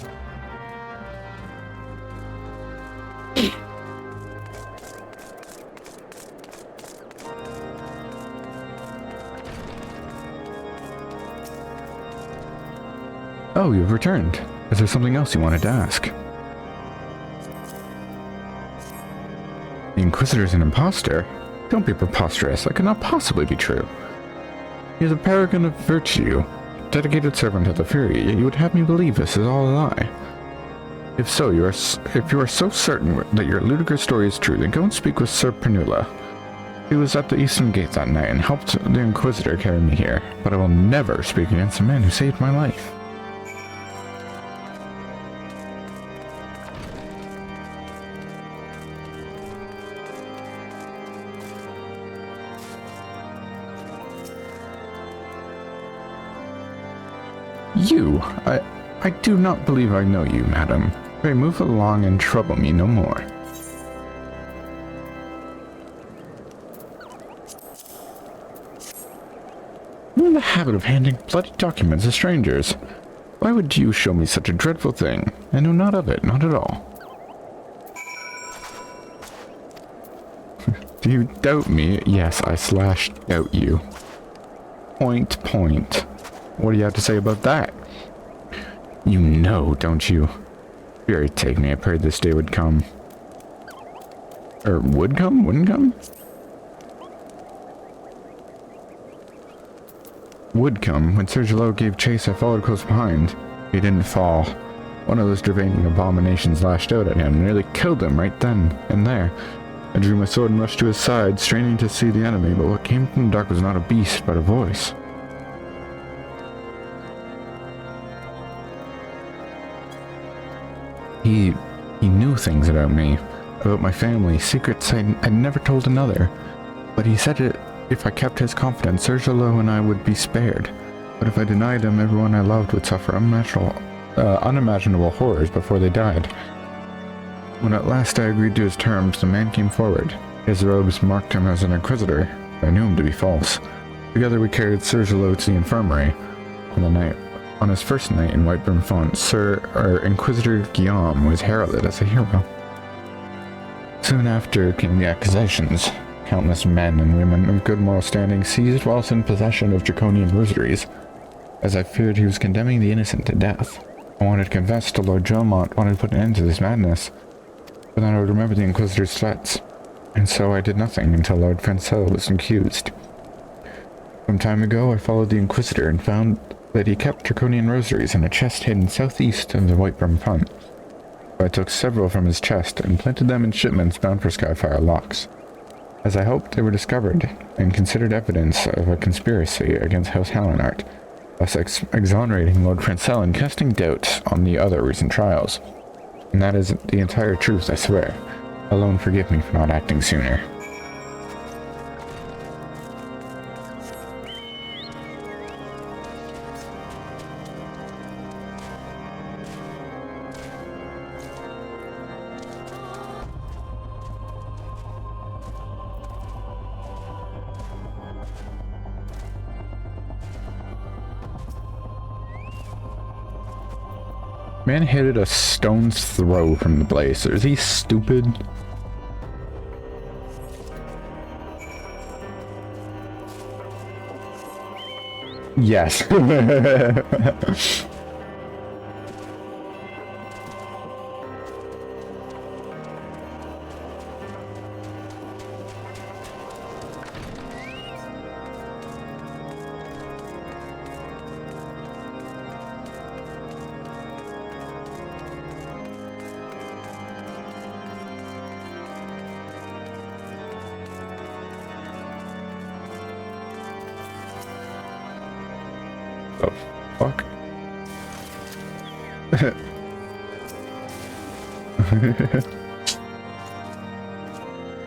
Oh, you've returned. Is there something else you wanted to ask? The Inquisitor's an imposter? Don't be preposterous. That could not possibly be true. He is a paragon of virtue, dedicated servant of the Fury, yet you would have me believe this is all a lie. If so, if you are so certain that your ludicrous story is true, then go and speak with Sir Pernula. He was at the Eastern Gate that night and helped the Inquisitor carry me here, but I will never speak against a man who saved my life. You? I do not believe I know you, madam. Pray move along and trouble me no more. You're in the habit of handing bloody documents to strangers. Why would you show me such a dreadful thing? I know not of it, not at all. Do you doubt me? Yes, I /doubt you. Point. What do you have to say about that? You know, don't you? Fury take me, I prayed this day would come. Or would come? Wouldn't come? Would come. When Sir Gillot gave chase, I followed close behind. He didn't fall. One of those Dravanian abominations lashed out at him and nearly killed him right then and there. I drew my sword and rushed to his side, straining to see the enemy, but what came from the dark was not a beast, but a voice. He knew things about me, about my family, secrets I'd never told another. But he said it, if I kept his confidence, Sir Gillot and I would be spared. But if I denied him, everyone I loved would suffer unimaginable horrors before they died. When at last I agreed to his terms, the man came forward. His robes marked him as an Inquisitor. I knew him to be false. Together we carried Sir Gillot to the infirmary. On his first night in Whitebrim Font, Inquisitor Guillaime was heralded as a hero. Soon after came the accusations. Countless men and women of good moral standing seized whilst in possession of draconian rosaries, as I feared he was condemning the innocent to death. I wanted to confess to Lord Guillemont, wanted to put an end to this madness, but then I would remember the Inquisitor's threats, and so I did nothing until Lord Francel was accused. Some time ago I followed the Inquisitor and found that he kept draconian rosaries in a chest hidden southeast of the Whitebrim Font. So I took several from his chest and planted them in shipments bound for Skyfire Locks. As I hoped, they were discovered and considered evidence of a conspiracy against House Hallinart, thus exonerating Lord Francel and casting doubt on the other recent trials. And that is the entire truth, I swear. Alone forgive me for not acting sooner. man hit it a stone's throw from the place. Is he stupid? Yes. The fuck?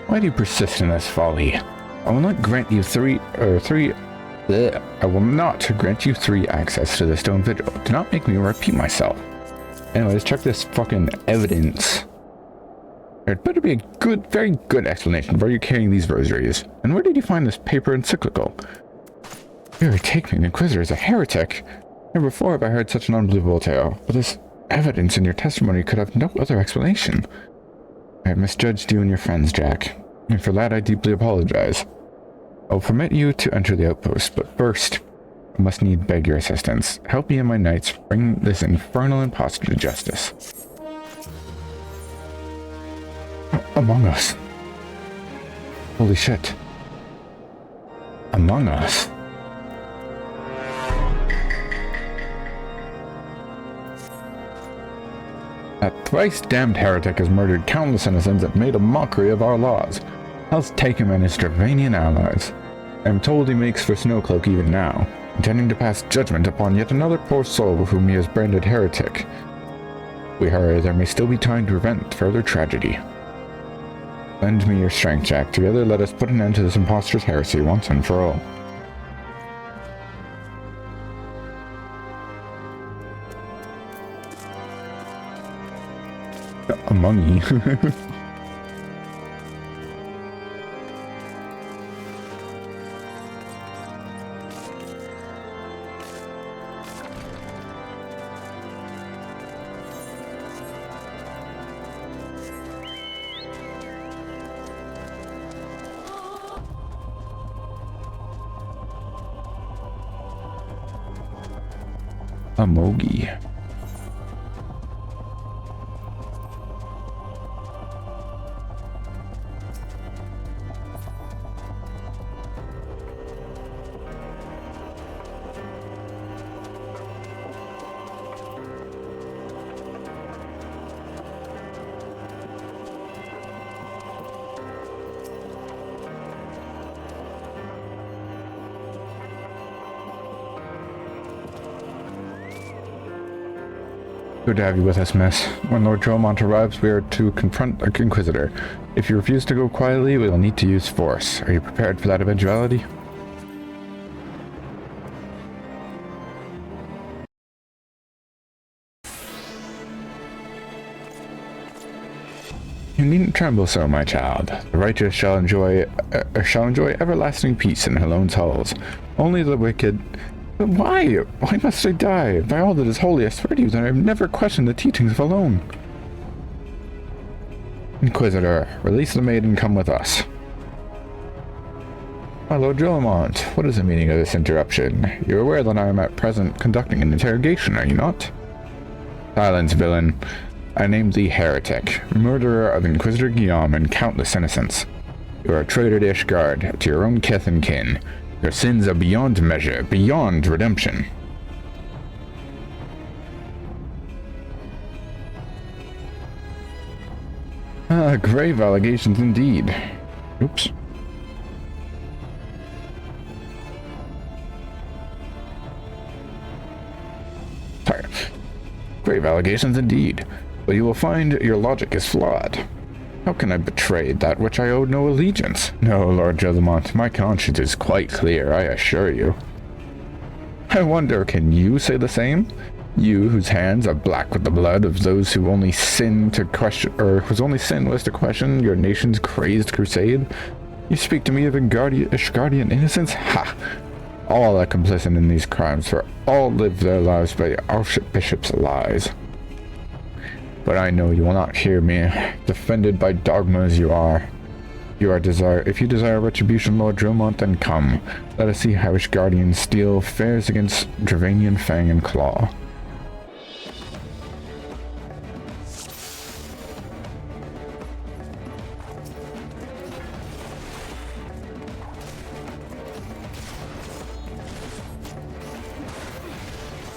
Why do you persist in this folly? I will not grant you I will not grant you 3 access to the stone vigil. Do not make me repeat myself. Anyways, check this fucking evidence. There'd better be a good, very good explanation for you carrying these rosaries. And where did you find this paper encyclical? You take me, the Inquisitor is a heretic. Never before have I heard such an unbelievable tale, but this evidence in your testimony could have no other explanation. I have misjudged you and your friends, Jack, and for that I deeply apologize. I will permit you to enter the outpost, but first, I must beg your assistance. Help me and my knights bring this infernal impostor to justice. Among Us. Holy shit. Among Us. That thrice-damned heretic has murdered countless innocents and made a mockery of our laws. Let's take him and his Dravanian allies. I am told he makes for Snowcloak even now, intending to pass judgment upon yet another poor soul whom he has branded heretic. We hurry, there may still be time to prevent further tragedy. Lend me your strength, Jack. Together let us put an end to this impostor's heresy once and for all. A mummy. A Mogi. Good to have you with us, miss. When Lord Dromont arrives, we are to confront the Inquisitor. If you refuse to go quietly, we will need to use force. Are you prepared for that eventuality? You needn't tremble so, my child. The righteous shall enjoy everlasting peace in Halone's halls. Only the wicked... But why? Why must I die? By all that is holy, I swear to you that I have never questioned the teachings of Alone. Inquisitor, release the maid and come with us. My Lord Guillemont, what is the meaning of this interruption? You're aware that I am at present conducting an interrogation, are you not? Silence, villain. I named thee heretic, murderer of Inquisitor Guillaime and countless innocents. You are a traitor to Ishgard, to your own kith and kin. Your sins are beyond measure, beyond redemption. Grave allegations indeed. Oops. Sorry. Grave allegations indeed. But you will find your logic is flawed. How can I betray that which I owed no allegiance? No, Lord Guillemont, my conscience is quite clear, I assure you. I wonder, can you say the same? You, whose hands are black with the blood of those who only sin to question, or whose only sin was to question your nation's crazed crusade? You speak to me of Ishgardian innocence? Ha! All are complicit in these crimes, for all live their lives by Archbishop's lies. but I know you will not hear me. Defended by dogmas you are. If you desire retribution, Lord Dromont, then come. Let us see how Ishgardian steel fares against Dravanian fang and claw.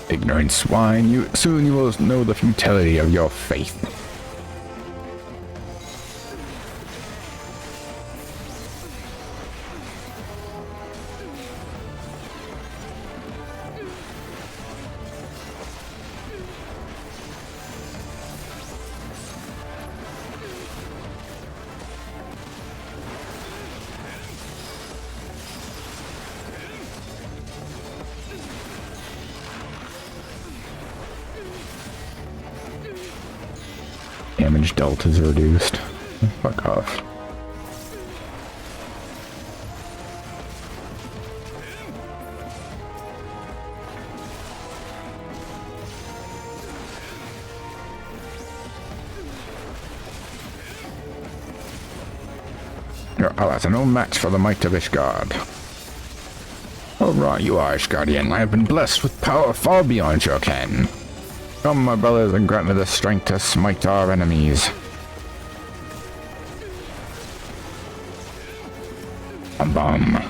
Ignorant swine, soon you will know the futility of your faith. Damage dealt is reduced. Fuck off. Your allies are no match for the might of Ishgard. Oh right, you are Ishgardian. I have been blessed with power far beyond your ken. Come, my brothers, and grant me the strength to smite our enemies. Bum.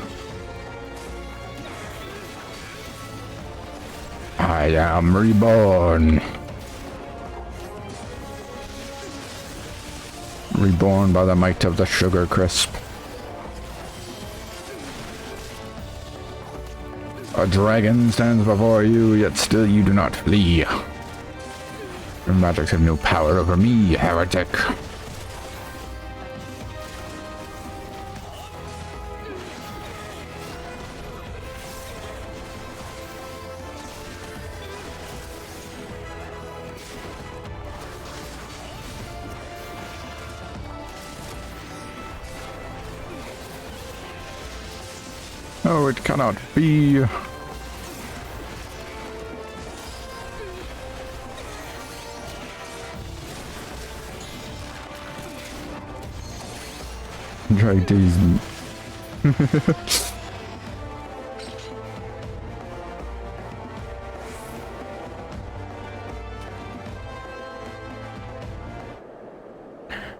I am reborn. Reborn by the might of the sugar crisp. A dragon stands before you, yet still you do not flee. Your magics have no power over me, heretic. Oh, it cannot be. Drag these.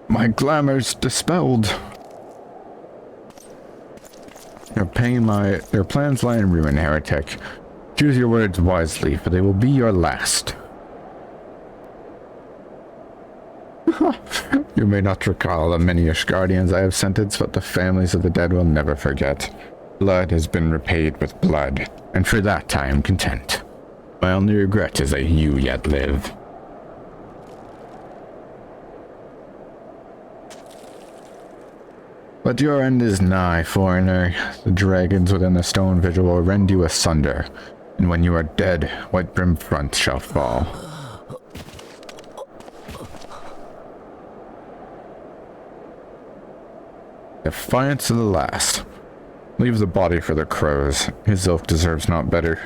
My glamour's dispelled. Your plans lie in ruin, heretic. Choose your words wisely, for they will be your last. You may not recall the many Ishgardians I have sentenced, but the families of the dead will never forget. Blood has been repaid with blood, and for that I am content. My only regret is that you yet live. But your end is nigh, foreigner. The dragons within the stone vigil will rend you asunder, and when you are dead, White-Brim Front shall fall. Defiance to the last. Leave the body for the crows. His ilk deserves not better.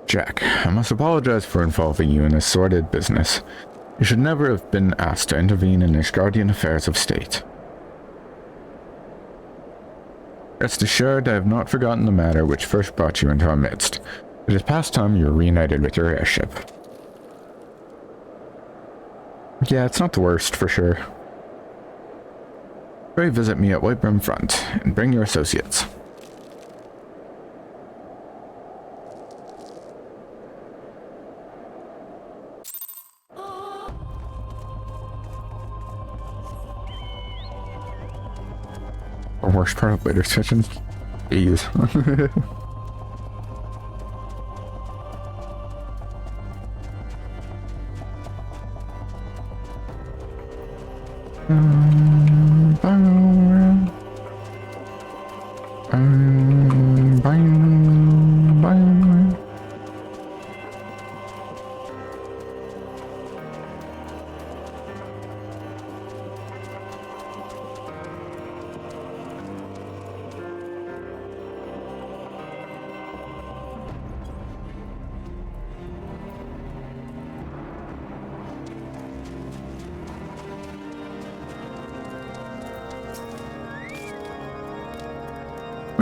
Jack, I must apologize for involving you in this sordid business. You should never have been asked to intervene in Ishgardian affairs of state. Rest assured, I have not forgotten the matter which first brought you into our midst. It is past time you were reunited with your airship. Yeah, it's not the worst, for sure. Pray visit me at White-Brim Front, and bring your associates. The worst part of later sessions? Jeez.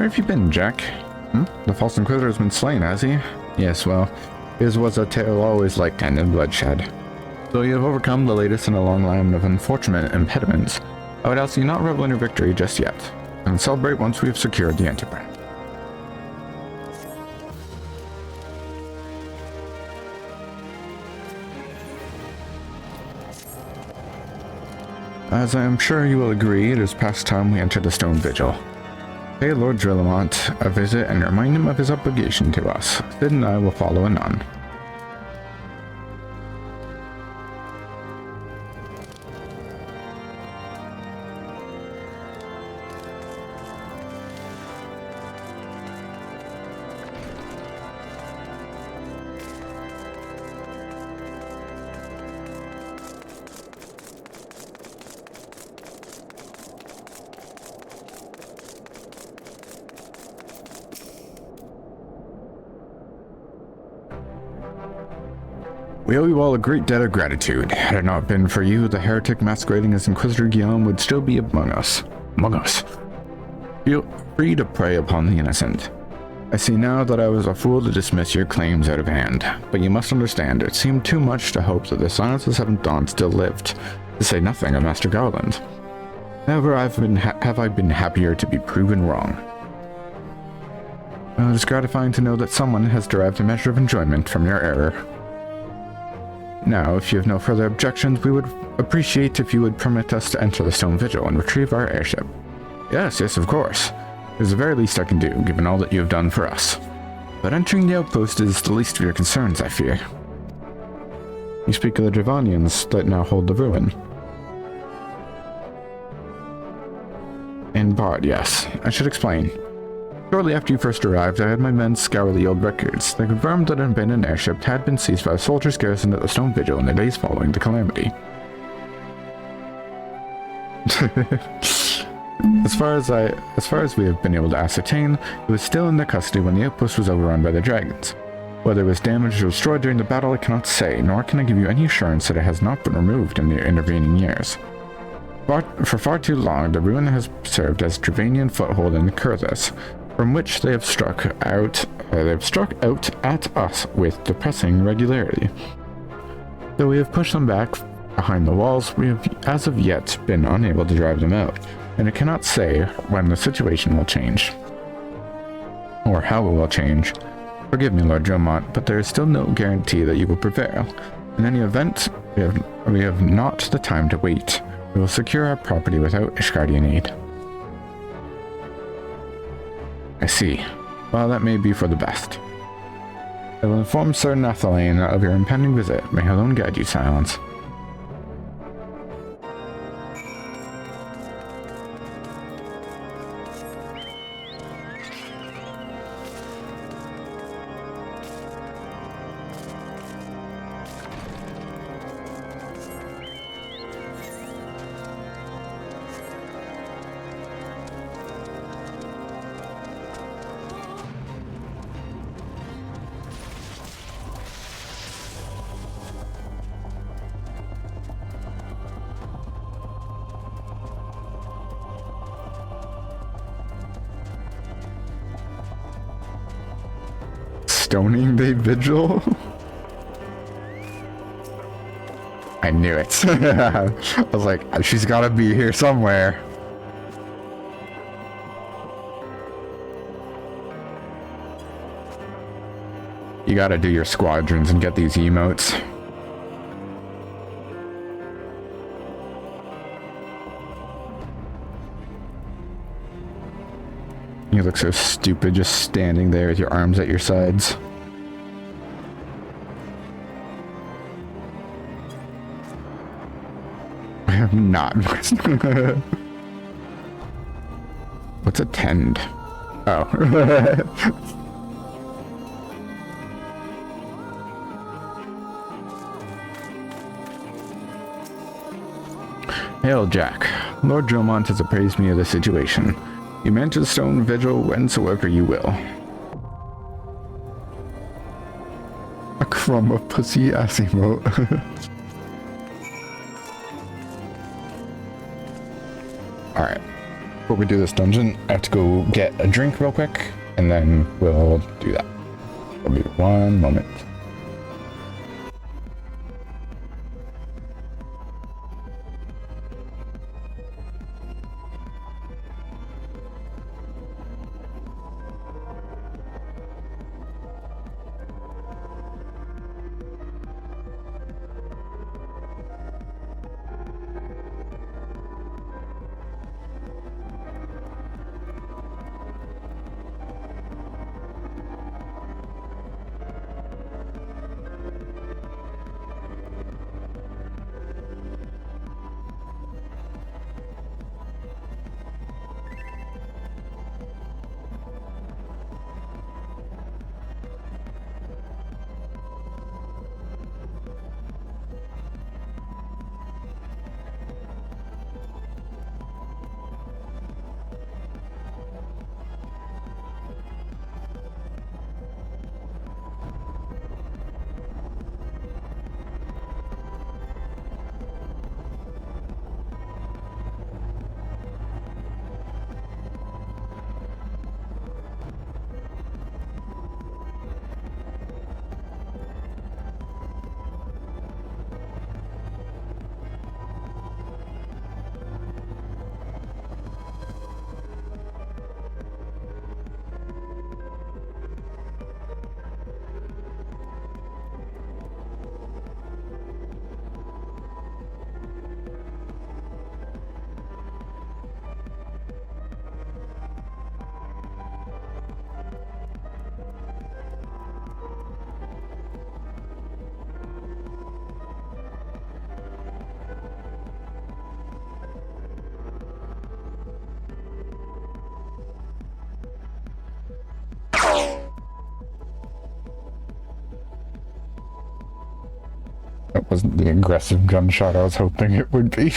have you been, Jack? The false Inquisitor has been slain, has he? Yes, well, his was a tale always like tended bloodshed. Though you have overcome the latest in a long line of unfortunate impediments, I would ask you not revel in your victory just yet, and celebrate once we have secured the Antibrand. As I am sure you will agree, it is past time we enter the Stone Vigil. Pay Lord Drillamont a visit and remind him of his obligation to us. Sid and I will follow anon. We owe you all a great debt of gratitude. Had it not been for you, the heretic masquerading as Inquisitor Guillaime would still be among us. Feel free to prey upon the innocent. I see now that I was a fool to dismiss your claims out of hand, but you must understand, it seemed too much to hope that the Silence of the Seventh Dawn still lived, to say nothing of Master Garland. Never have I been happier to be proven wrong. Well, it is gratifying to know that someone has derived a measure of enjoyment from your error. Now, if you have no further objections, we would appreciate if you would permit us to enter the Stone Vigil and retrieve our airship. Yes, of course. It is the very least I can do, given all that you have done for us. But entering the outpost is the least of your concerns, I fear. You speak of the Dravanians that now hold the ruin. In part, yes. I should explain. Shortly after you first arrived, I had my men scour the old records. They confirmed that an abandoned airship had been seized by a soldiers garrisoned at the Stone Vigil in the days following the calamity. As far as we have been able to ascertain, it was still in their custody when the outpost was overrun by the dragons. Whether it was damaged or destroyed during the battle, I cannot say, nor can I give you any assurance that it has not been removed in the intervening years. For far too long, the ruin has served as Dravanian foothold in the Kurthas, from which they have struck out at us with depressing regularity. Though we have pushed them back behind the walls, we have as of yet been unable to drive them out, and I cannot say when the situation will change. Or how it will change. Forgive me, Lord Drillamont, but there is still no guarantee that you will prevail. In any event, we have not the time to wait. We will secure our property without Ishgardian aid. I see. Well, that may be for the best. I will inform Sir Nathalane of your impending visit. May alone guide you, Silence. Stoning Day Vigil? I knew it. I was like, she's gotta be here somewhere. You gotta do your squadrons and get these emotes. You look so stupid just standing there with your arms at your sides. I have not. What's a tend? Oh. Hail, Jack. Lord Drillamont has appraised me of the situation. You may enter the Stone Vigil whensoever you will. A crumb of pussy ass emote. Alright. before we do this dungeon, I have to go get a drink real quick, and then we'll do that. It'll be 1 moment. That wasn't the aggressive gunshot I was hoping it would be.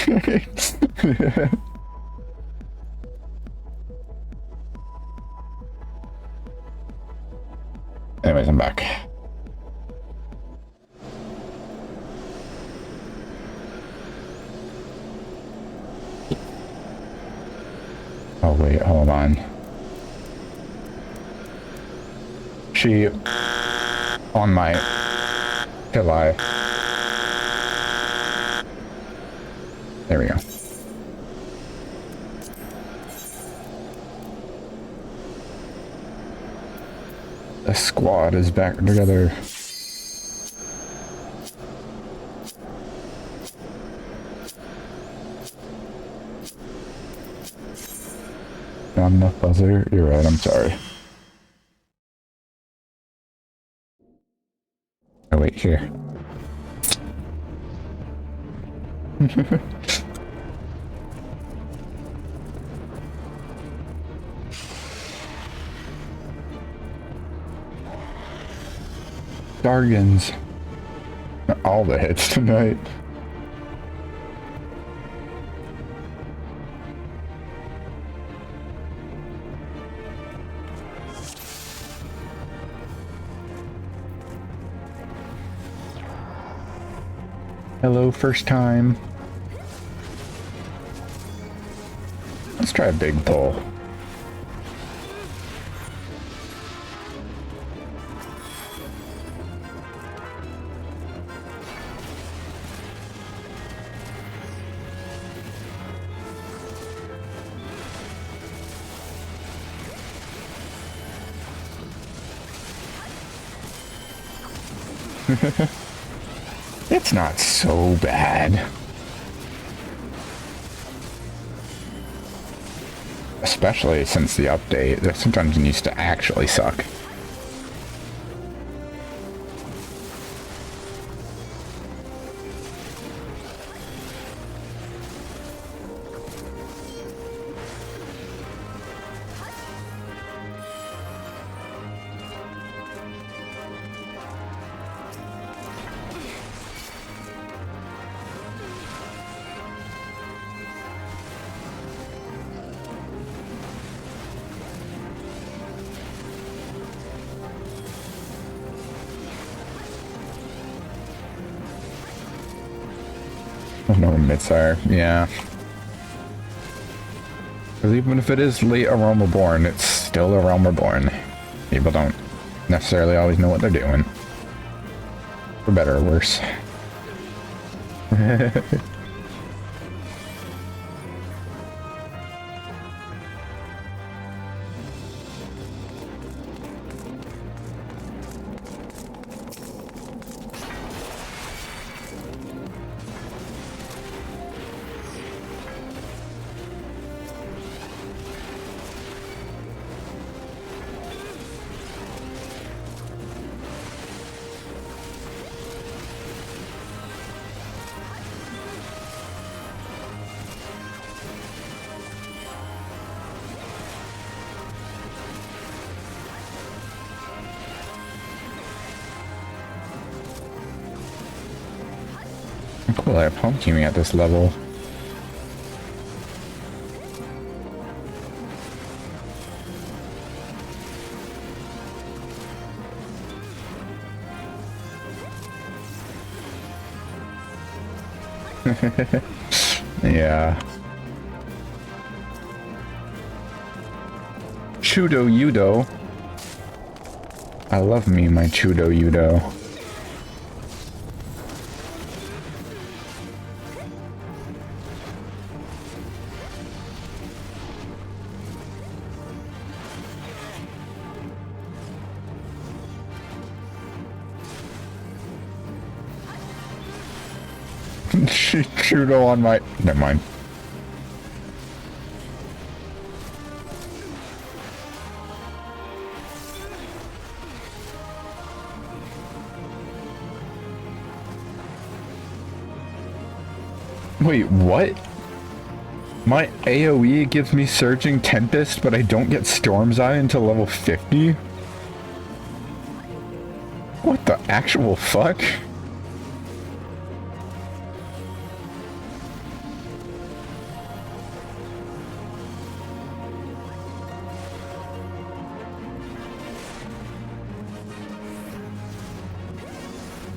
Anyways, I'm back. Oh wait, hold on. She on my pillow. There we go. The squad is back together. Not enough buzzer? You're right, I'm sorry. Oh wait, here. Dargans. All the hits tonight. Hello, first time. Let's try a big pull. It's not so bad. Especially since the update, there's some dungeon used to actually suck. There's no midsire, yeah. Because even if it is late A Realm Reborn, it's still A Realm Reborn. People don't necessarily always know what they're doing. For better or worse. Cool, I have home teaming at this level. Yeah. Chudo-Yudo. I love me my Chudo-Yudo. Chudo on my... Never mind. Wait, what? My AoE gives me Surging Tempest, but I don't get Storm's Eye until level 50? What the actual fuck?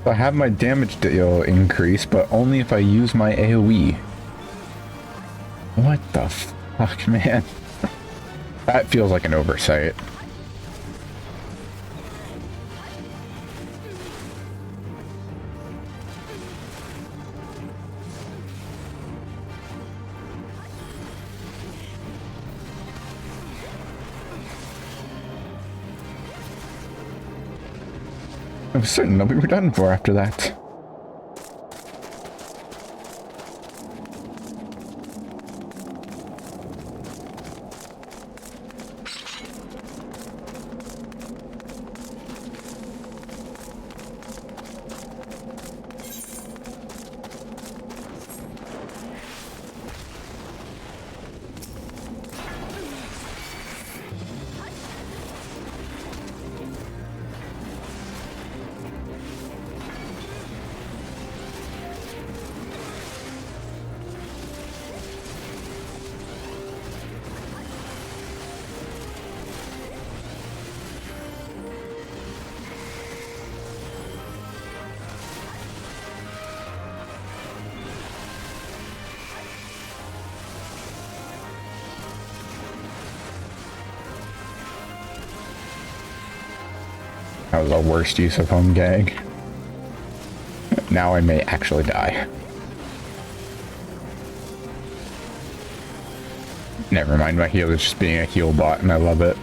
I have my damage deal increase, but only if I use my AoE. What the fuck, man? That feels like an oversight. I was certain that we were done for after that. That was the worst use of home gag. Now I may actually die. Never mind, my heal is just being a heal bot and I love it.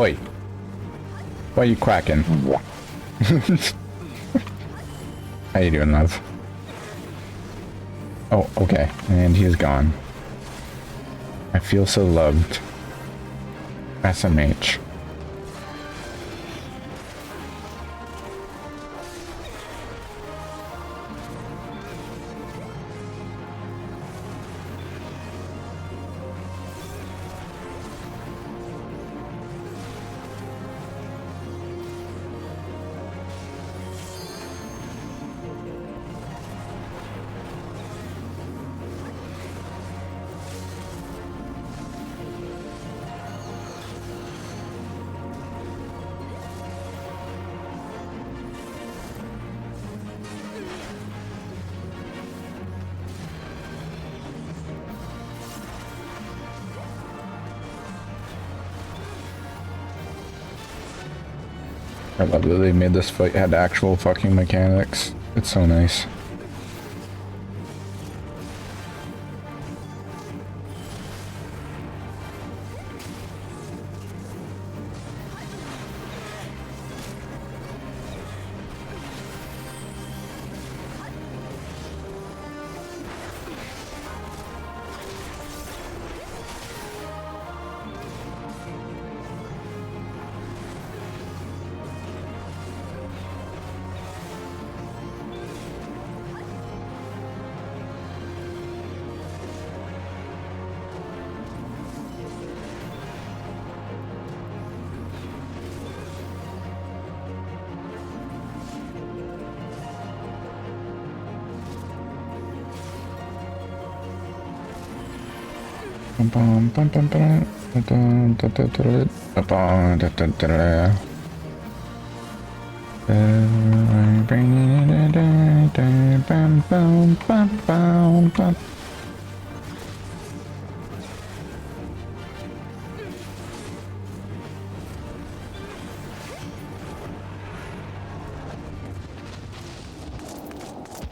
Oi. Why are you quacking? How you doing, love? Oh, okay. And he is gone. I feel so loved. SMH. I love that they made this fight had actual fucking mechanics. It's so nice.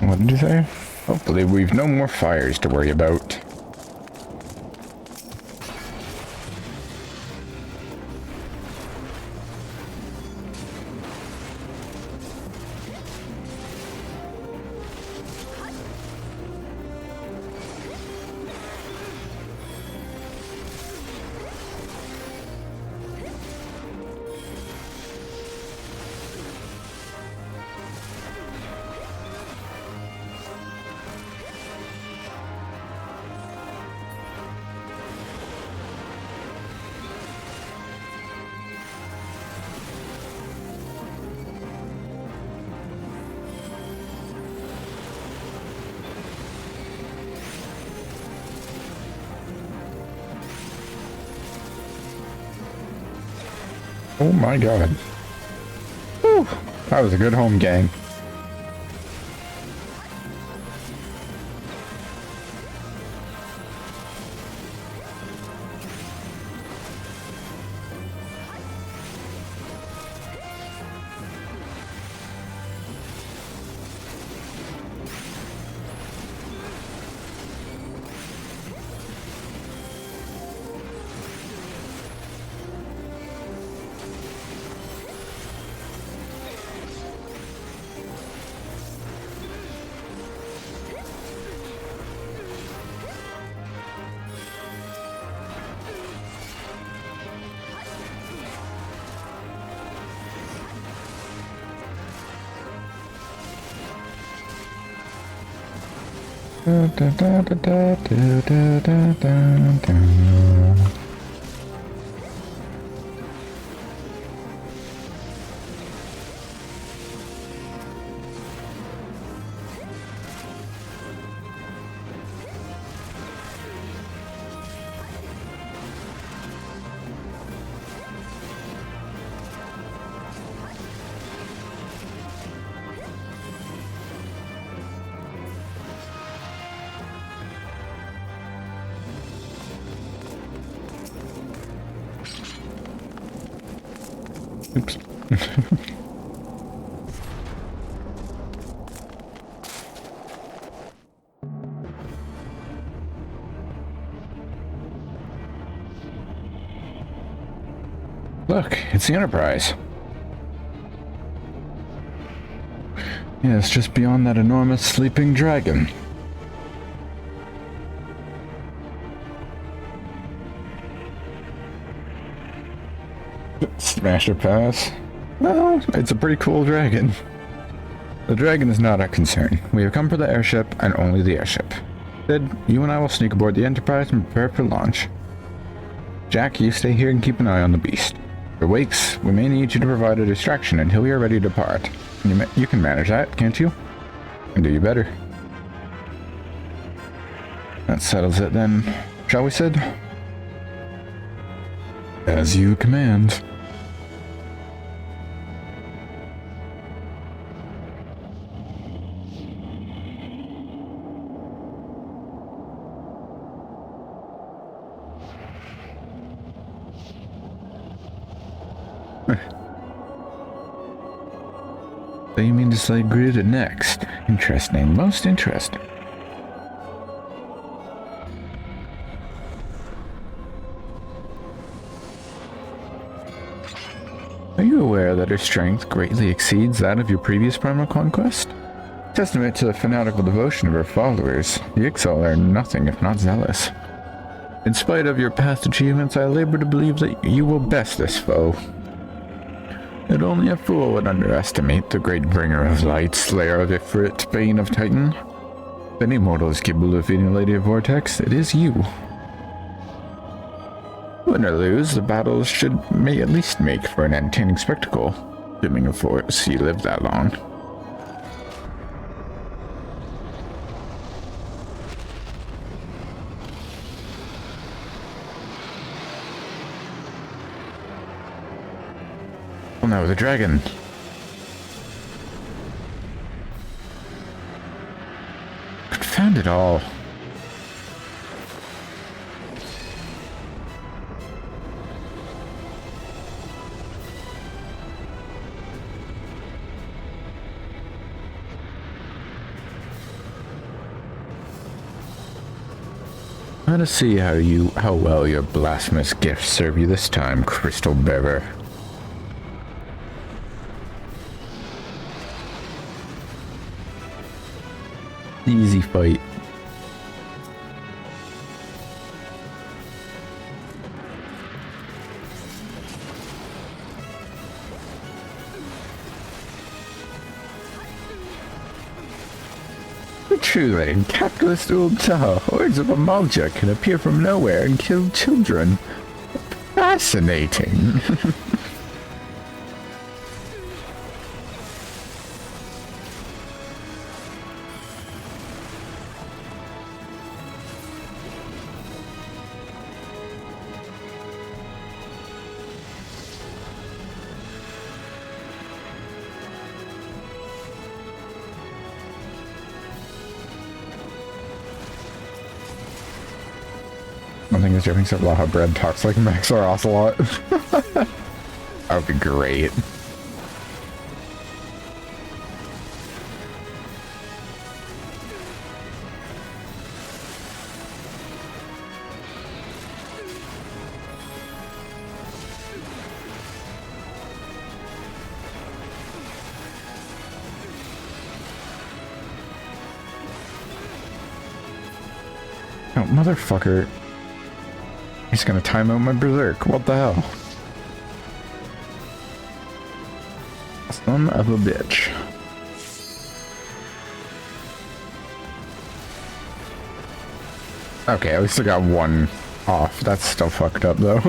What did you say? Hopefully we've no more fires to worry about. Oh my god. Whew, that was a good home game. Oops. Look, it's the Enterprise. Yeah, it's just beyond that enormous sleeping dragon. Smash or pass? Well, it's a pretty cool dragon. The dragon is not our concern. We have come for the airship and only the airship. Sid, you and I will sneak aboard the Enterprise and prepare for launch. Jack, you stay here and keep an eye on the beast. For Wakes, we may need you to provide a distraction until we are ready to depart. You can manage that, can't you? And do you better. That settles it then, shall we, Sid? As you command. So you mean to say Garuda next? Interesting, most interesting. Are you aware that her strength greatly exceeds that of your previous primal conquest? Testament to the fanatical devotion of her followers, the Ixal are nothing if not zealous. In spite of your past achievements, I labor to believe that you will best this foe. That only a fool would underestimate the great bringer of light, slayer of Ifrit, bane of Titan. If any mortal is capable of defeating Lady of Vortex, it is you. Win or lose, the battles may at least make for an entertaining spectacle, assuming of course you live that long. Oh no, the dragon. Confound it all. Let us see how well your blasphemous gifts serve you this time, Crystal Bearer. Easy fight. Truly, in capitalist Ulta, hordes of Amalja can appear from nowhere and kill children. Fascinating. I think it's joking except about how Bread talks like Max or Ocelot. That would be great. Oh, motherfucker. He's gonna time out my berserk. What the hell? Son of a bitch. Okay, at least I got one off. That's still fucked up though.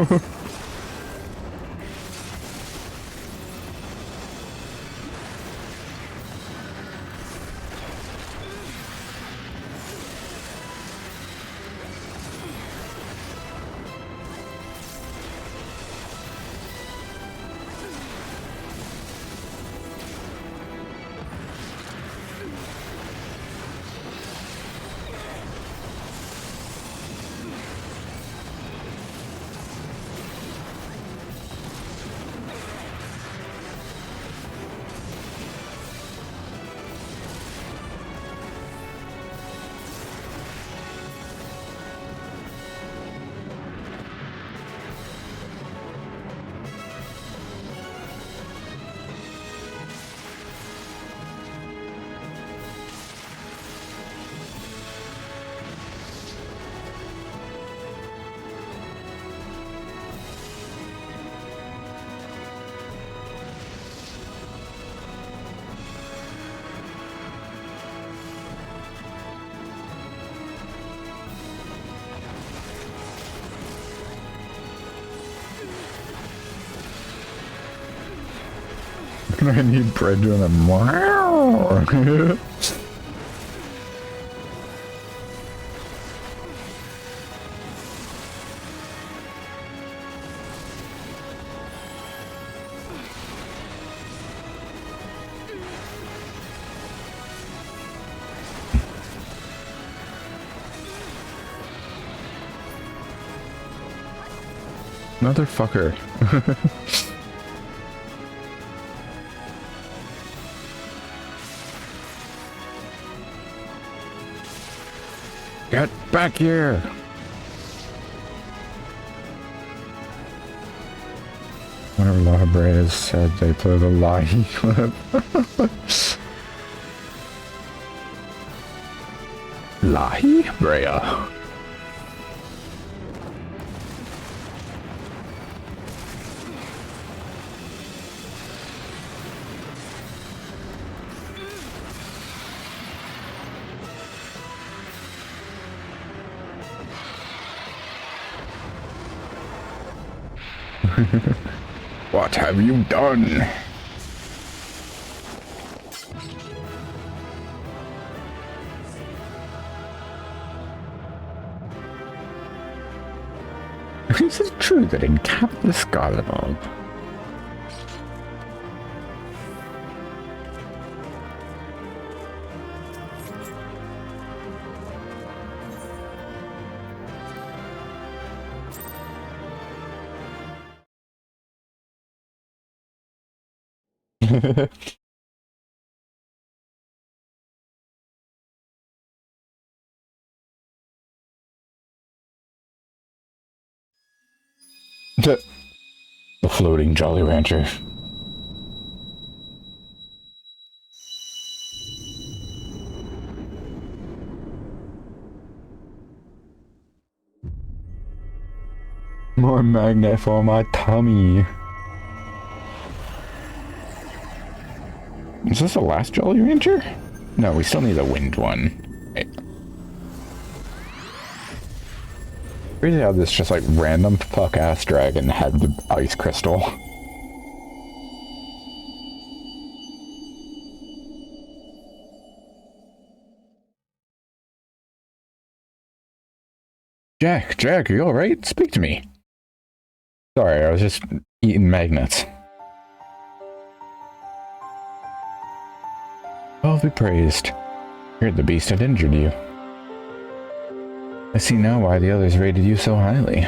I need bread doing a wow. Motherfucker. Get back here! Whenever La Brea said they play the Lahi clip. Lahi Brea. What have you done? Is it true that in the Scarlet Bulb? The floating Jolly Rancher. More magnet for my tummy. Is this the last Jolly Rancher? No, we still need a wind one. Right. Crazy how this just like random fuck ass dragon had the ice crystal. Jack, are you alright? Speak to me. Sorry, I was just eating magnets. Oh, be praised. Feared the beast had injured you. I see now why the others rated you so highly.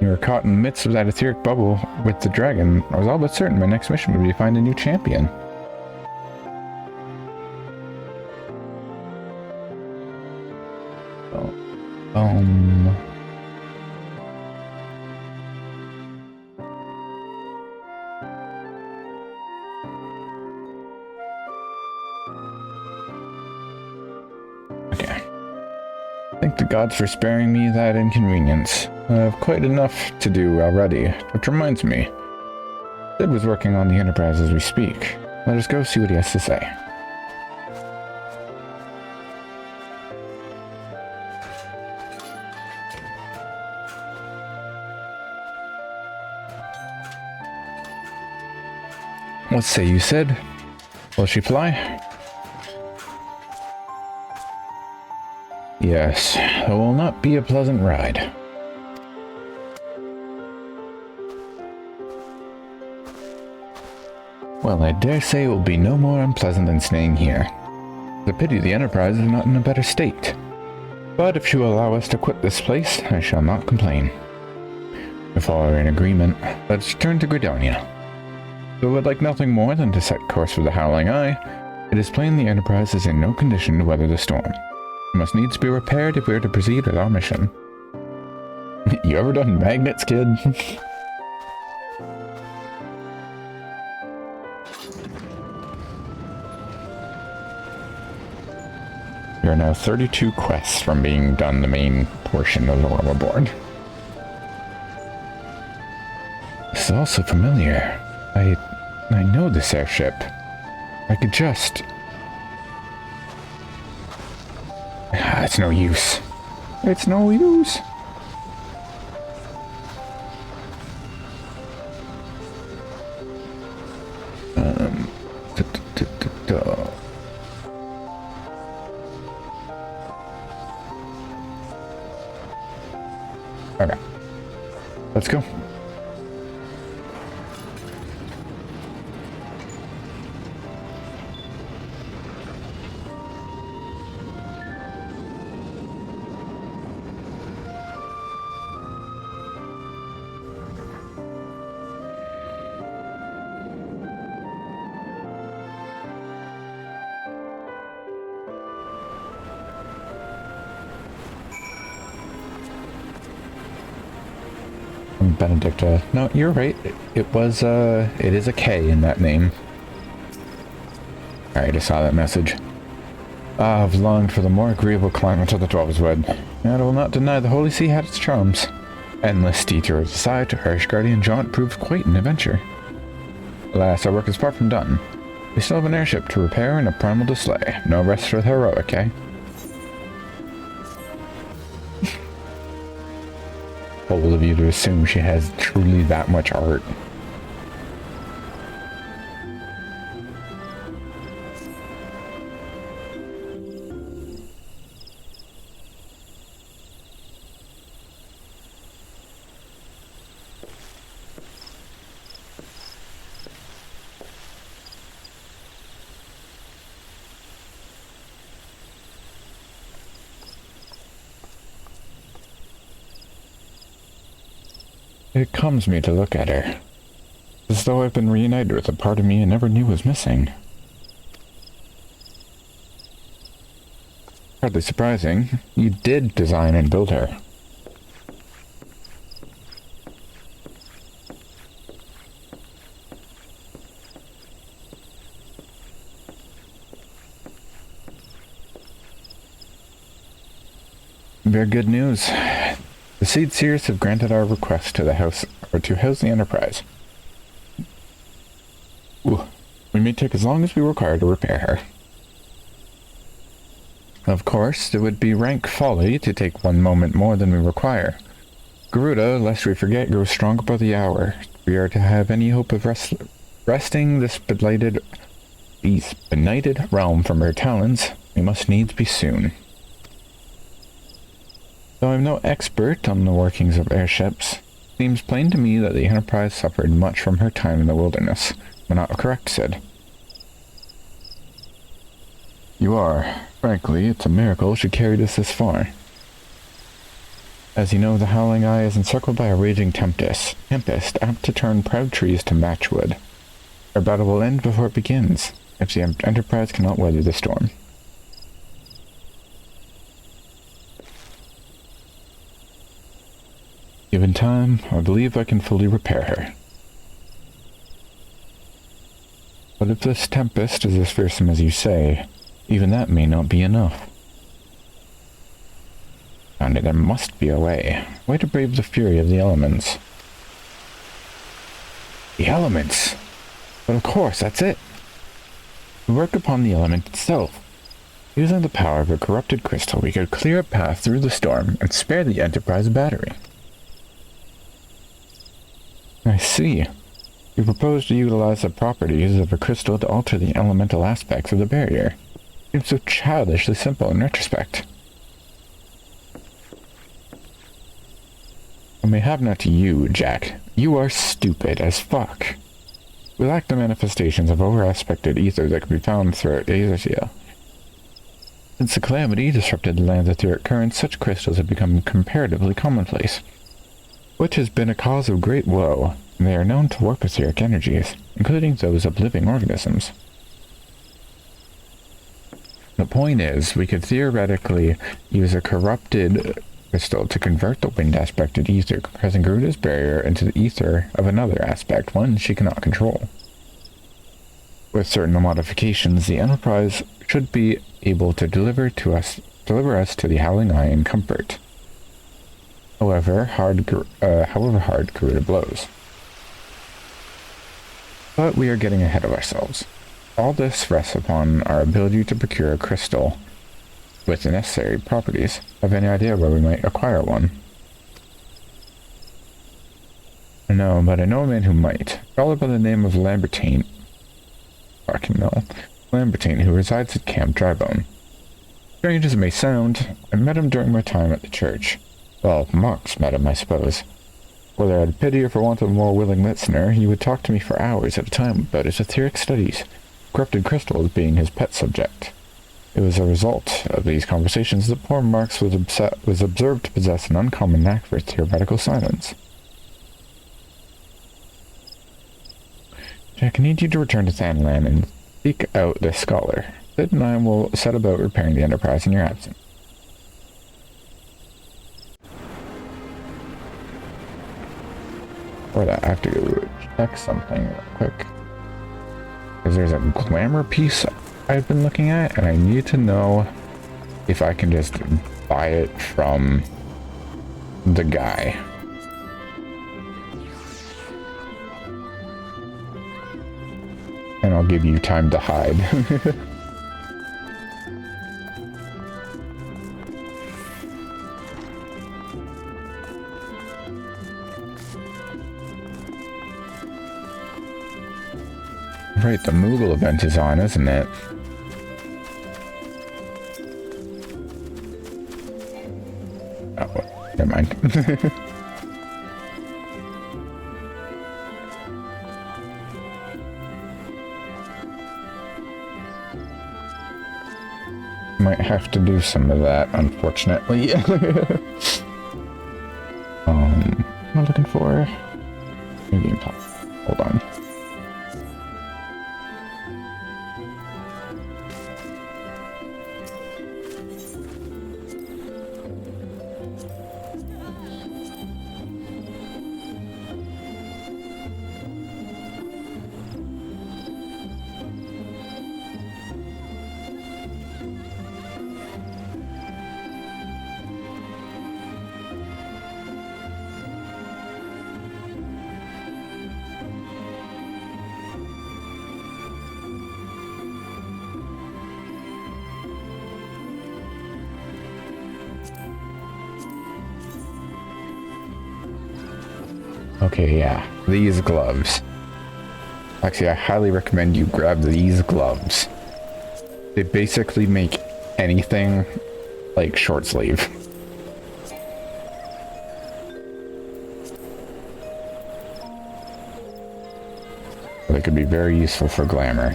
You were caught in the midst of that etheric bubble with the dragon. I was all but certain my next mission would be to find a new champion. Thank the gods for sparing me that inconvenience. I have quite enough to do already, which reminds me. Sid was working on the Enterprise as we speak. Let us go see what he has to say. What say you, Sid? Will she fly? Yes, it will not be a pleasant ride. Well, I dare say it will be no more unpleasant than staying here. It's a pity the Enterprise is not in a better state. But if she will allow us to quit this place, I shall not complain. If all are in agreement, let's return to Gridonia. Though I would like nothing more than to set course for the Howling Eye, it is plain the Enterprise is in no condition to weather the storm. It must needs be repaired if we are to proceed with our mission. You ever done magnets, kid? We are now 32 quests from being done the main portion of the level board. This is also familiar. I know this airship. I could just... it's no use. It's no use. Okay. Let's go. Benedicta. No, you're right. It is a K in that name. Alright, I saw that message. I've longed for the more agreeable climate of the Dwarves Wood, and I will not deny the Holy See had its charms. Endless detours aside, to Guardian jaunt proved quite an adventure. Alas, our work is far from done. We still have an airship to repair and a primal to slay. No rest for the heroic, eh? Bold of you to assume she has truly that much art. It calms me to look at her. As though I've been reunited with a part of me I never knew was missing. Hardly surprising. You did design and build her. Very good news. The Seed Seers have granted our request to house the Enterprise. Ooh, we may take as long as we require to repair her. Of course, it would be rank folly to take one moment more than we require. Garuda, lest we forget, grows stronger by the hour. If we are to have any hope of wresting this benighted realm from her talons, we must needs be soon. Though I'm no expert on the workings of airships, it seems plain to me that the Enterprise suffered much from her time in the wilderness. Am I not correct, Sid? You are. Frankly, it's a miracle she carried us this far. As you know, the Howling Eye is encircled by a raging tempest apt to turn proud trees to matchwood. Our battle will end before it begins, if the Enterprise cannot weather the storm. Given time, I believe I can fully repair her. But if this tempest is as fearsome as you say, even that may not be enough. Found it, there must be a way. Way to brave the fury of the elements. The elements! But of course, that's it! We work upon the element itself. Using the power of a corrupted crystal, we could clear a path through the storm and spare the Enterprise battery. I see. You propose to utilize the properties of a crystal to alter the elemental aspects of the barrier. It seems so childishly simple in retrospect. I may have not to you, Jack. You are stupid as fuck. We lack the manifestations of over-aspected ether that can be found throughout Asia. Since the calamity disrupted the land's etheric currents, such crystals have become comparatively commonplace, which has been a cause of great woe. They are known to warp etheric energies, including those of living organisms. The point is, we could theoretically use a corrupted crystal to convert the wind aspected ether compressing Garuda's barrier into the ether of another aspect, one she cannot control. With certain modifications, the Enterprise should be able to deliver us to the Howling Eye in comfort. However hard Garuda blows. But we are getting ahead of ourselves. All this rests upon our ability to procure a crystal with the necessary properties. Have any idea where we might acquire one? No, but I know a man who might. A fellow by the name of Lambertine, who resides at Camp Drybone. Strange as it may sound, I met him during my time at the church. Well, monks met him, I suppose. Whether out of pity or for want of a more willing listener, he would talk to me for hours at a time about his etheric studies, corrupted crystals being his pet subject. It was a result of these conversations that poor Marx was observed to possess an uncommon knack for theoretical silence. Jack, I need you to return to Sandland and seek out this scholar. Sid and I will set about repairing the Enterprise in your absence. For that, I have to go check something real quick. Because there's a glamour piece I've been looking at, and I need to know if I can just buy it from the guy. And I'll give you time to hide. Right, the Moogle event is on, isn't it? Oh, never mind. Might have to do some of that, unfortunately. What am I looking for? New game top. Hold on. Okay, yeah, these gloves. Actually, I highly recommend you grab these gloves. They basically make anything like short sleeve. They could be very useful for glamour.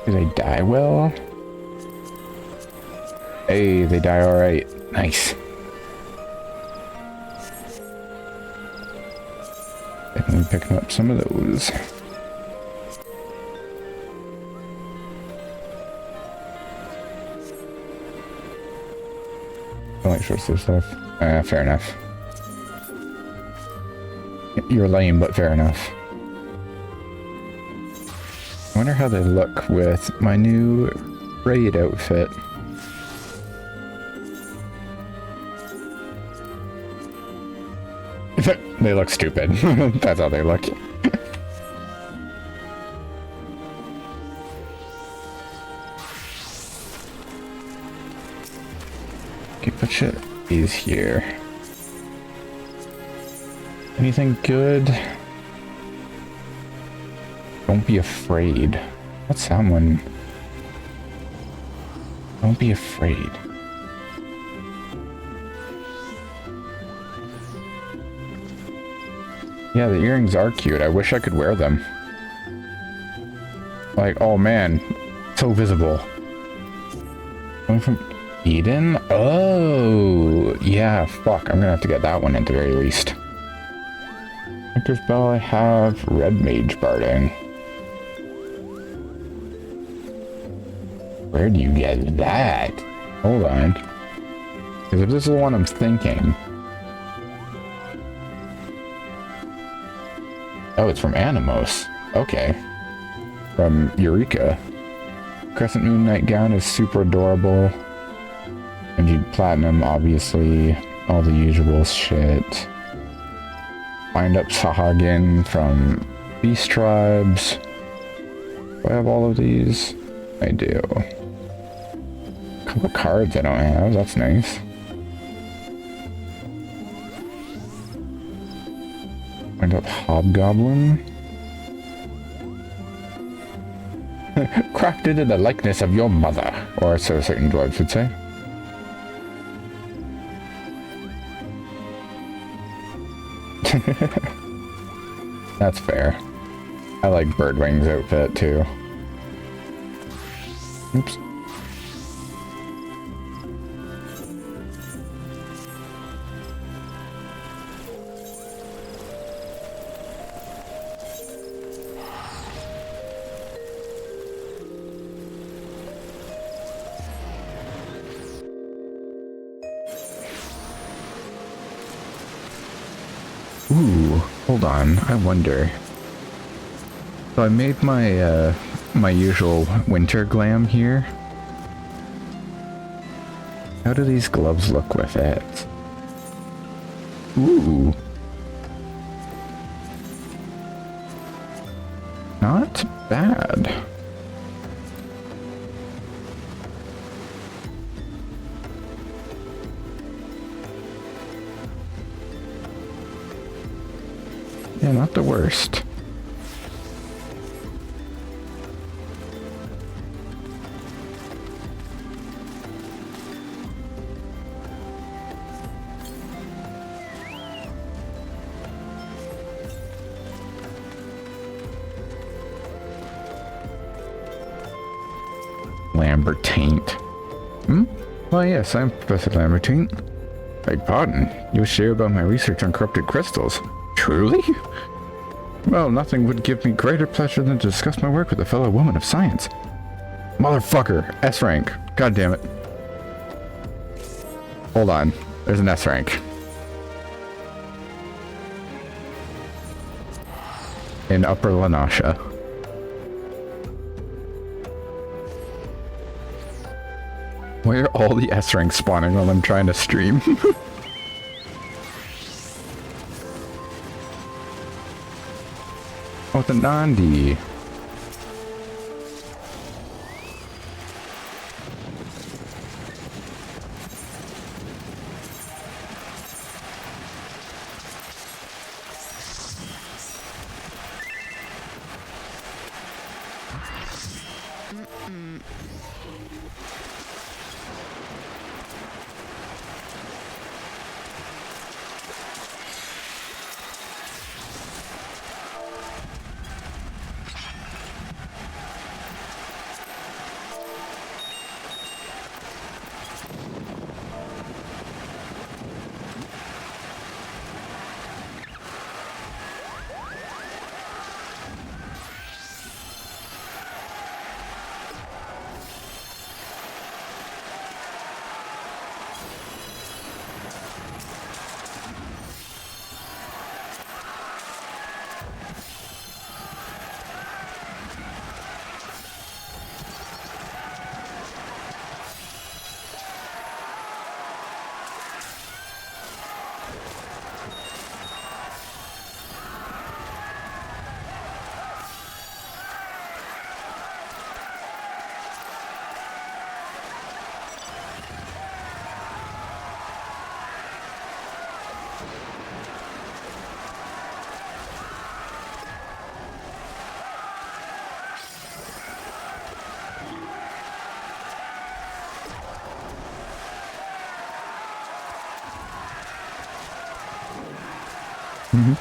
Do they die well? Hey, they die alright. Nice. Definitely picking up some of those. I like short sleeve stuff. Fair enough. You're lame, but fair enough. I wonder how they look with my new raid outfit. They look stupid. That's how they look. Okay, what shit is here? Anything good? Don't be afraid. What's that one? Don't be afraid. Yeah, the earrings are cute. I wish I could wear them. Like, oh man, so visible. Going from Eden? Oh, yeah, fuck. I'm gonna have to get that one at the very least. Hunter's Bell, I have Red Mage Barding. Where do you get that? Hold on. Because if this is the one I'm thinking... Oh, it's from Animos. Okay. From Eureka. Crescent Moon Nightgown is super adorable. Indeed Platinum, obviously. All the usual shit. Wind Up Sahagin from Beast Tribes. Do I have all of these? I do. A couple cards I don't have, that's nice. Find out Hobgoblin. Crafted in the likeness of your mother. Or so certain dwarves would say. That's fair. I like Birdwing's outfit too. Oops. Ooh, hold on. I wonder. So I made my my usual winter glam here. How do these gloves look with it? Ooh. Not bad. Yeah, not the worst. Lambertine. Well, yes, I'm Professor Lambertine. Beg pardon. You wish to hear about my research on corrupted crystals? Truly? Well, nothing would give me greater pleasure than to discuss my work with a fellow woman of science. Motherfucker! S rank. God damn it. Hold on. There's an S rank. In Upper Lanasha. Why are all the S ranks spawning while I'm trying to stream? Oh, the Nandi.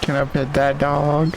Can I pet that dog?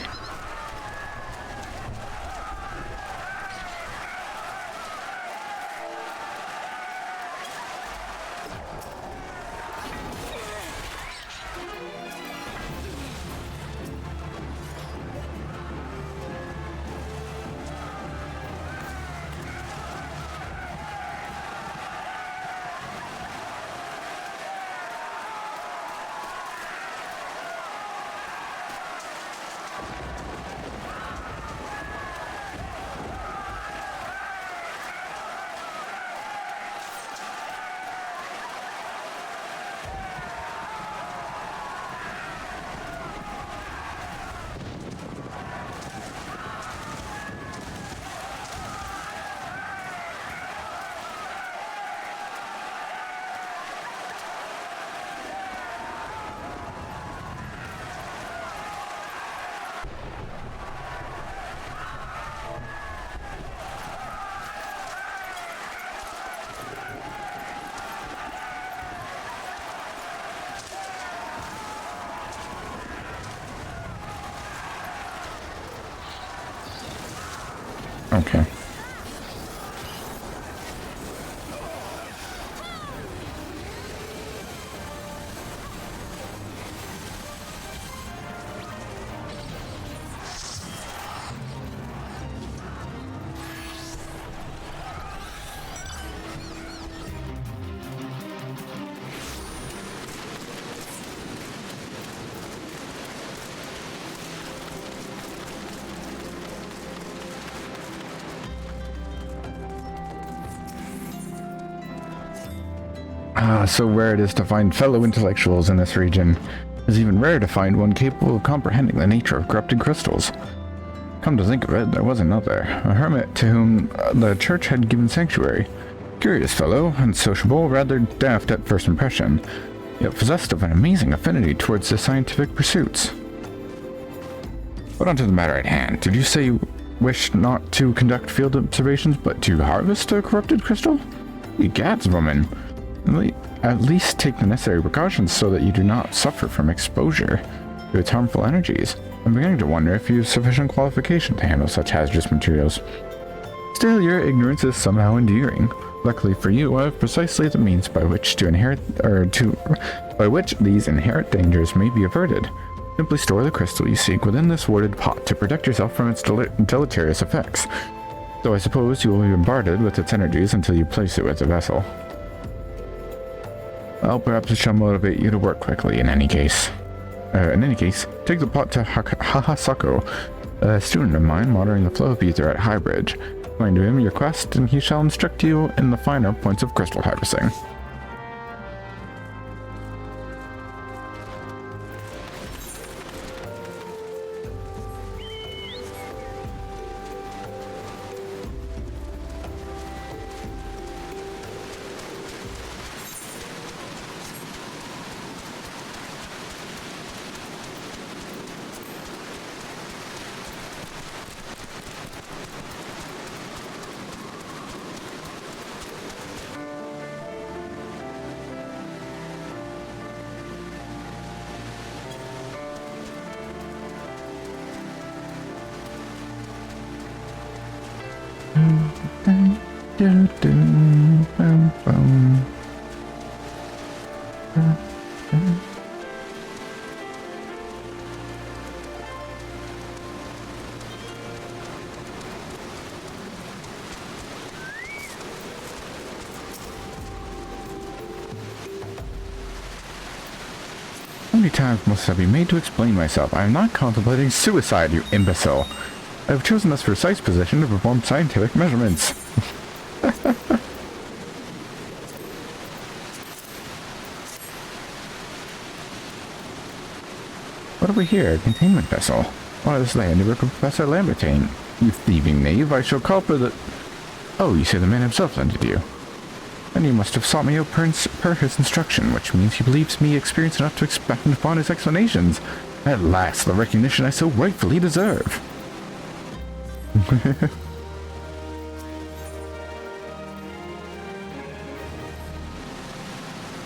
Okay. So rare it is to find fellow intellectuals in this region. It's even rare to find one capable of comprehending the nature of corrupted crystals. Come to think of it, there was another, a hermit to whom the church had given sanctuary. Curious fellow, unsociable, rather daft at first impression, yet possessed of an amazing affinity towards the scientific pursuits. But onto the matter at hand. Did you say you wish not to conduct field observations, but to harvest a corrupted crystal? Egads, woman. At least take the necessary precautions so that you do not suffer from exposure to its harmful energies. I'm beginning to wonder if you have sufficient qualification to handle such hazardous materials. Still, your ignorance is somehow endearing. Luckily for you, I have precisely the means by which these inherent dangers may be averted. Simply store the crystal you seek within this warded pot to protect yourself from its deleterious effects. So I suppose you will be bombarded with its energies until you place it with the vessel. Well, perhaps it shall motivate you to work quickly in any case. Take the pot to Hahasako, a student of mine monitoring the flow of ether at Highbridge. Explain to him your quest, and he shall instruct you in the finer points of crystal harvesting. How many times must I be made to explain myself? I am not contemplating suicide, you imbecile. I have chosen this precise position to perform scientific measurements. What have we here? A containment vessel. Why is the handiwork of Professor Lambertine? You thieving knave, I shall call for the... Oh, you say the man himself lent it to you. Then you must have sought me out per his instruction, which means he believes me experienced enough to expand upon his explanations. At last, the recognition I so rightfully deserve.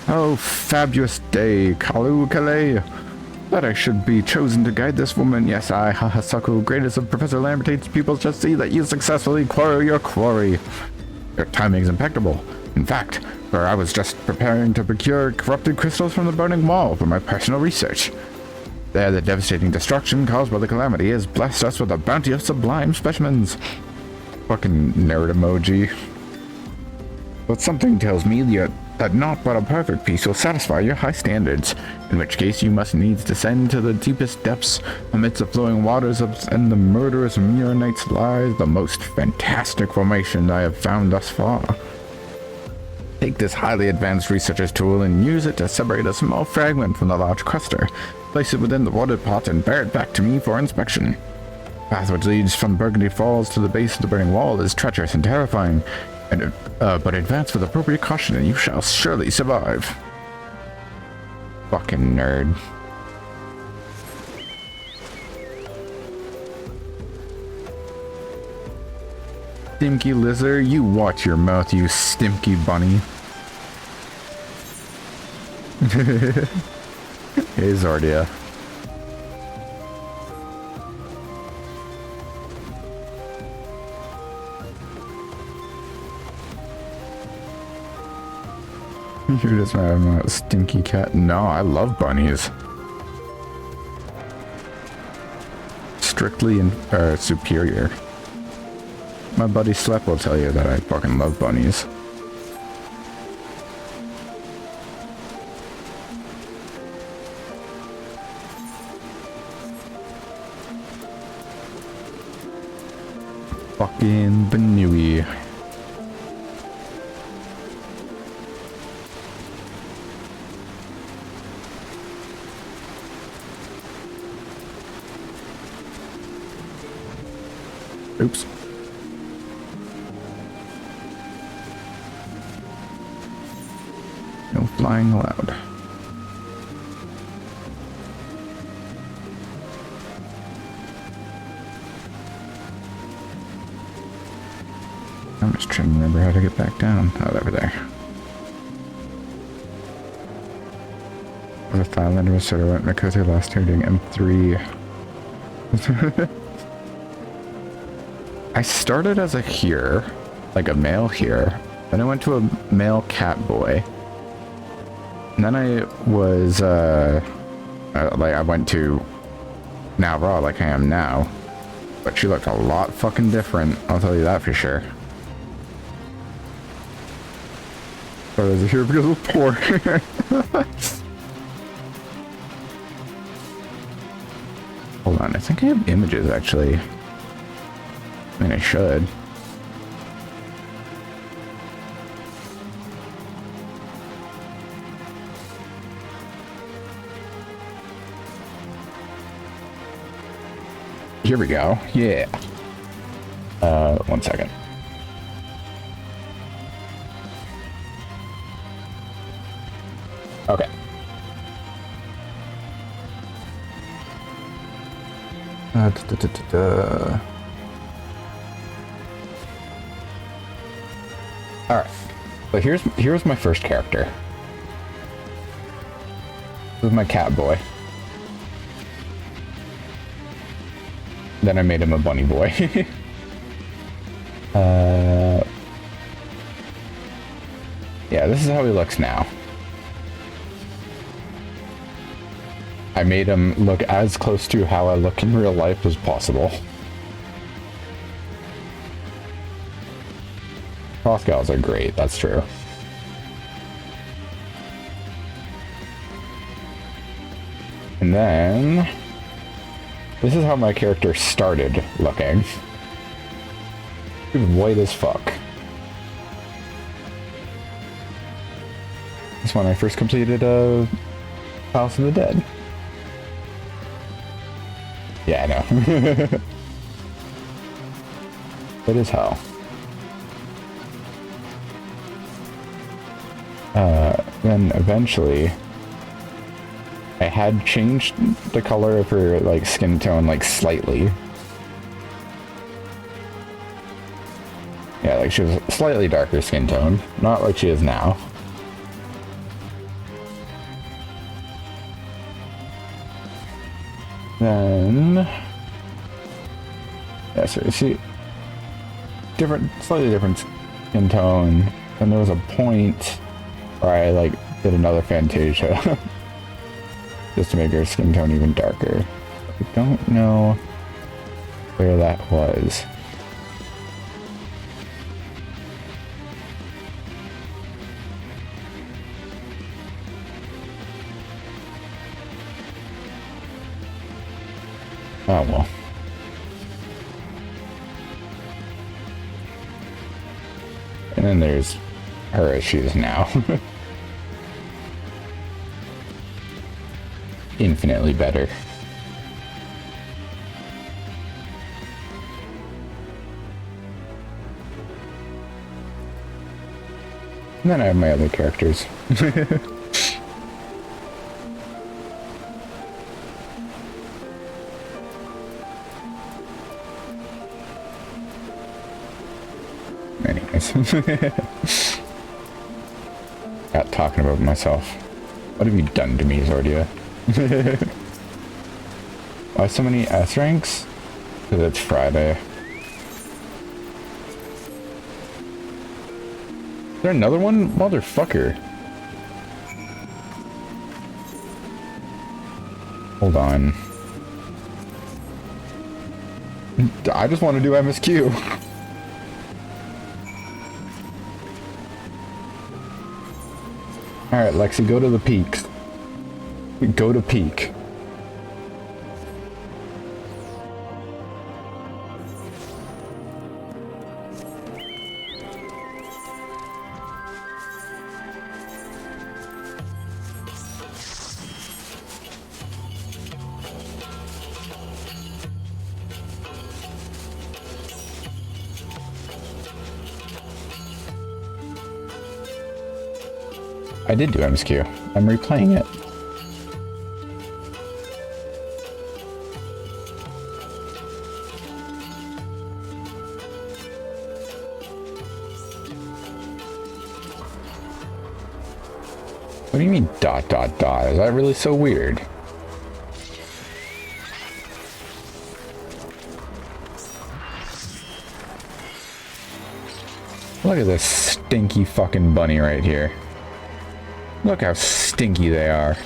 Oh, fabulous day, Kalu Kale. That I should be chosen to guide this woman. Yes, I, Hahasako, greatest of Professor Lambertine's pupils, just see that you successfully quarry your quarry. Your timing is impeccable. In fact, for I was just preparing to procure corrupted crystals from the burning wall for my personal research. There, the devastating destruction caused by the calamity has blessed us with a bounty of sublime specimens. Fucking nerd emoji. But something tells me that not but a perfect piece will satisfy your high standards, in which case you must needs descend to the deepest depths amidst the flowing waters and the murderous Muronites lies the most fantastic formation I have found thus far. Take this highly advanced researcher's tool and use it to separate a small fragment from the large cluster. Place it within the watered pot and bear it back to me for inspection. The path which leads from Burgundy Falls to the base of the burning wall is treacherous and terrifying, but advance with appropriate caution and you shall surely survive. Fucking nerd. Stimky lizard, you watch your mouth, you stimky bunny. Hey, Zordia. You're just mad I'm a stinky cat. No, I love bunnies. Strictly superior. My buddy Slep will tell you that I fucking love bunnies. Fucking Banui. Oops. No flying allowed. I'm just trying to remember how to get back down. Oh, over there. What a Thailander was sort of went Makoto last year doing M3. I started as a here, like a male here. Then I went to a male cat boy. And then I was, like I went to now raw like I am now. But she looked a lot fucking different, I'll tell you that for sure. I was here because of poor. Hold on, I think I have images actually. I mean, I should. Here we go. Yeah. 1 second. Okay. Alright, so here's my first character. This is my cat boy. Then I made him a bunny boy. Yeah, this is how he looks now. I made him look as close to how I look in real life as possible. Cross gals are great, that's true. And then this is how my character started looking. He was white as fuck. That's when I first completed House of the Dead. Yeah, I know. It is hell. Then eventually I had changed the color of her like skin tone like slightly. Yeah, like she was slightly darker skin tone, not like she is now. Then yeah, so you see slightly different skin tone. And there was a point where I like did another Fantasia just to make her skin tone even darker. I don't know where that was. Oh well. And then there's her as she is now. Infinitely better. And then I have my other characters. Anyways. Got talking about myself. What have you done to me, Zordia? Why so many S ranks? Because it's Friday. Is there another one? Motherfucker. Hold on. I just want to do MSQ. Alright, Lexi, go to the peaks. Go to peak. I did do MSQ. I'm replaying it. What do you mean dot dot dot? Is that really so weird? Look at this stinky fucking bunny right here. Look how stinky they are.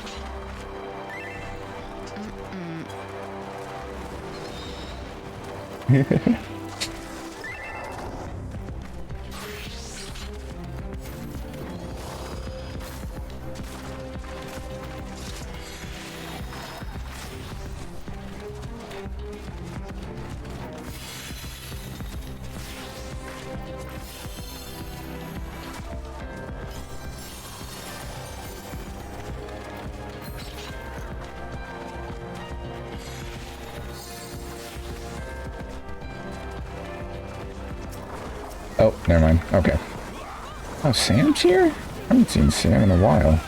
Oh, never mind. Okay. Oh, Sam's here? I haven't seen Sam in a while.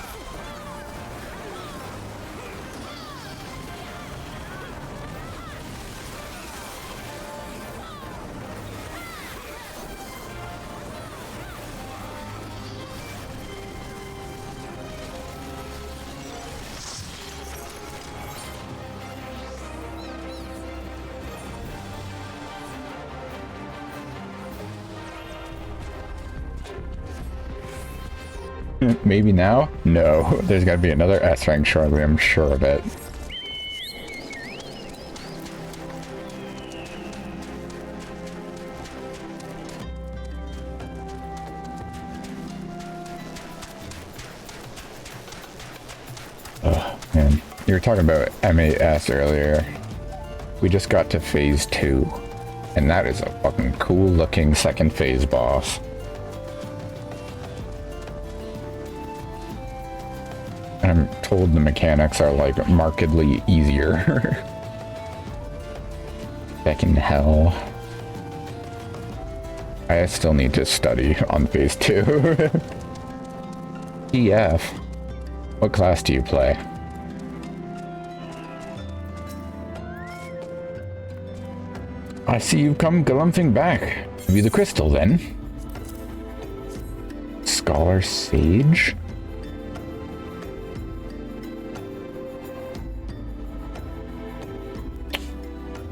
Maybe now? No. There's gotta be another S rank shortly, I'm sure of it. Oh, man. You were talking about MAS earlier. We just got to phase 2. And that is a fucking cool looking second phase boss. I'm told the mechanics are like markedly easier. Fucking hell. I still need to study on phase 2. EF. What class do you play? I see you've come galumphing back. Give you the crystal then. Scholar Sage?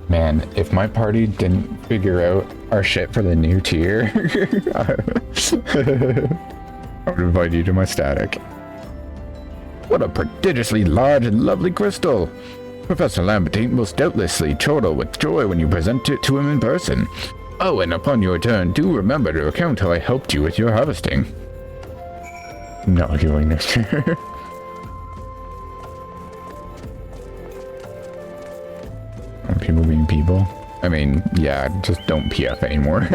Man, if my party didn't figure out our shit for the new tier, I would invite you to my static. What a prodigiously large and lovely crystal! Professor Lambertine will doubtlessly chortle with joy when you present it to him in person. Oh, and upon your return, do remember to recount how I helped you with your harvesting. Not doing this. People being people. I mean, yeah, just don't PF anymore.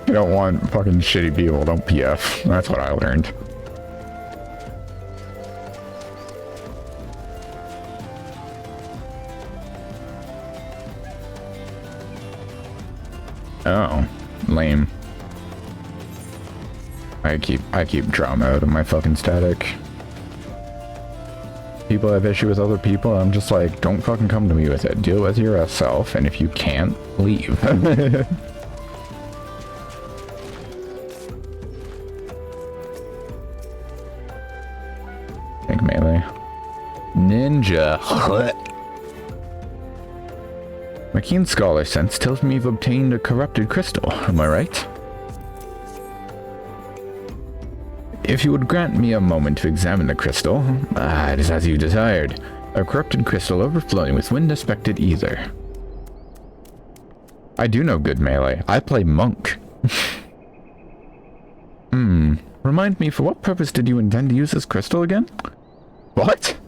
You don't want fucking shitty people, don't PF. That's what I learned. Oh, lame. I keep drama out of my fucking static. People have issue with other people, I'm just like, don't fucking come to me with it. Deal with yourself, and if you can't, leave. Think melee. Ninja. My keen scholar sense tells me you've obtained a corrupted crystal, am I right? If you would grant me a moment to examine the crystal, it is as you desired. A corrupted crystal overflowing with wind aspected ether. I do know good melee. I play monk. Remind me, for what purpose did you intend to use this crystal again? What?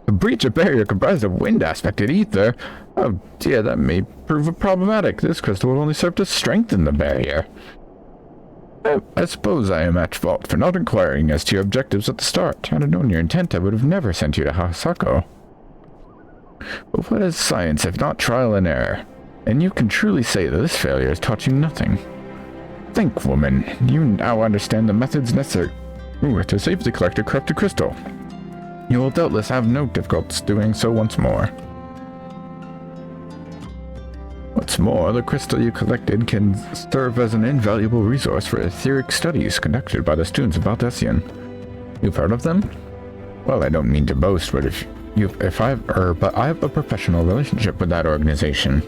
To breach a barrier comprised of wind aspected ether? Oh dear, that may prove problematic. This crystal will only serve to strengthen the barrier. I suppose I am at fault for not inquiring as to your objectives at the start. Had I known your intent, I would have never sent you to Hasako. But what is science if not trial and error? And you can truly say that this failure has taught you nothing. Think, woman. You now understand the methods necessary to safely collect a corrupted crystal. You will doubtless have no difficulties doing so once more. What's more, the crystal you collected can serve as an invaluable resource for etheric studies conducted by the students of Valdesian. You've heard of them? Well, I don't mean to boast, but but I have a professional relationship with that organization.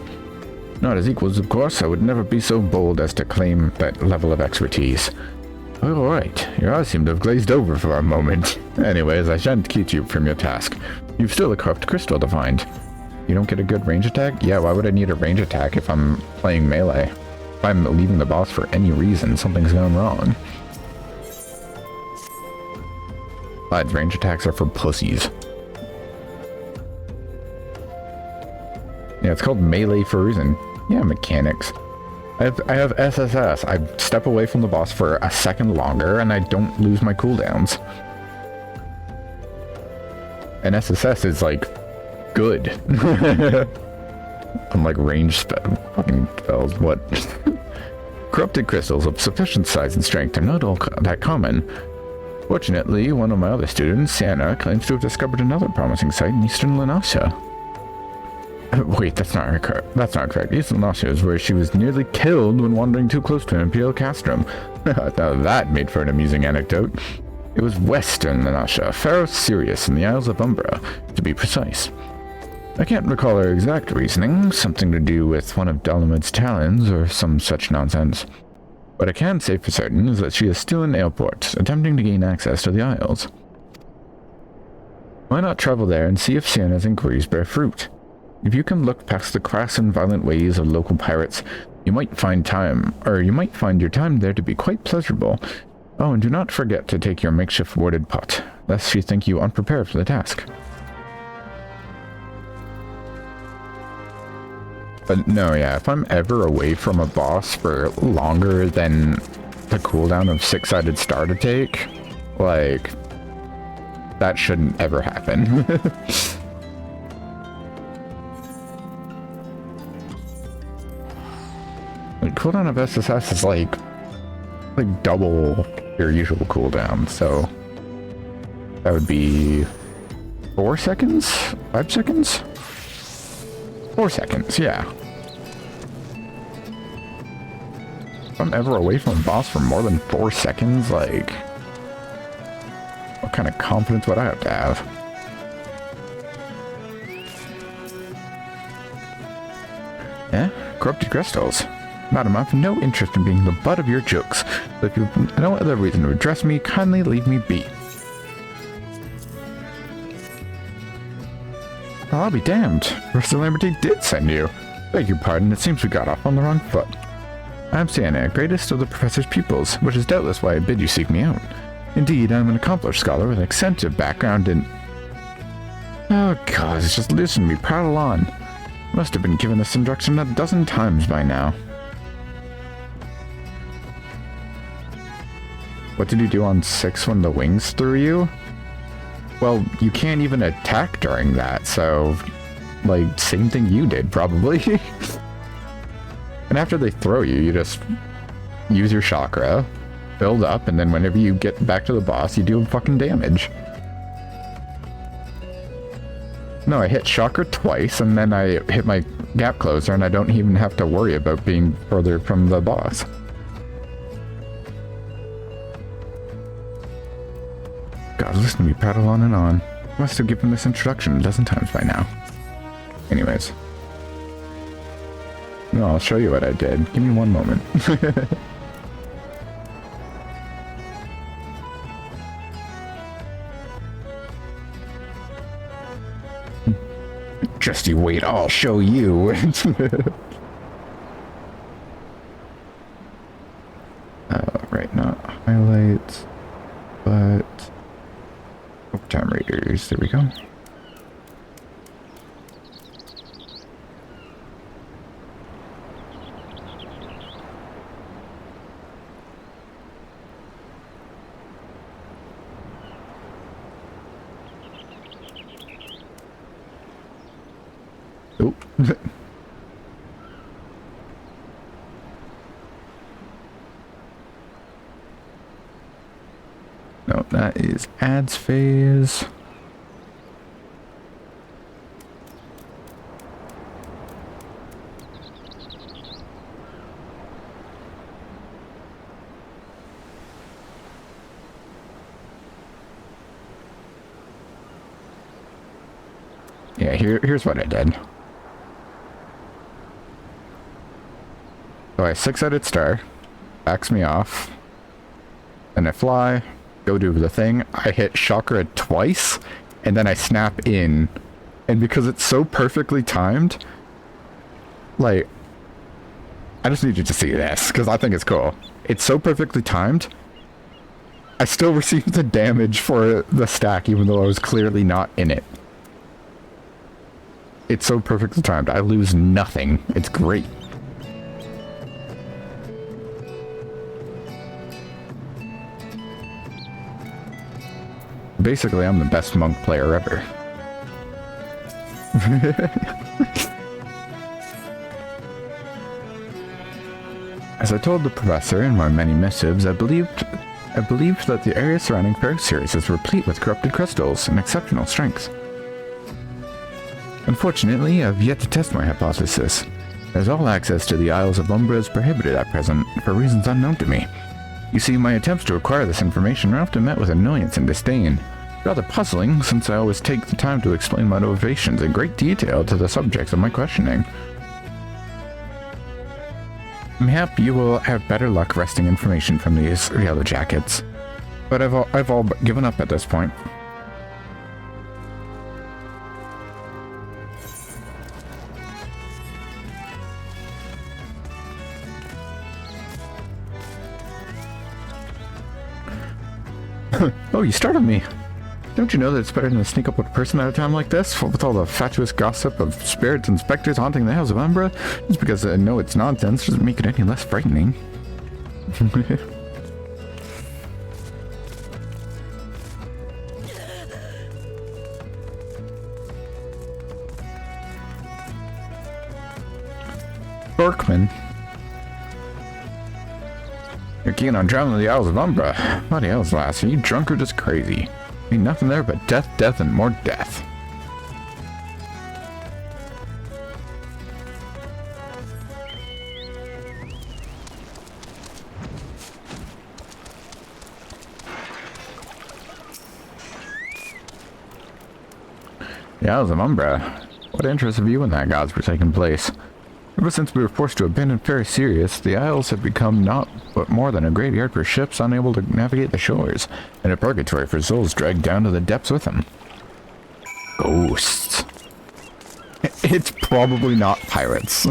Not as equals, of course. I would never be so bold as to claim that level of expertise. All right, your eyes seem to have glazed over for a moment. Anyways, I shan't keep you from your task. You've still a corrupt crystal to find. You don't get a good range attack? Yeah, why would I need a range attack if I'm playing melee? If I'm leaving the boss for any reason, something's going wrong. Besides, range attacks are for pussies. Yeah, it's called melee for a reason. Yeah, mechanics. I have SSS. I step away from the boss for a second longer and I don't lose my cooldowns. And SSS is like good. Unlike range fucking spells, what? Corrupted crystals of sufficient size and strength are not all that common. Fortunately, one of my other students, Sienna, claims to have discovered another promising site in eastern Lanasha. Wait, that's not correct. Eastern Lanasha is where she was nearly killed when wandering too close to an Imperial castrum. Now that made for an amusing anecdote. It was western Lanasha, Pharaoh Sirius in the Isles of Umbra, to be precise. I can't recall her exact reasoning, something to do with one of Dalamud's talons or some such nonsense. What I can say for certain is that she is still in Ailport, attempting to gain access to the Isles. Why not travel there and see if Sienna's inquiries bear fruit? If you can look past the crass and violent ways of local pirates, you might find your time there to be quite pleasurable. Oh, and do not forget to take your makeshift warded pot, lest she think you unprepared for the task. But no, yeah, if I'm ever away from a boss for longer than the cooldown of 6-sided star to take, like, that shouldn't ever happen. The cooldown of SSS is like double your usual cooldown, so that would be 4 seconds? 5 seconds? 4 seconds, yeah. If I'm ever away from a boss for more than 4 seconds, like, what kind of confidence would I have to have? Eh? Corrupted crystals. Madam, I have no interest in being the butt of your jokes, but if you have no other reason to address me, kindly leave me be. Well, I'll be damned. Professor Lamberty did send you. Beg your pardon, it seems we got off on the wrong foot. I am Sienna, greatest of the professor's pupils, which is doubtless why I bid you seek me out. Indeed, I am an accomplished scholar with an extensive background in... Oh god, just listen to me prattle on. Must have been given this instruction a dozen times by now. What did you do on 6 when the wings threw you? Well, you can't even attack during that, so... like, same thing you did, probably. And after they throw you, you just use your chakra, build up, and then whenever you get back to the boss, you deal fucking damage. No, I hit chakra twice, and then I hit my gap closer, and I don't even have to worry about being further from the boss. God, listen to me prattle on and on. Must have given this introduction a dozen times by now. Anyways. No, I'll show you what I did. Give me one moment. Just you wait, I'll show you. Right, not highlights, but overtime raiders. There we go. Oh. No, that is ads phase. Yeah, here's what I did. So I 6-sided star, backs me off, then I fly, go do the thing, I hit chakra twice, and then I snap in. And because it's so perfectly timed, like, I just need you to see this, because I think it's cool. It's so perfectly timed, I still received the damage for the stack, even though I was clearly not in it. It's so perfectly timed, I lose nothing. It's great. Basically, I'm the best monk player ever. As I told the professor in my many missives, I believed that the area surrounding FFXIV is replete with corrupted crystals and exceptional strength. Unfortunately, I've yet to test my hypothesis, as all access to the Isles of Umbra is prohibited at present, for reasons unknown to me. You see, my attempts to acquire this information are often met with annoyance and disdain. Rather puzzling, since I always take the time to explain my motivations in great detail to the subjects of my questioning. Mayhap you will have better luck wresting information from these yellow jackets, but I've all but given up at this point. Oh, you startled me. Don't you know that it's better than to sneak up with a person at a time like this, with all the fatuous gossip of spirits and specters haunting the Isles of Umbra? Just because I know it's nonsense doesn't make it any less frightening. Borkman. You're keen on traveling to the Isles of Umbra. Bloody hell, lass, are you drunk or just crazy? Ain't nothing there but death, death, and more death. The Isles of Umbra. What interest have you in that gods were taking place? Ever since we were forced to abandon FFXIV, the Isles have become not but more than a graveyard for ships unable to navigate the shores, and a purgatory for souls dragged down to the depths with them. Ghosts. It's probably not pirates.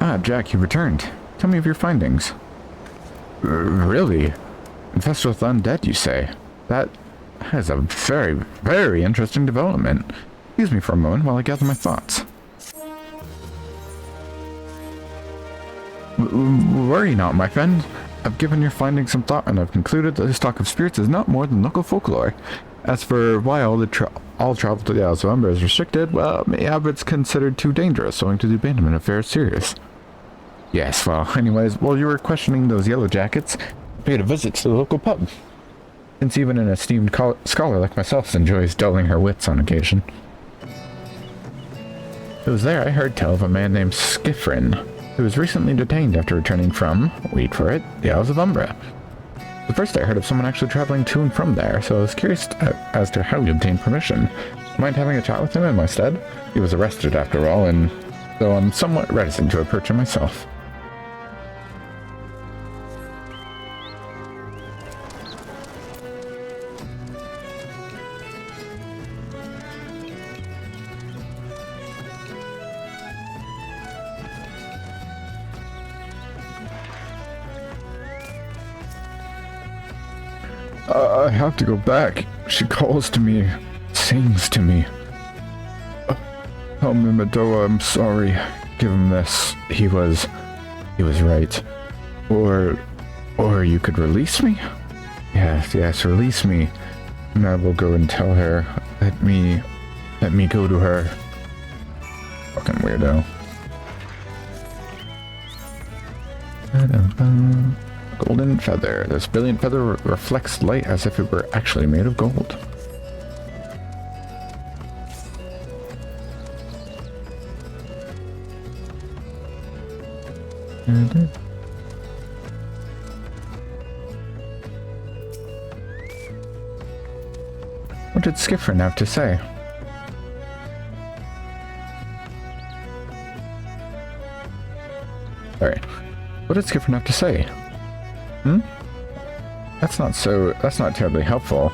Ah, Jack, you returned. Tell me of your findings. Really? Infested with undead, you say? That is a very, very interesting development. Excuse me for a moment while I gather my thoughts. Worry not, my friend. I've given your findings some thought, and I've concluded that this talk of spirits is not more than local folklore. As for why all travel to the Isles of Umbra is restricted, well, mayhap it's considered too dangerous owing to the abandonment of FFXIV. Yes, well, anyways, while you were questioning those yellow jackets, I paid a visit to the local pub. Since even an esteemed scholar like myself enjoys dulling her wits on occasion. It was there I heard tell of a man named Skifrin, who was recently detained after returning from, wait for it, the Isles of Umbra. The first I heard of someone actually traveling to and from there, so I was curious as to how he obtained permission. Mind having a chat with him in my stead? He was arrested after all, and though I'm somewhat reticent to approach him myself. I have to go back. She calls to me, sings to me. Oh, Mimidoa, I'm sorry. Give him this. He was right. Or you could release me? Yes, release me. And I will go and tell her. Let me go to her. Fucking weirdo. Golden feather. This brilliant feather reflects light as if it were actually made of gold. What did Skifrin have to say? Sorry. What did Skifrin have to say? That's not terribly helpful.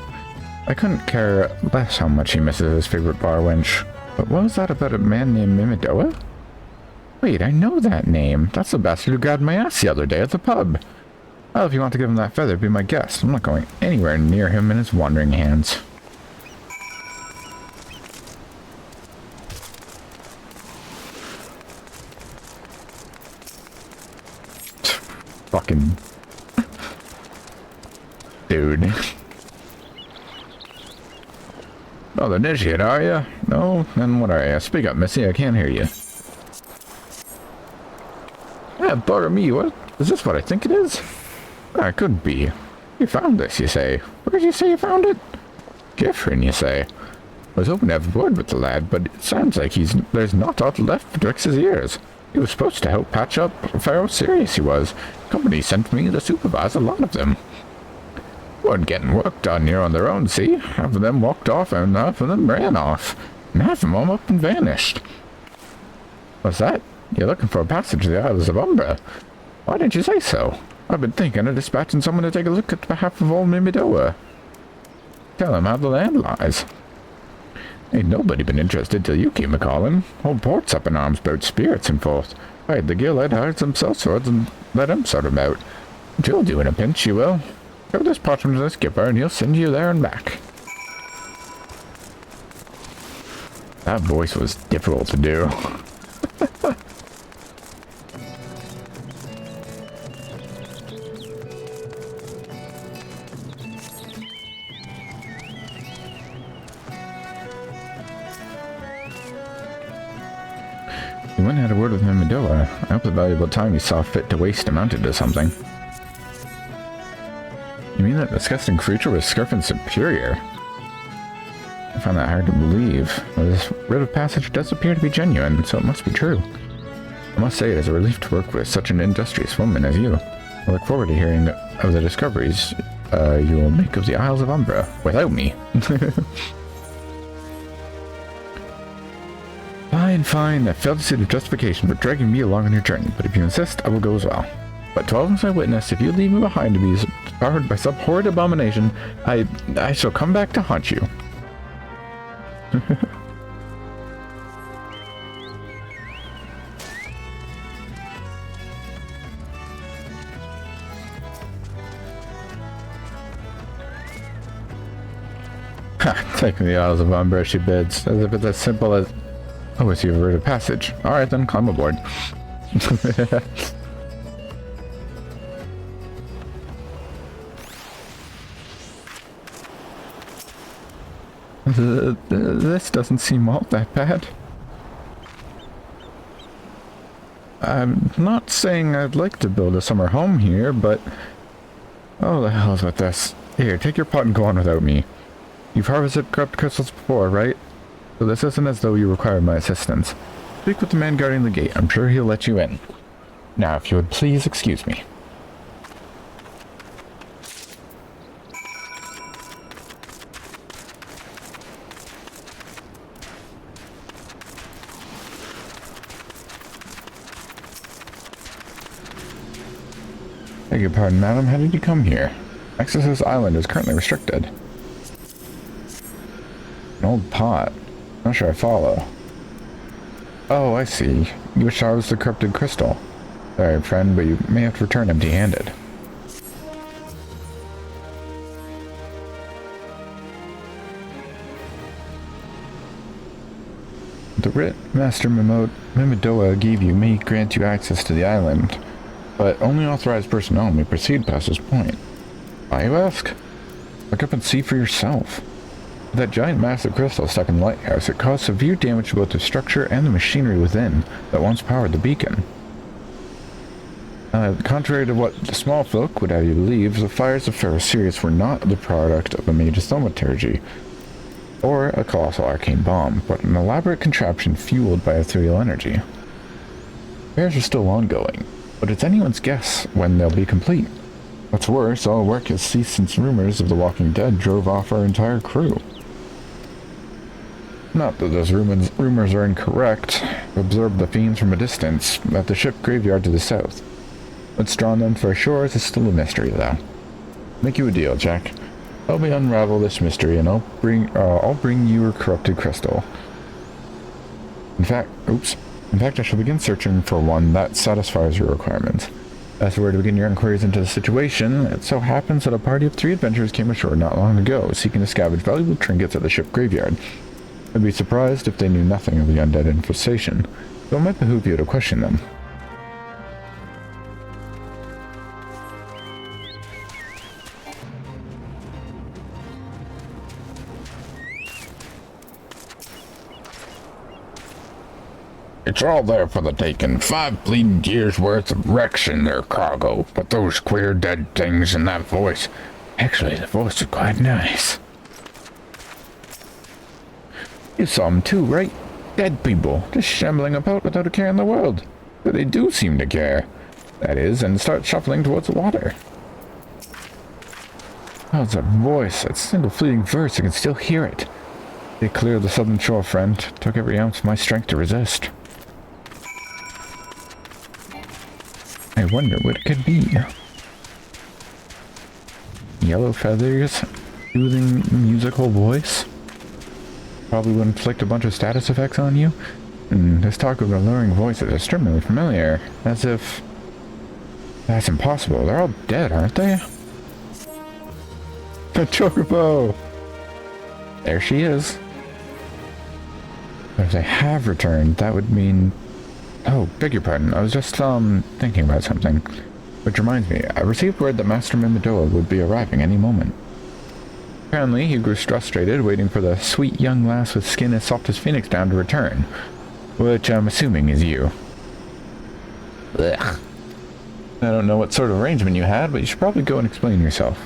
I couldn't care less how much he misses his favorite bar wench. But what was that about a man named Mimidoa? Wait, I know that name. That's the bastard who grabbed my ass the other day at the pub. Well, if you want to give him that feather, be my guest. I'm not going anywhere near him and his wandering hands. Fucking... dude. Oh, the initiate, are you? No? Then what are you? Speak up, Missy. I can't hear you. Yeah, bugger me. What? Is this what I think it is? Ah, it could be. You found this, you say. Where did you say you found it? Giffrin, you say. I was hoping to have a word with the lad, but it sounds like there's not aught left betwixt his ears. He was supposed to help patch up how serious he was. Company sent me to supervise a lot of them. Weren't getting work done here on their own, see? Half of them walked off and half of them ran off. And half of them up and vanished. What's that? You're looking for a passage to the Isles of Umbra. Why didn't you say so? I've been thinking of dispatching someone to take a look at behalf of old Mimidoa. Tell him how the land lies. Ain't nobody been interested till you came a-calling. Whole port's up in arms about spirits and forth. I had the guild I'd hired some sellswords and let him sort 'em out. She'll do in a pinch, she will. Show this parchment to the skipper and he'll send you there and back. That voice was difficult to do. You went and had a word with Mimidoa. I hope the valuable time you saw fit to waste amounted to something. You mean that disgusting creature was Skirfin's superior? I find that hard to believe. This writ of passage does appear to be genuine, so it must be true. I must say it is a relief to work with such an industrious woman as you. I look forward to hearing of the discoveries you will make of the Isles of Umbra, without me. Fine. I fail to see the justification for dragging me along on your journey, but if you insist, I will go as well. But to all as I witness, if you leave me behind to be devoured by some horrid abomination, I shall come back to haunt you. Take me the Isles of Umbra, she bids, as if it's as simple as... Oh, it's your word of passage. Alright then, climb aboard. This doesn't seem all that bad. I'm not saying I'd like to build a summer home here, but... Oh, the hell's with this. Here, take your pot and go on without me. You've harvested corrupt crystals before, right? So this isn't as though you require my assistance. Speak with the man guarding the gate. I'm sure he'll let you in. Now, if you would please excuse me. Beg your pardon, madam. How did you come here? Access to this island is currently restricted. An old pot. Not sure I follow. Oh, I see. You wish to harvest the corrupted crystal. Sorry, friend, but you may have to return empty-handed. The writ Master Mimidoa gave you may grant you access to the island, but only authorized personnel may proceed past this point. Why, you ask? Look up and see for yourself. With that giant massive crystal stuck in the lighthouse, it caused severe damage to both the structure and the machinery within that once powered the beacon. Contrary to what the small folk would have you believe, the fires of Ferrosirius were not the product of a mage's thaumaturgy, or a colossal arcane bomb, but an elaborate contraption fueled by ethereal energy. Repairs are still ongoing, but it's anyone's guess when they'll be complete. What's worse, all work has ceased since rumors of the Walking Dead drove off our entire crew. Not that those rumors are incorrect. Observe the fiends from a distance, at the ship graveyard to the south. What's drawn them for shores is still a mystery, though. Make you a deal, Jack. Help me unravel this mystery, and I'll bring you your corrupted crystal. In fact, I shall begin searching for one that satisfies your requirements. As we were to begin your inquiries into the situation, it so happens that a party of 3 adventurers came ashore not long ago, seeking to scavenge valuable trinkets at the ship graveyard. I'd be surprised if they knew nothing of the undead infestation, so it might behoove you to question them. It's all there for the taking. 5 bleeding years worth of wrecks in their cargo. But those queer dead things and that voice. Actually, the voice is quite nice. You saw them too, right? Dead people, just shambling about without a care in the world. But they do seem to care. That is, and start shuffling towards the water. Oh, it's a voice. That single fleeting verse, I can still hear it. They cleared the southern shore, friend. Took every ounce of my strength to resist. I wonder what it could be. Yellow feathers, soothing musical voice. Probably would inflict a bunch of status effects on you. And this talk of alluring voice is extremely familiar, as if... That's impossible. They're all dead, aren't they? The chocobo! There she is. But if they have returned, that would mean... Oh, beg your pardon. I was just, thinking about something. Which reminds me, I received word that Master Mimidoa would be arriving any moment. Apparently, he grew frustrated, waiting for the sweet young lass with skin as soft as phoenix down to return. Which I'm assuming is you. Ugh. I don't know what sort of arrangement you had, but you should probably go and explain yourself.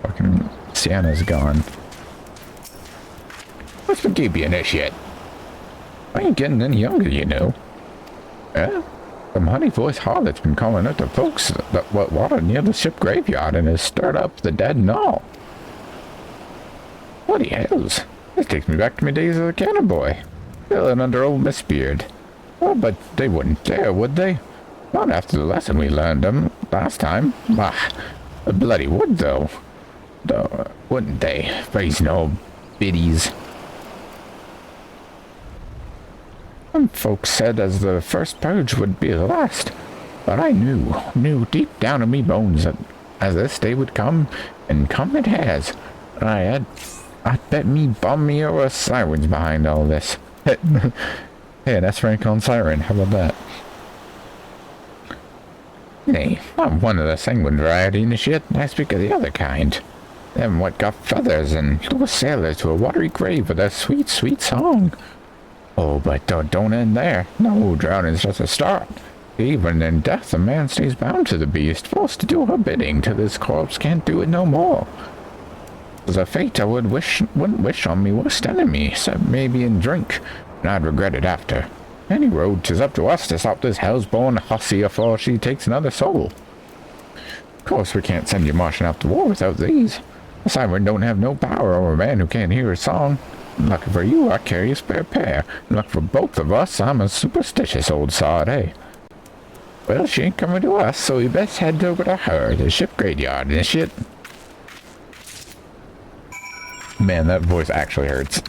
Fucking Sienna's gone. What's been keeping you initiate? I ain't getting any younger, you know. Eh? Some honey-voiced harlot's been calling out to folks that water near the ship graveyard and has stirred up the dead and all. Bloody hells. This takes me back to my days as a cannon boy. Filling under old Miss Beard. Oh, but they wouldn't dare, would they? Not after the lesson we learned them last time. Bah, the bloody would, though. Wouldn't they? Facing old biddies. Some folks said as the first purge would be the last, but I knew deep down in me bones that as this day would come, and come it has. And I bet me bum me or a siren's behind all this. Hey, that's Frank on Siren, how about that? Nay, I'm one of the sanguine variety initiate, I speak of the other kind. Them what got feathers and lure sailors to a watery grave with a sweet, sweet song. Oh, but don't end there. No, drowning's just a start. Even in death, a man stays bound to the beast, forced to do her bidding till his corpse can't do it no more. The fate I wouldn't wish on me worst enemy, except maybe in drink, and I'd regret it after. Any road, 'tis up to us to stop this hell's-born hussy afore she takes another soul. Of course, we can't send you marching off to war without these. The Siren don't have no power over a man who can't hear a song. Lucky for you, I carry a spare pair. Lucky for both of us, I'm a superstitious old sod, eh? Well, she ain't coming to us, so we best head over to her, the ship graveyard and shit. Man, that voice actually hurts.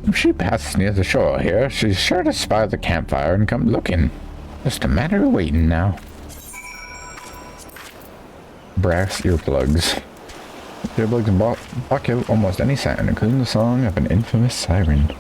If she passes near the shore here, she's sure to spy the campfire and come looking. Just a matter of waiting now. Brass earplugs. Earplugs can block out almost any sound, including the song of an infamous siren.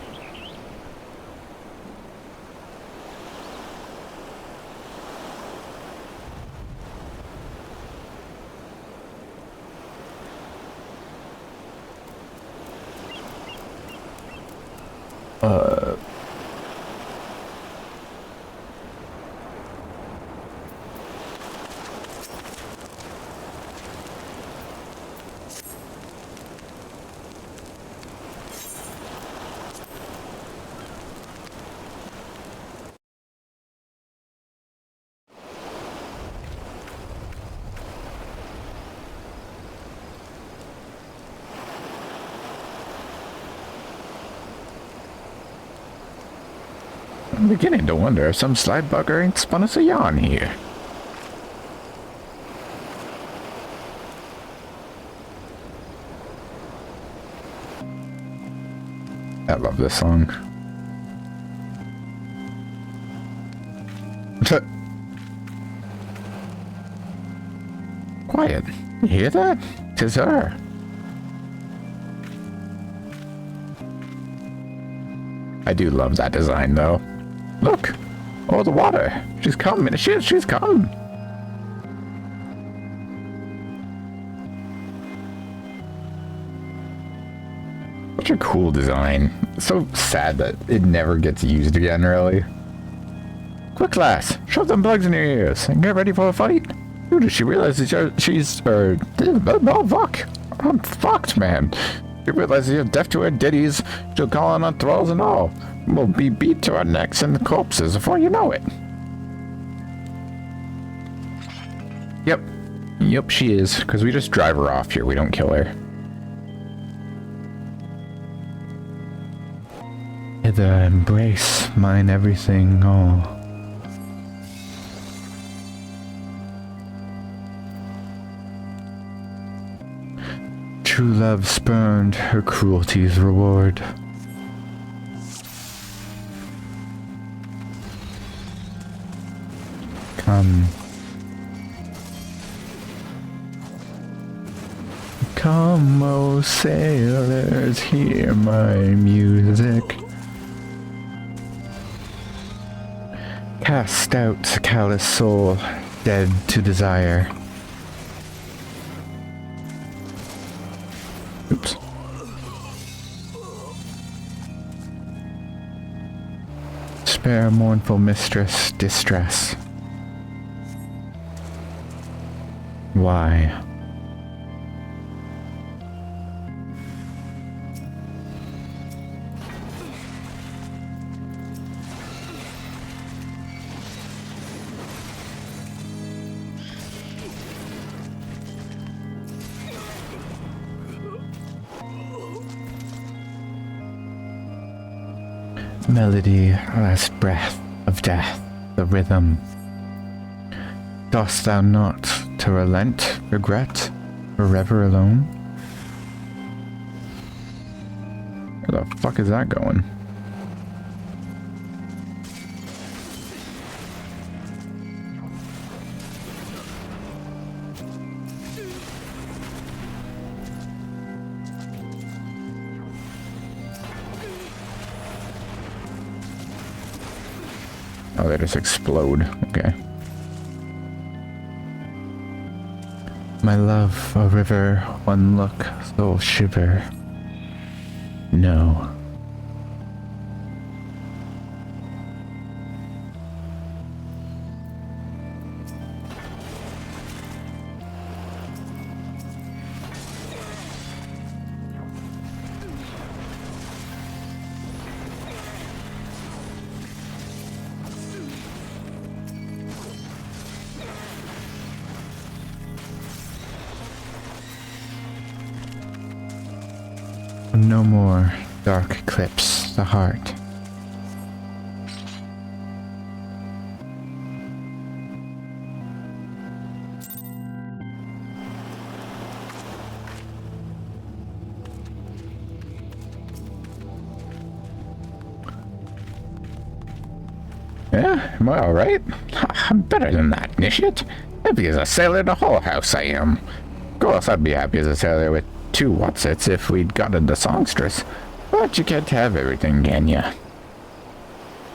I'm beginning to wonder if some sly bugger ain't spun us a yarn here. I love this song. Quiet. You hear that? 'Tis her. I do love that design, though. Look. Oh, the water. She's coming. She's come. Such a cool design. It's so sad that it never gets used again, really. Quick, lass. Shove them plugs in your ears and get ready for a fight. Who does she realize that she's... oh, fuck. I'm fucked, man. She realizes you're deaf to her ditties. She'll call on thralls and all. We'll be beat to our necks and corpses before you know it. Yep, she is. Because we just drive her off here. We don't kill her. Hither, embrace mine everything, all. True love spurned her cruelty's reward. Come. Come, oh sailors, hear my music. Cast out the callous soul, dead to desire. Oops. Spare mournful mistress distress. Why? Melody, last breath of death, the rhythm. Dost thou not to relent, regret, forever alone? Where the fuck is that going? Oh, they just explode. Okay. My love, a river, one look, soul shiver. No. No more dark eclipse the heart. Yeah, am I alright? I'm better than that, Initiate. Happy as a sailor in a whole house I am. Of course, I'd be happy as a sailor with 2 Watsits if we'd gotten the songstress. But you can't have everything, can ya?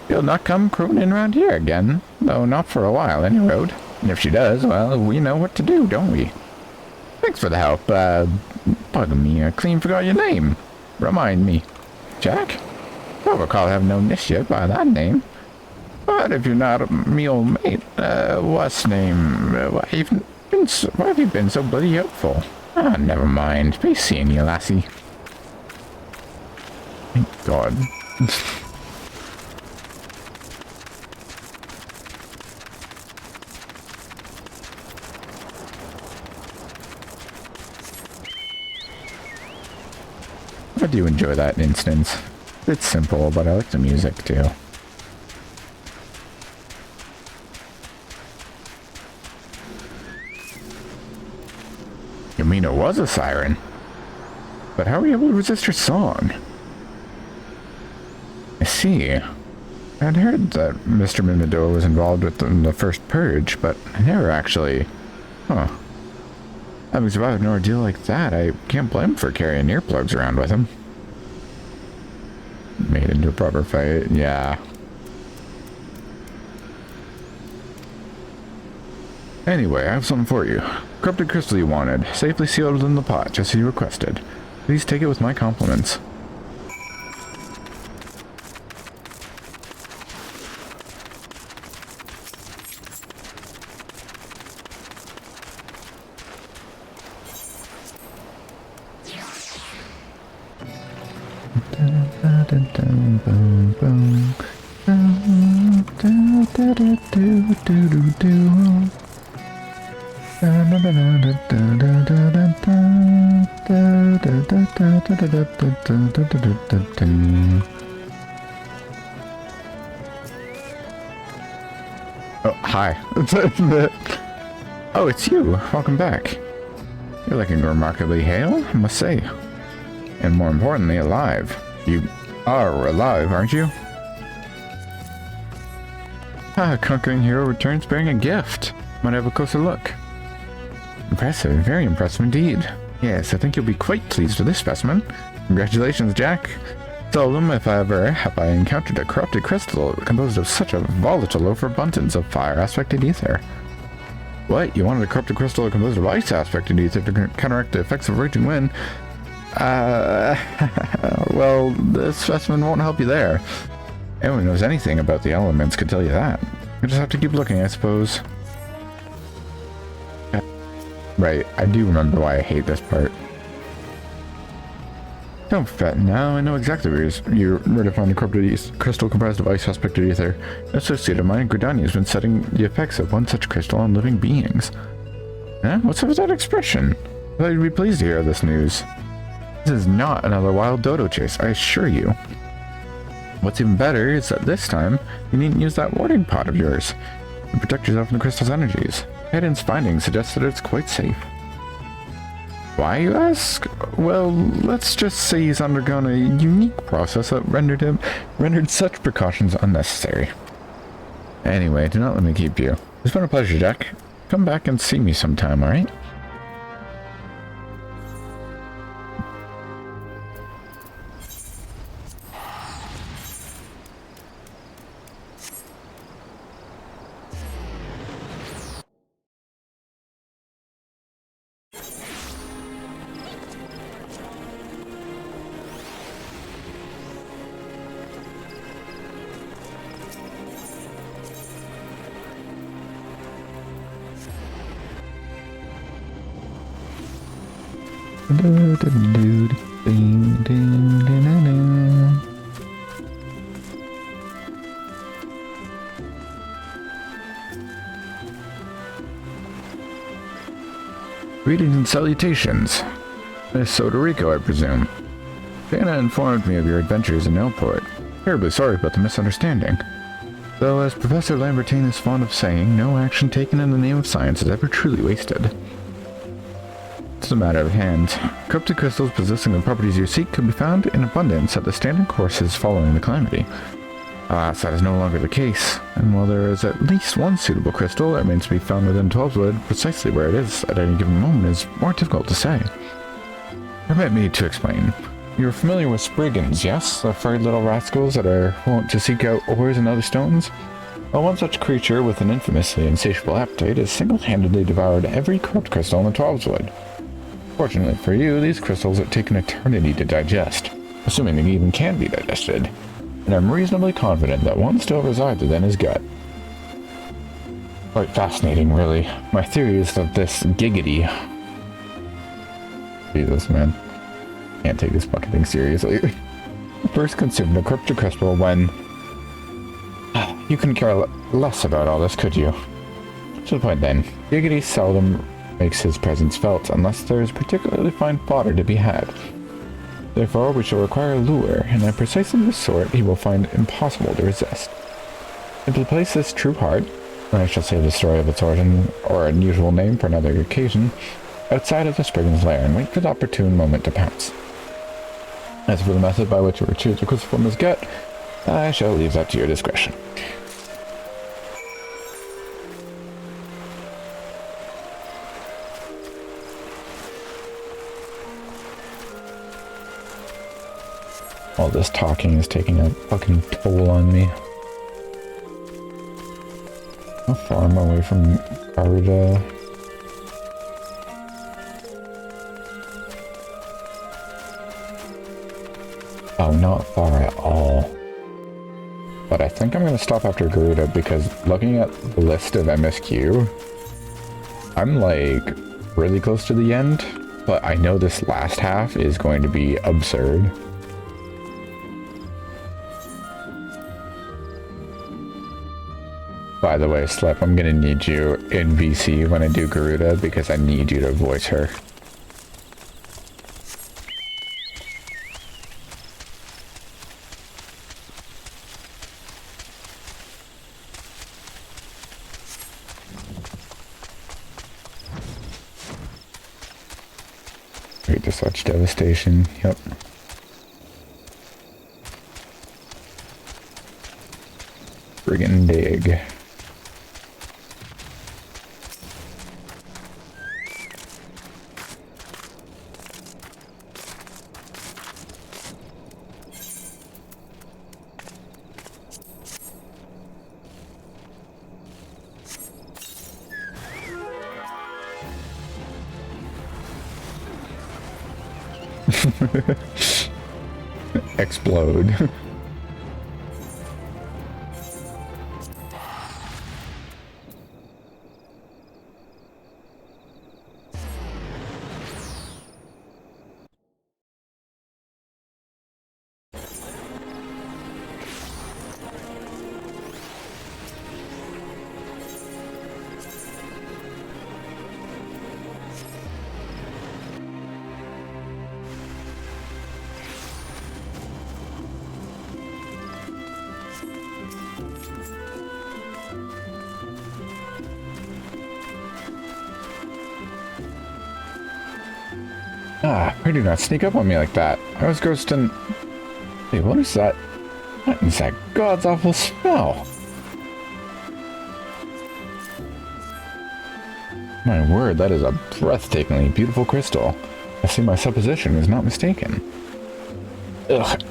She'll not come crooning around here again, though not for a while, any road. And if she does, well, we know what to do, don't we? Thanks for the help. Pardon me, I clean forgot your name. Remind me. Jack? Don't recall having known this yet by that name. But if you're not me old mate, what's name? Why have you been so bloody helpful? Ah, never mind. Be seeing you, lassie. Thank God. I do enjoy that instance. It's simple, but I like the music too. You mean it was a siren? But how were you able to resist her song? I see. I'd heard that Mr. Mimidor was involved with the first purge, but I never actually... Huh. Having survived an ordeal like that, I can't blame him for carrying earplugs around with him. Made into a proper fight, yeah. Anyway, I have something for you. Corrupted crystal you wanted, safely sealed in the pot, just as you requested. Please take it with my compliments. Oh, hi. Oh, it's you. Welcome back. You're looking remarkably hale, I must say. And more importantly, alive. You are alive, aren't you? Ah, conquering hero returns bearing a gift. Might have a closer look. Impressive, very impressive indeed. Yes, I think you'll be quite pleased with this specimen. Congratulations, Jack. Seldom, if ever, have I encountered a corrupted crystal composed of such a volatile overabundance of fire aspected ether. What? You wanted a corrupted crystal composed of ice aspected ether to counteract the effects of raging wind? Well, this specimen won't help you there. Anyone who knows anything about the elements could tell you that. You just have to keep looking, I suppose. Right, I do remember why I hate this part. Don't fret now, I know exactly where you're ready to find a corrupted crystal comprised of ice aspected ether. An associate of mine, Gridani, has been studying the effects of one such crystal on living beings. Eh? What's up with that expression? I thought you'd be pleased to hear this news. This is not another wild dodo chase, I assure you. What's even better is that this time, you needn't use that warding pot of yours to protect yourself from the crystal's energies. Hayden's findings suggest that it's quite safe. Why, you ask? Well, let's just say he's undergone a unique process that rendered such precautions unnecessary. Anyway, do not let me keep you. It's been a pleasure, Jack. Come back and see me sometime, alright? Greetings and salutations. Miss Sodorico, I presume. Dana informed me of your adventures in Elport. Terribly sorry about the misunderstanding. Though, as Professor Lambertine is fond of saying, no action taken in the name of science is ever truly wasted. It's a matter of hand. Corrupted crystals possessing the properties you seek can be found in abundance at the standard courses following the calamity. Alas, that is no longer the case, and while there is at least one suitable crystal that remains to be found within 12wood, precisely where it is at any given moment is more difficult to say. Permit me to explain. You're familiar with Spriggans, yes? The furry little rascals that are wont to seek out ores and other stones? Well, one such creature with an infamously insatiable appetite has single-handedly devoured every corrupt crystal in the 12wood. Fortunately for you, these crystals have taken eternity to digest, assuming they even can be digested, and I'm reasonably confident that one still resides within his gut. Quite fascinating, really. My theory is that this giggity... Jesus, man. Can't take this fucking thing seriously. First consumed a corrupted crystal when... You couldn't care less about all this, could you? To the point then, Giggity seldom makes his presence felt unless there is particularly fine fodder to be had. Therefore, we shall require a lure, and at precisely this sort he will find impossible to resist. Simply place this true heart, and I shall save the story of its origin, or unusual name for another occasion, outside of the Spriggan's lair and wait for the opportune moment to pounce. As for the method by which you retrieve the crystal from his gut, I shall leave that to your discretion. All this talking is taking a fucking toll on me. How far am I away from Garuda? Oh, not far at all. But I think I'm going to stop after Garuda because looking at the list of MSQ, I'm like really close to the end, but I know this last half is going to be absurd. By the way, Slep, I'm going to need you in VC when I do Garuda because I need you to voice her. Great to such devastation, yep. Friggin' dig. Explode. Why do not sneak up on me like that? I was ghosting... Wait, what is that? What is that god's awful smell? My word, that is a breathtakingly beautiful crystal. I see my supposition is not mistaken. Ugh.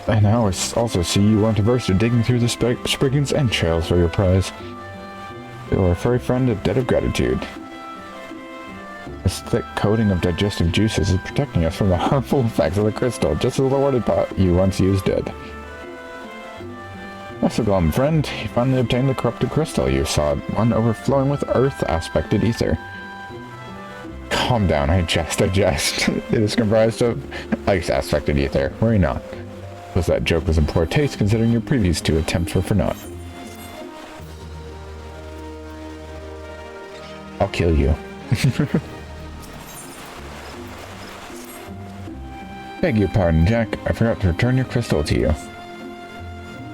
I now also see you weren't averse to digging through the Spriggan's entrails for your prize. You are a furry friend, a debt of gratitude. This thick coating of digestive juices is protecting us from the harmful effects of the crystal, just as the water pot you once used did. Master Glum, friend, you finally obtained the corrupted crystal you sought, one overflowing with earth-aspected ether. calm down. I jest. It is comprised of ice aspected ether. Worry not. Because that joke was in poor taste considering your previous 2 attempts were for naught. I'll kill you. Beg your pardon, Jack. I forgot to return your crystal to you.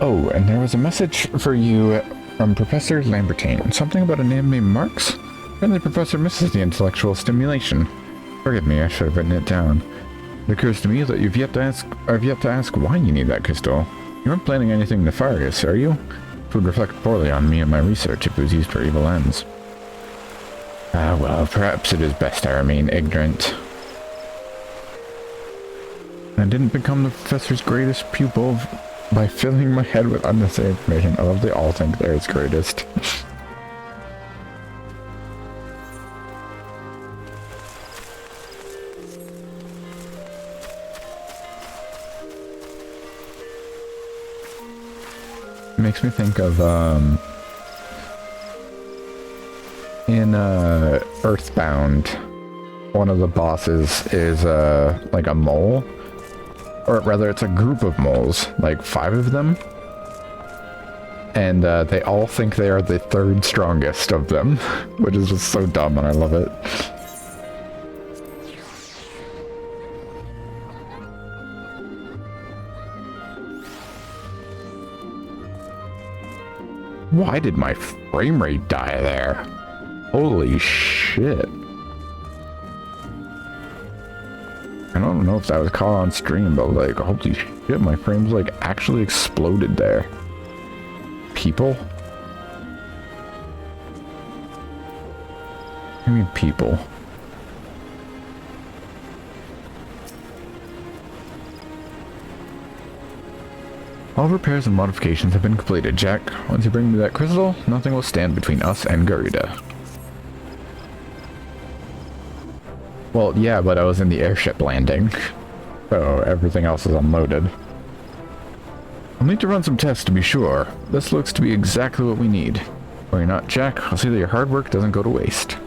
Oh, and there was a message for you from Professor Lambertine. Something about a name named Marks? Apparently the professor misses the intellectual stimulation. Forgive me, I should have written it down. It occurs to me that I've yet to ask why you need that crystal. You aren't planning anything nefarious, are you? It would reflect poorly on me and my research if it was used for evil ends. Ah, well, perhaps it is best I remain ignorant. I didn't become the professor's greatest pupil by filling my head with unnecessary information. I love they all think they're his greatest. It makes me think of in Earthbound, one of the bosses is like a mole. Or rather, it's a group of moles, like 5 of them. And they all think they are the 3rd strongest of them, which is just so dumb and I love it. Why did my frame rate die there? Holy shit. I don't know if that was caught on stream, but like, holy shit, my frames like actually exploded there. People? I mean people. All repairs and modifications have been completed, Jack. Once you bring me that crystal, nothing will stand between us and Garuda. Well, yeah, but I was in the airship landing, so everything else is unloaded. I'll need to run some tests to be sure. This looks to be exactly what we need. Worry not, Jack. I'll see that your hard work doesn't go to waste.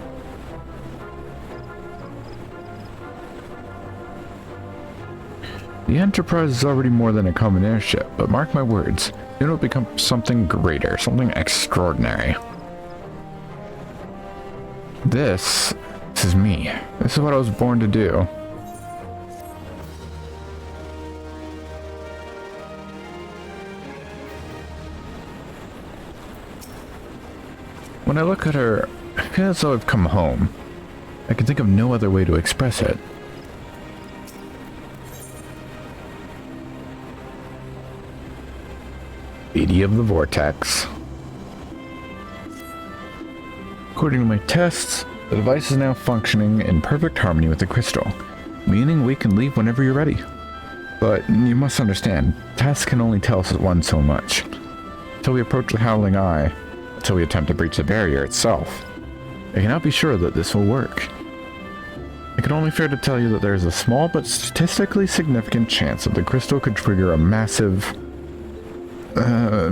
The Enterprise is already more than a common airship, but mark my words, it will become something greater, something extraordinary. This is me. This is what I was born to do. When I look at her, I feel as though I've come home. I can think of no other way to express it. Lady of the Vortex. According to my tests, the device is now functioning in perfect harmony with the crystal, meaning we can leave whenever you're ready. But you must understand, tests can only tell us one so much. Until we approach the Howling Eye, until we attempt to breach the barrier itself, I cannot be sure that this will work. I can only fear to tell you that there is a small but statistically significant chance that the crystal could trigger a massive...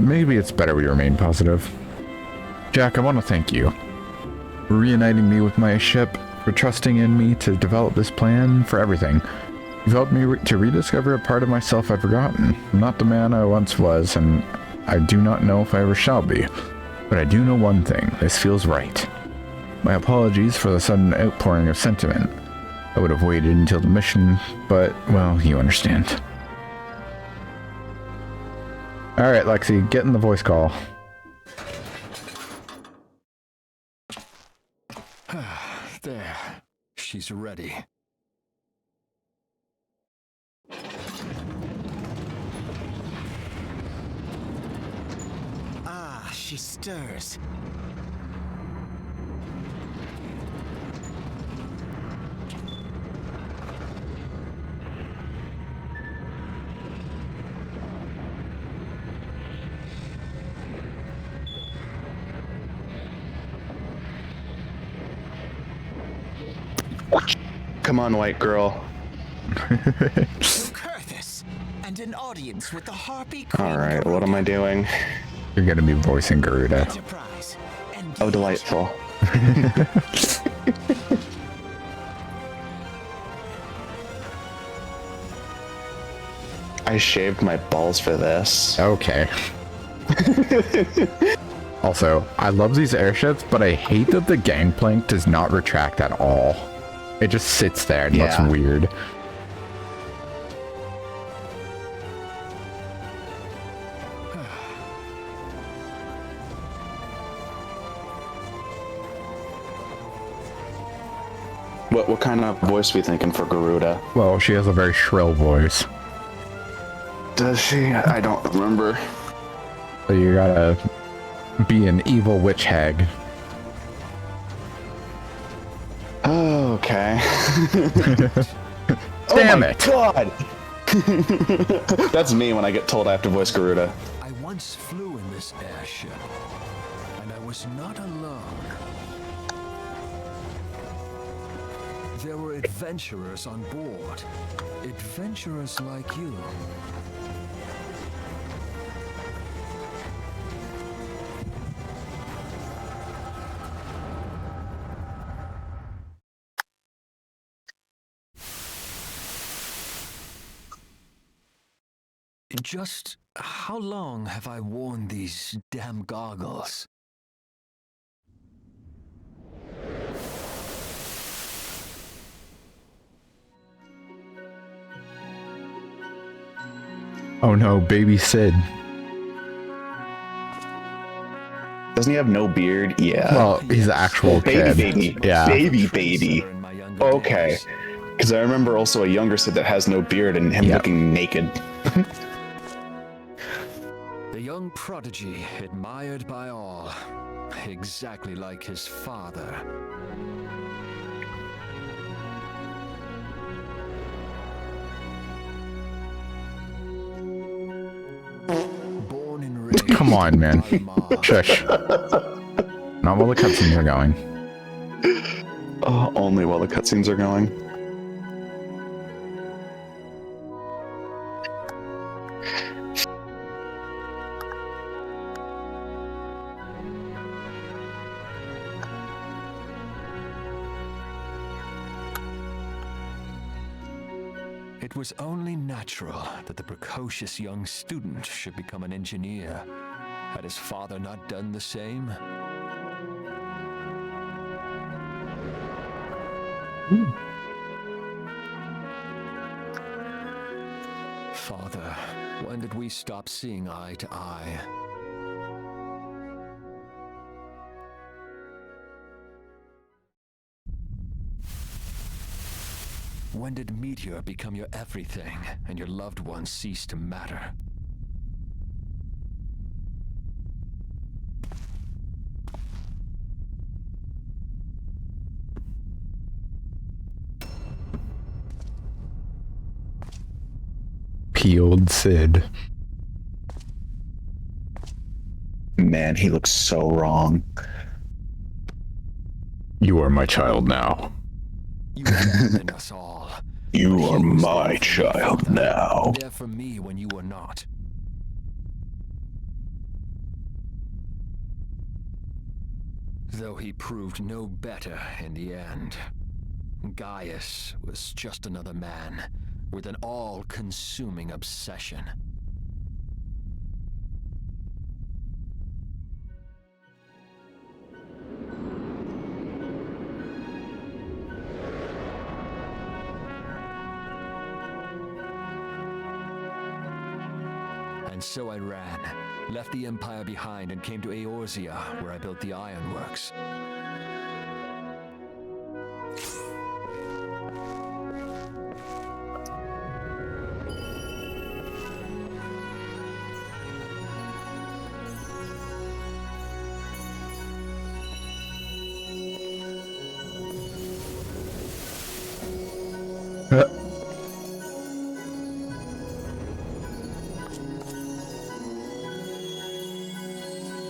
maybe it's better we remain positive. Jack, I want to thank you for reuniting me with my ship, for trusting in me to develop this plan, for everything. You've helped me to rediscover a part of myself I've forgotten. I'm not the man I once was, and I do not know if I ever shall be. But I do know one thing, this feels right. My apologies for the sudden outpouring of sentiment. I would have waited until the mission, but, well, you understand. Alright, Lexi, get in the voice call. There. She's ready. Ah, she stirs. Come on, white girl. Curthus, and an audience with the Harpy Queen. Alright, what am I doing? You're gonna be voicing Garuda. Enterprise, and Oh, delightful. I shaved my balls for this. Okay. Also, I love these airships, but I hate that the gangplank does not retract at all. It just sits there and looks weird. What kind of voice we thinking for Garuda? Well, she has a very shrill voice. Does she? I don't remember. So you gotta be an evil witch hag. Oh, okay. Damn it! God! That's me when I get told I have to voice Garuda. I once flew in this airship, and I was not alone. There were adventurers on board. Adventurers like you. Just how long have I worn these damn goggles? Oh no, baby Sid. Doesn't he have no beard? Yeah. Well, he's an actual kid. Baby. Yeah. Baby. Okay. Because I remember also a younger Sid that has no beard and him looking naked. The young prodigy, admired by all, exactly like his father. Born and raised. Come on, man. Shush. Not while the cutscenes are going. Oh, only while the cutscenes are going. It was only natural that the precocious young student should become an engineer. Had his father not done the same? Father, when did we stop seeing eye to eye? When did Meteor become your everything and your loved ones cease to matter? Peeled Sid. Man, he looks so wrong. You are my child now. You abandoned us all. You are He was my there for me, child Father. now. There for me when you were not. Though he proved no better in the end. Gaius was just another man with an all-consuming obsession. And so I ran, left the Empire behind and came to Eorzea, where I built the ironworks.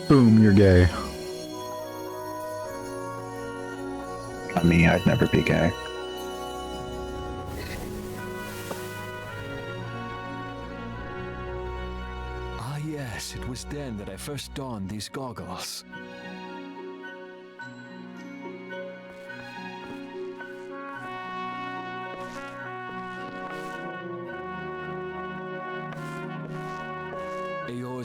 Boom, you're gay. Not me, I'd never be gay. Ah yes, it was then that I first donned these goggles.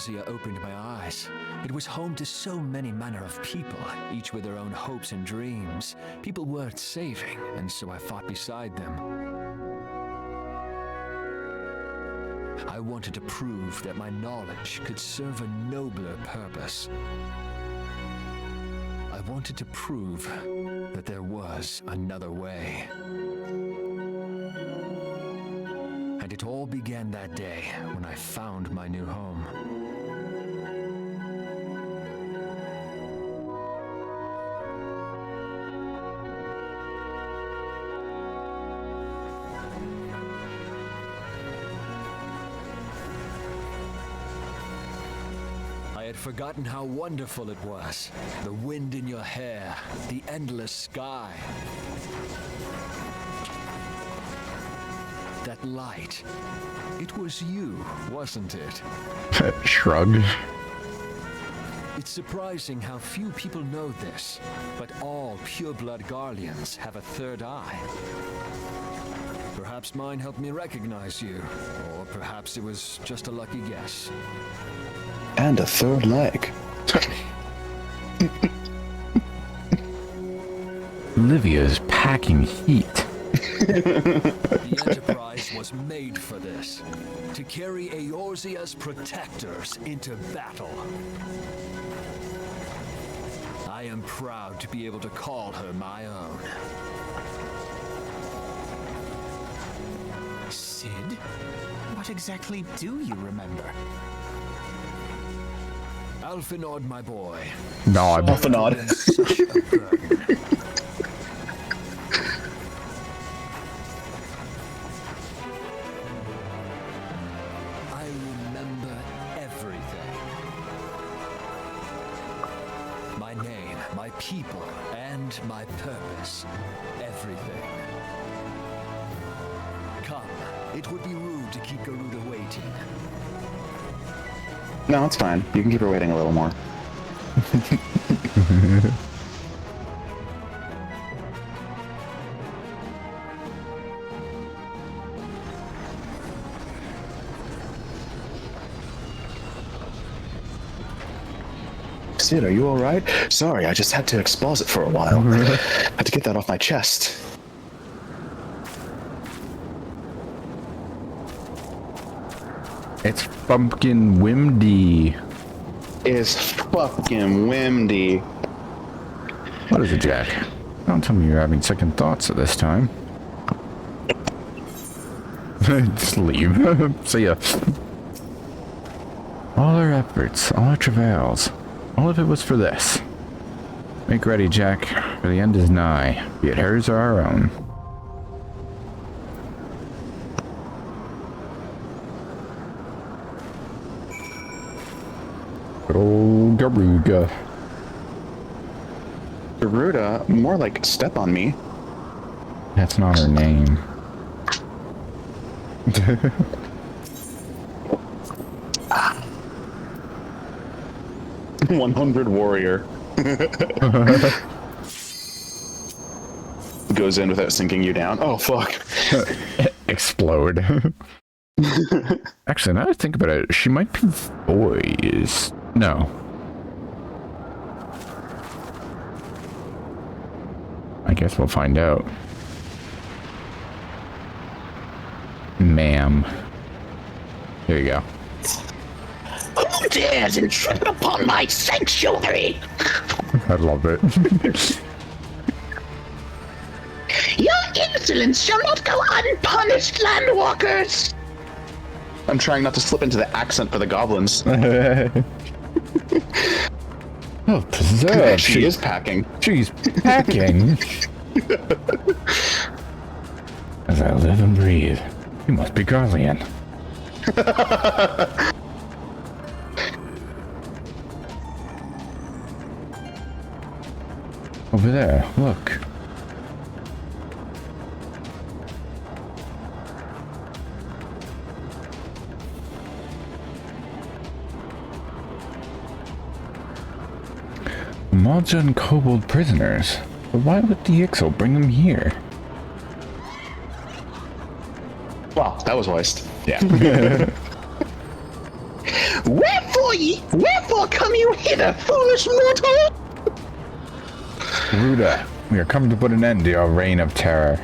Eorzea opened my eyes. It was home to so many manner of people, each with their own hopes and dreams. People worth saving, and so I fought beside them. I wanted to prove that my knowledge could serve a nobler purpose. I wanted to prove that there was another way. And it all began that day when I found my new home. I had forgotten how wonderful it was. The wind in your hair, the endless sky. That light. It was you, wasn't it? Shrug. It's surprising how few people know this, but all pureblood Garleans have a third eye. Perhaps mine helped me recognize you, or perhaps it was just a lucky guess. And a third leg. Livia's packing heat. The Enterprise was made for this. To carry Eorzea's protectors into battle. I am proud to be able to call her my own. Sid? What exactly do you remember? Alphenord, my boy. Nod. Alphenord. Such a burden. I remember everything. My name, my people, and my purpose. Everything. Come, it would be rude to keep Garuda waiting. No, it's fine. You can keep her waiting a little more. Sid, are you alright? Sorry, I just had to exposit for a while. Had to get that off my chest. It's pumpkin windy. Is fucking windy. What is it, Jack? Don't tell me you're having second thoughts at this time. Just leave. See ya. All our efforts, all our travails, all of it was for this. Make ready, Jack, for the end is nigh, be it hers or our own. Oh, Garuda. Garuda? More like step on me. That's not her name. 100 warrior. Goes in without sinking you down. Oh, fuck. Explode. Actually, now that I think about it, she might be boys. No. I guess we'll find out. Ma'am. Here you go. Who dares intrude upon my sanctuary? I love it. Your insolence shall not go unpunished, landwalkers! I'm trying not to slip into the accent for the goblins. Oh, preserve. She is packing. She's packing. As I live and breathe, you must be Garlean. Over there, look. Modja and Kobold prisoners. But why would the Ixo bring them here? Wow, that was waste. Yeah. Wherefore flee? Wherefore come you hither, foolish mortal? Garuda, we are come to put an end to your reign of terror.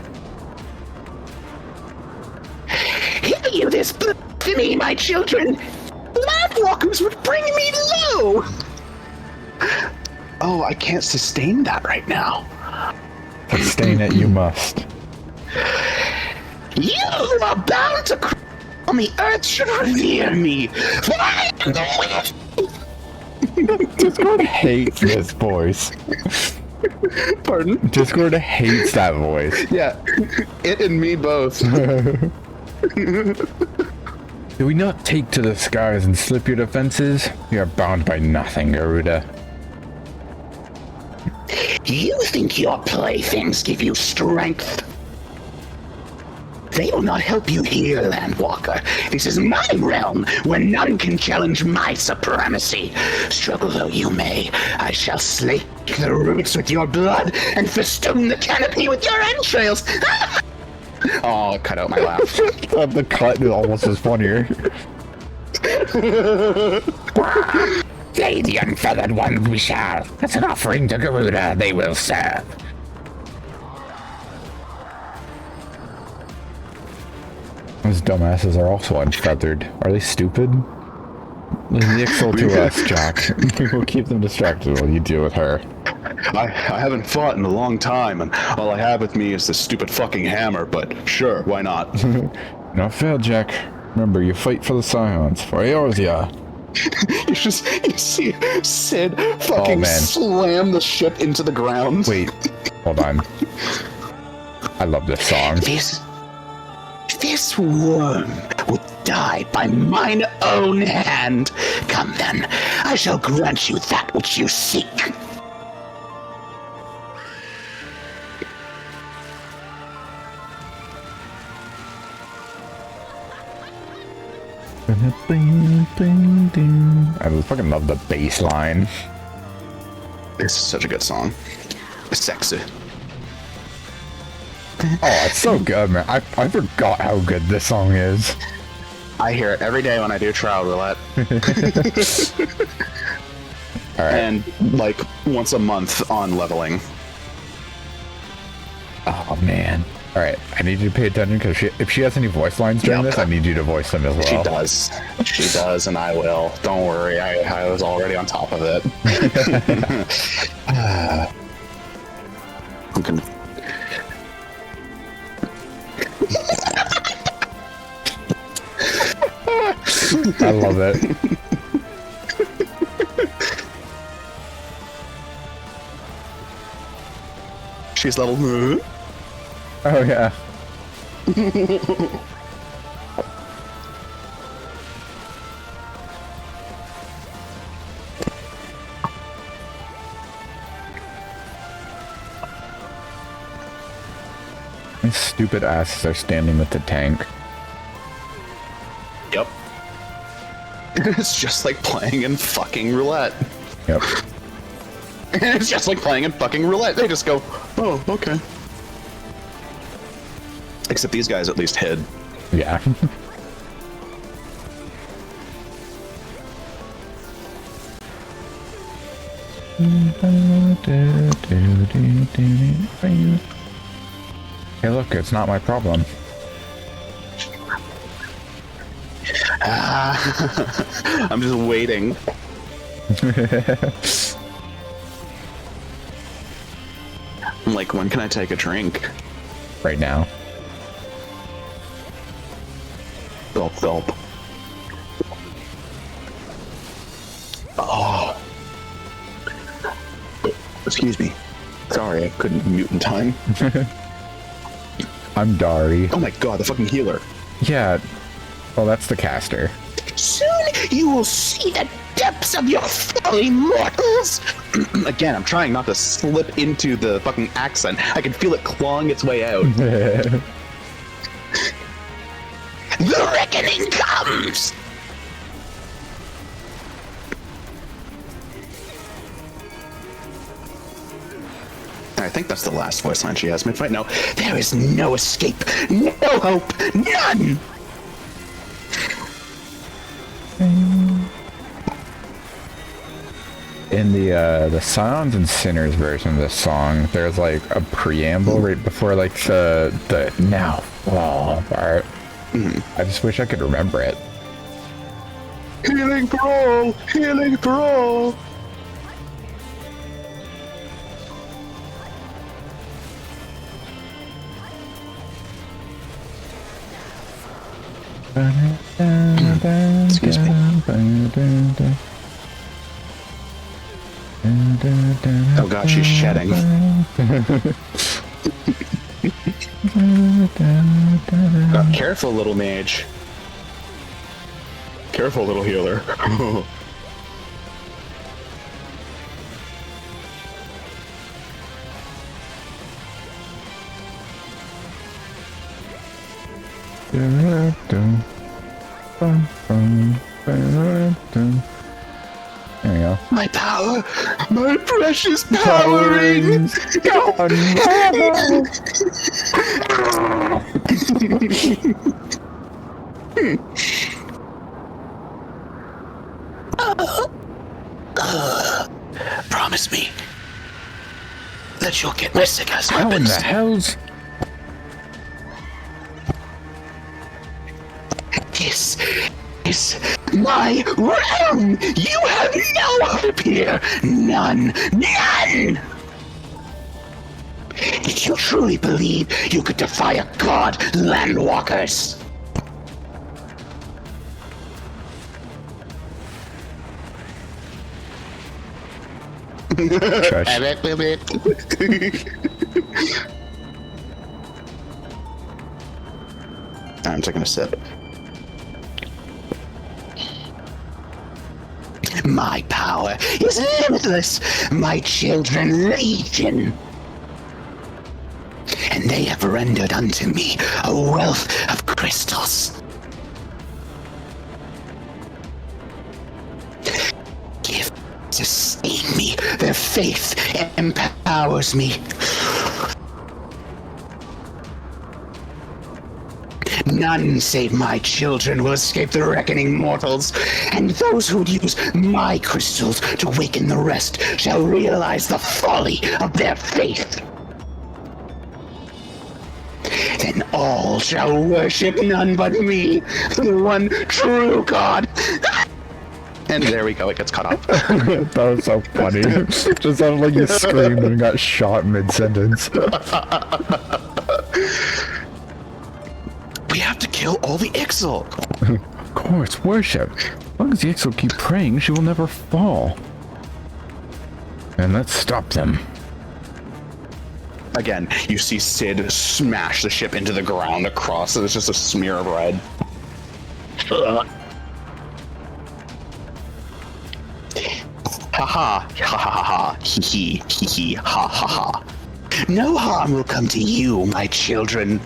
Hear you this blasphemy, my children? Landwalkers would bring me low! Oh, I can't sustain that right now. Sustain it you must. You who are bound to crawl on the earth should revere me, for I am the wind. Discord hates this voice. Pardon? Discord hates that voice. Yeah, it and me both. Do we not take to the skies and slip your defenses? We are bound by nothing, Garuda. You think your playthings give you strength? They will not help you here, Landwalker. This is my realm, where none can challenge my supremacy. Struggle though you may, I shall slake the roots with your blood and festoon the canopy with your entrails. Oh, cut out my laugh. The cut is almost as funnier. Slay the unfeathered ones we shall. As an offering to Garuda, they will serve. Those dumbasses are also unfeathered. Are they stupid? Leave the Ixal to us, Jack. We'll keep them distracted while you deal with her. I haven't fought in a long time, and all I have with me is this stupid fucking hammer, but sure, why not? Not fail, Jack. Remember, you fight for the Scions, for Eorzea. You see Sid fucking slam the ship into the ground. Wait, hold on. I love this song. This worm would die by mine own hand. Come then, I shall grant you that which you seek. I fucking love the bass line. This is such a good song. It's sexy. Oh, it's so good, man. I forgot how good this song is. I hear it every day when I do trial roulette. Alright. And like once a month on leveling. Oh, man. Alright, I need you to pay attention because if she has any voice lines during this, I need you to voice them as well. She does. She does, and I will. Don't worry, I was already on top of it. I'm gonna... I love it. She's level. Oh yeah. These stupid asses are standing with the tank. Yep. It's just like playing in fucking roulette. Yep. It's just like playing in fucking roulette. They just go, oh, okay. Except these guys at least hid. Yeah. Hey, look, it's not my problem. I'm just waiting. I'm like, when can I take a drink? Right now. Gulp, gulp. Oh. Excuse me. Sorry, I couldn't mute in time. I'm Dari. Oh my god, the fucking healer. Yeah. Well, that's the caster. Soon you will see the depths of your folly, mortals! Again, I'm trying not to slip into the fucking accent. I can feel it clawing its way out. The reckoning comes! I think that's the last voice line she has mid-fight. No, there is no escape, no hope, none! in the Scions and Sinners version of this song, there's like a preamble right before like the now fall part. I just wish I could remember it. Healing for all! Healing for all! Excuse me. Oh god, she's shedding. Careful, little mage. Careful, little healer. There we go. My power! My precious power rings! Oh, Promise me that you'll get my sick ass How in weapons. the hell's... This is my realm! You have no hope here! None! None! Did you truly believe you could defy a god, landwalkers? I'm taking a sip. My power is limitless, my children legion. And they have rendered unto me a wealth of crystals. Give, sustain me, their faith empowers me. None save my children will escape the reckoning mortals, and those who use my crystals to waken the rest shall realize the folly of their faith. Then all shall worship none but me, the one true God. And there we go, it gets cut off. That was so funny. Just sounded like you screamed and got shot mid-sentence. We have to kill all the Ixal. Of course, worship. As long as the Ixal keep praying, she will never fall. And let's stop them. Again, you see Sid smash the ship into the ground across, and it's just a smear of red. Ha ha, ha ha ha, hee hee, ha ha ha. No harm will come to you, my children.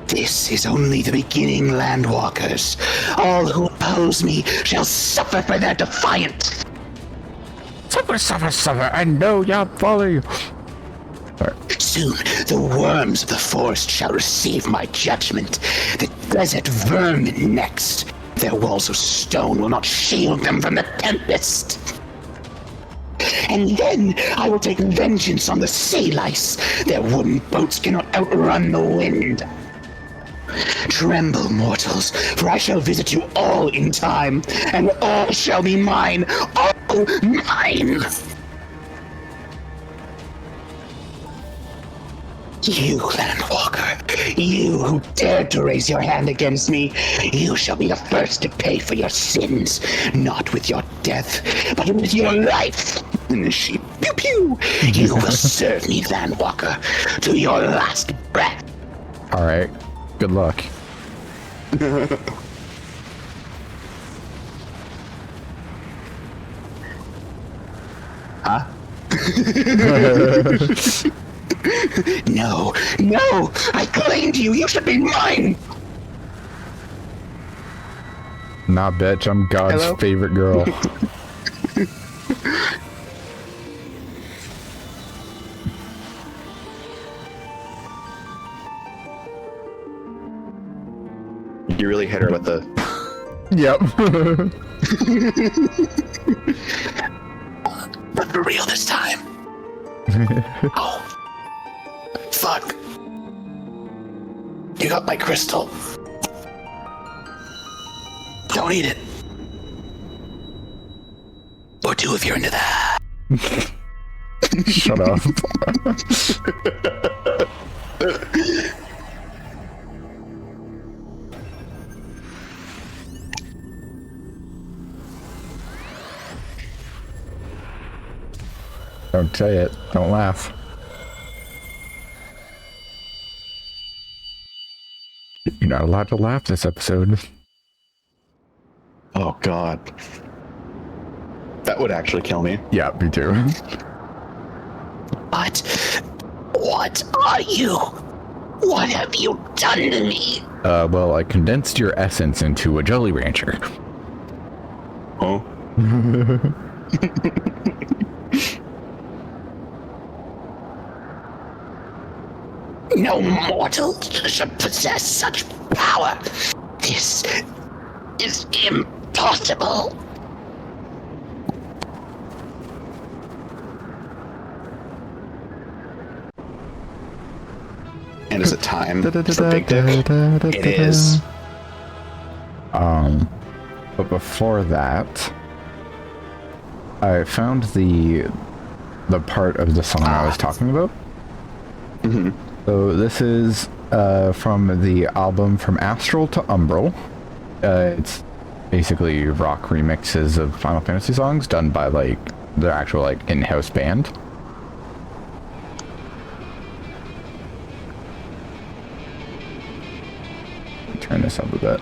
This is only the beginning, landwalkers. All who oppose me shall suffer for their defiance. Suffer, suffer, suffer, I know your folly. Soon, the worms of the forest shall receive my judgment. The desert vermin next. Their walls of stone will not shield them from the tempest. And then I will take vengeance on the sea lice. Their wooden boats cannot outrun the wind. Tremble, mortals, for I shall visit you all in time, and all shall be mine, all mine! You, landwalker, you who dared to raise your hand against me, you shall be the first to pay for your sins, not with your death, but with your life. And she pew pew, you will serve me, landwalker, to your last breath. All right, good luck. Huh? No, no! I claimed you! You should be mine! Nah, bitch, I'm God's Hello? favorite girl. You really hit her with the... Yep. But for real this time. Oh. Fuck. You got my crystal. Don't eat it. Or do if you're into that. Shut up. Don't say it. Don't laugh. You're not allowed to laugh this episode. Oh god. That would actually kill me. Yeah, me too. What are you? What have you done to me? Well, I condensed your essence into a Jolly Rancher. Oh. No mortal should possess such power. This is impossible. And is it time for Big Dick? It is. But before that, I found the part of the song I was talking about. Mm-hmm. So this is from the album From Astral to Umbral. It's basically rock remixes of Final Fantasy songs done by like their actual like in-house band. Turn this up a bit.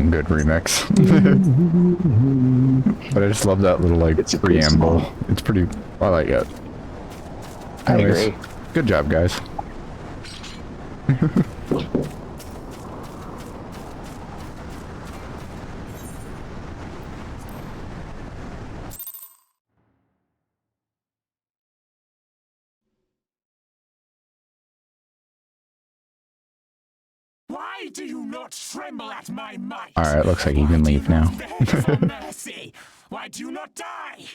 Good remix. But I just love that little like preamble. It's pretty, I like it. Anyways, I agree. Good job, guys. Why do you not tremble at my might? Alright, looks like you can leave now. Mercy. Why do you not die?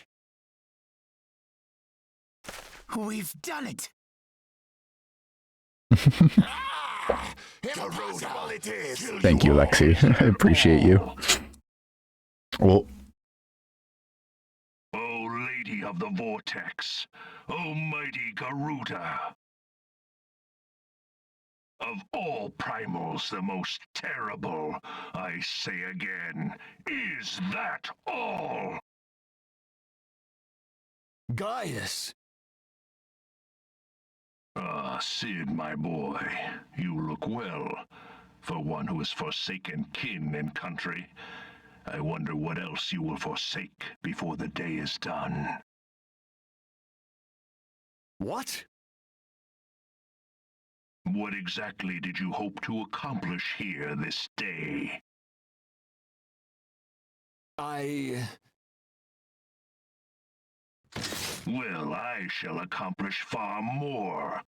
We've done it. Garuda, it is. Thank you, Lexi. I appreciate you. Well, O Lady of the Vortex, O mighty Garuda. Of all primals, the most terrible, I say again, is that all? Gaius! Ah, Sid, my boy, you look well. For one who has forsaken kin and country, I wonder what else you will forsake before the day is done. What? What exactly did you hope to accomplish here this day? Well, I shall accomplish far more.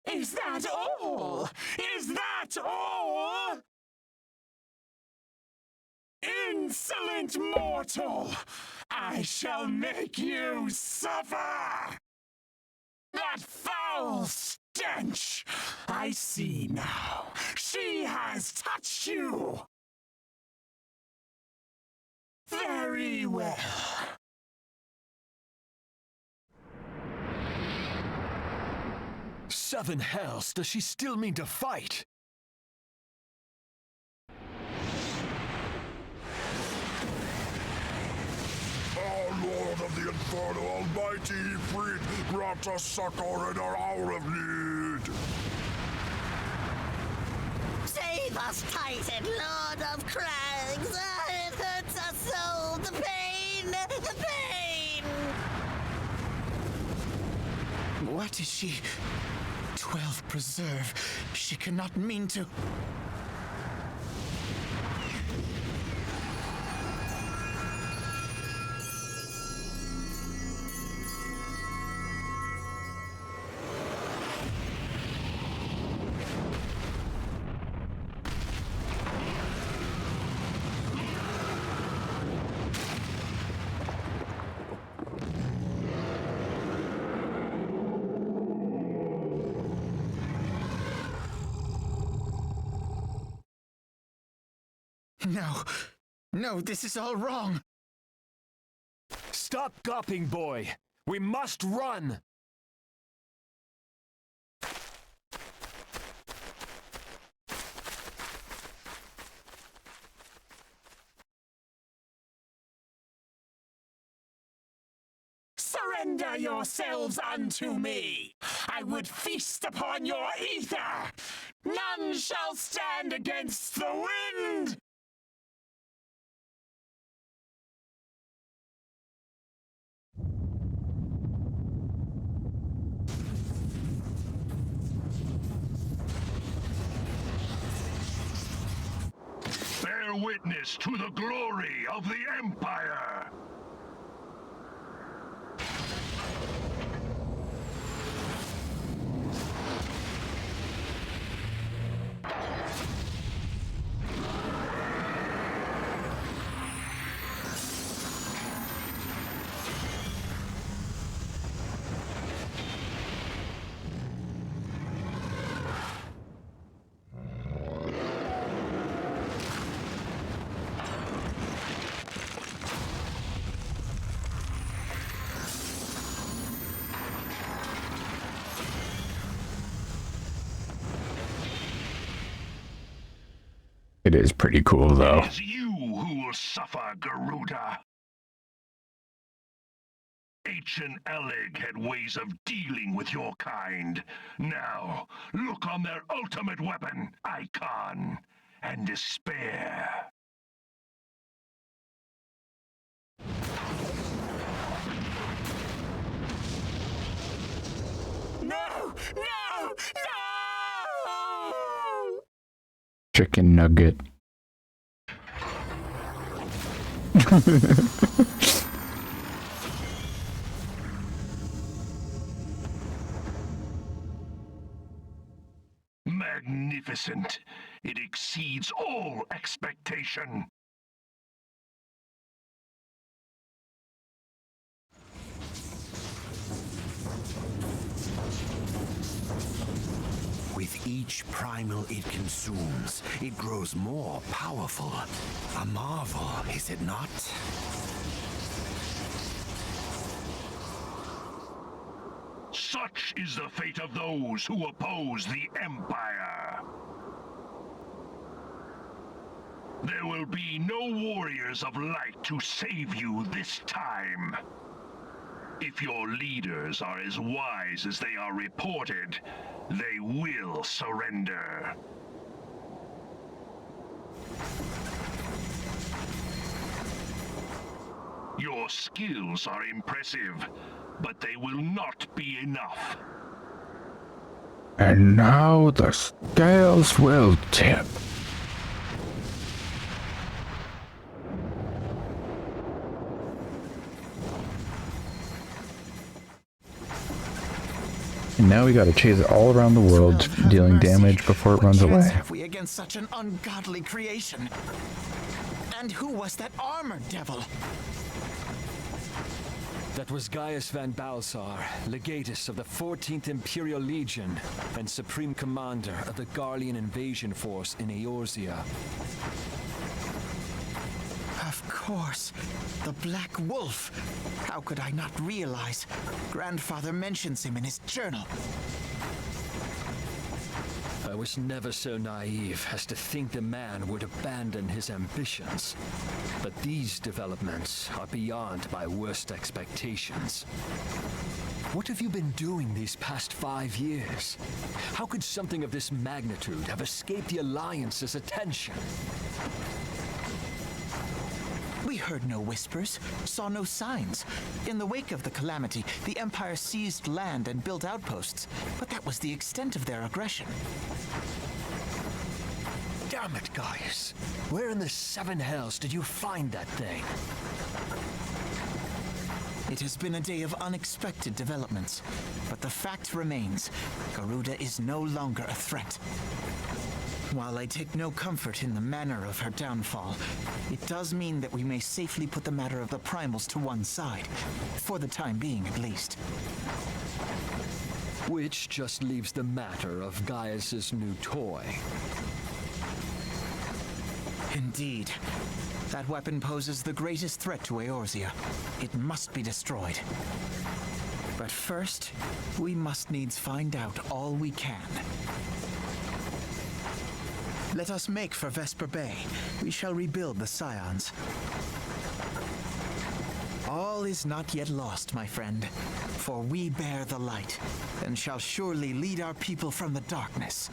Is that all? Is that all? Insolent mortal! I shall make you suffer! That foul stench! I see now. She has touched you! Very well. seven hells does she still mean to fight? Lord of the Inferno Almighty, Fried, grant us succor in our hour of need. Save us, Titan, Lord of Crags! It hurts us so! The pain! The pain! What is she? 12 preserve. She cannot mean to... No, this is all wrong. Stop gawping, boy. We must run. Surrender yourselves unto me. I would feast upon your ether. None shall stand against the wind. Bear witness to the glory of the Empire! It is pretty cool, though. It is you who will suffer, Garuda. Ancient Alec had ways of dealing with your kind. Now, look on their ultimate weapon, Icon, and despair. No! No! No! Chicken nugget. Magnificent. It exceeds all expectation. With each primal it consumes, it grows more powerful. A marvel, is it not? Such is the fate of those who oppose the Empire. There will be no warriors of light to save you this time. If your leaders are as wise as they are reported, they will surrender. Your skills are impressive, but they will not be enough. And now the scales will tip. And now we gotta chase it all around the world, dealing damage before it runs away. Have we against such an ungodly creation? And who was that armored devil? That was Gaius Van Balsar, legatus of the 14th Imperial Legion and Supreme Commander of the Garlean invasion force in Eorzea. Of course, the Black Wolf. How could I not realize? Grandfather mentions him in his journal. I was never so naive as to think the man would abandon his ambitions. But these developments are beyond my worst expectations. What have you been doing these past 5 years? How could something of this magnitude have escaped the Alliance's attention? We heard no whispers, saw no signs. In the wake of the calamity, the Empire seized land and built outposts, but that was the extent of their aggression. Damn it, Gaius. Where in the 7 hells did you find that thing? It has been a day of unexpected developments, but the fact remains, Garuda is no longer a threat. While I take no comfort in the manner of her downfall, it does mean that we may safely put the matter of the primals to one side, for the time being at least. Which just leaves the matter of Gaius's new toy. Indeed. That weapon poses the greatest threat to Eorzea. It must be destroyed. But first, we must needs find out all we can. Let us make for Vesper Bay. We shall rebuild the Scions. All is not yet lost, my friend, for we bear the light, and shall surely lead our people from the darkness.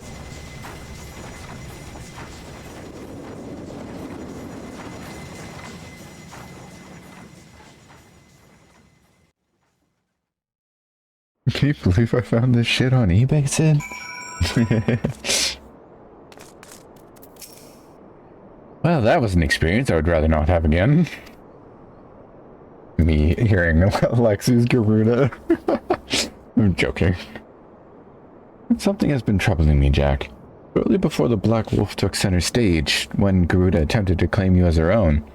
Can you believe I found this shit on eBay, Sid? Well, that was an experience I would rather not have again. Me hearing Alexi's Garuda. I'm joking. Something has been troubling me, Jack. Shortly before the Black Wolf took center stage, when Garuda attempted to claim you as her own,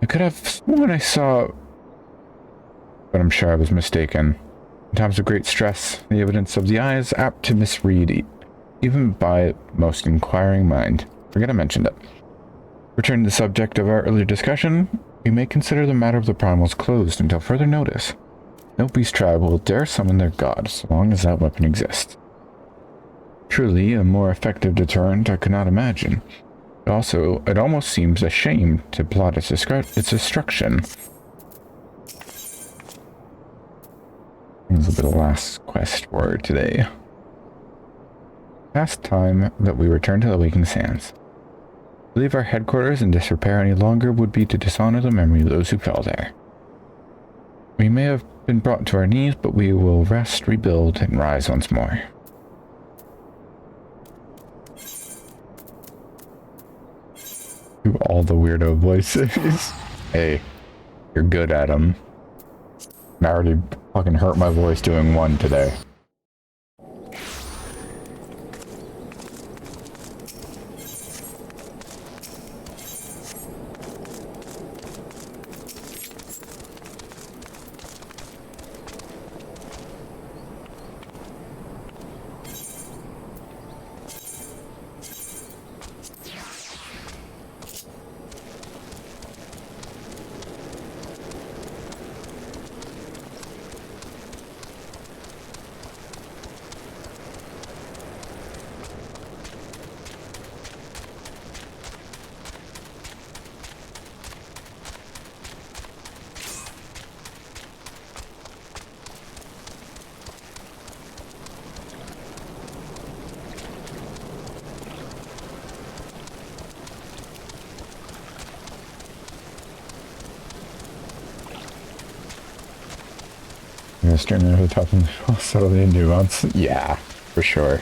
I could have sworn I saw... But I'm sure I was mistaken. In times of great stress, the evidence of the eye is apt to misread, even by most inquiring mind. Forget I mentioned it. Returning to the subject of our earlier discussion, we may consider the matter of the primals closed until further notice. No beast tribe will dare summon their god so long as that weapon exists. Truly, a more effective deterrent I could not imagine. Also, it almost seems a shame to plot its destruction. This will be the last quest for today. Past time that we return to the Waking Sands. To leave our headquarters in disrepair any longer would be to dishonor the memory of those who fell there. We may have been brought to our knees, but we will rest, rebuild, and rise once more. Do all the weirdo voices. Hey, you're good at them. I already fucking hurt my voice doing one today. Streaming over the top and subtly nuance. Yeah, for sure.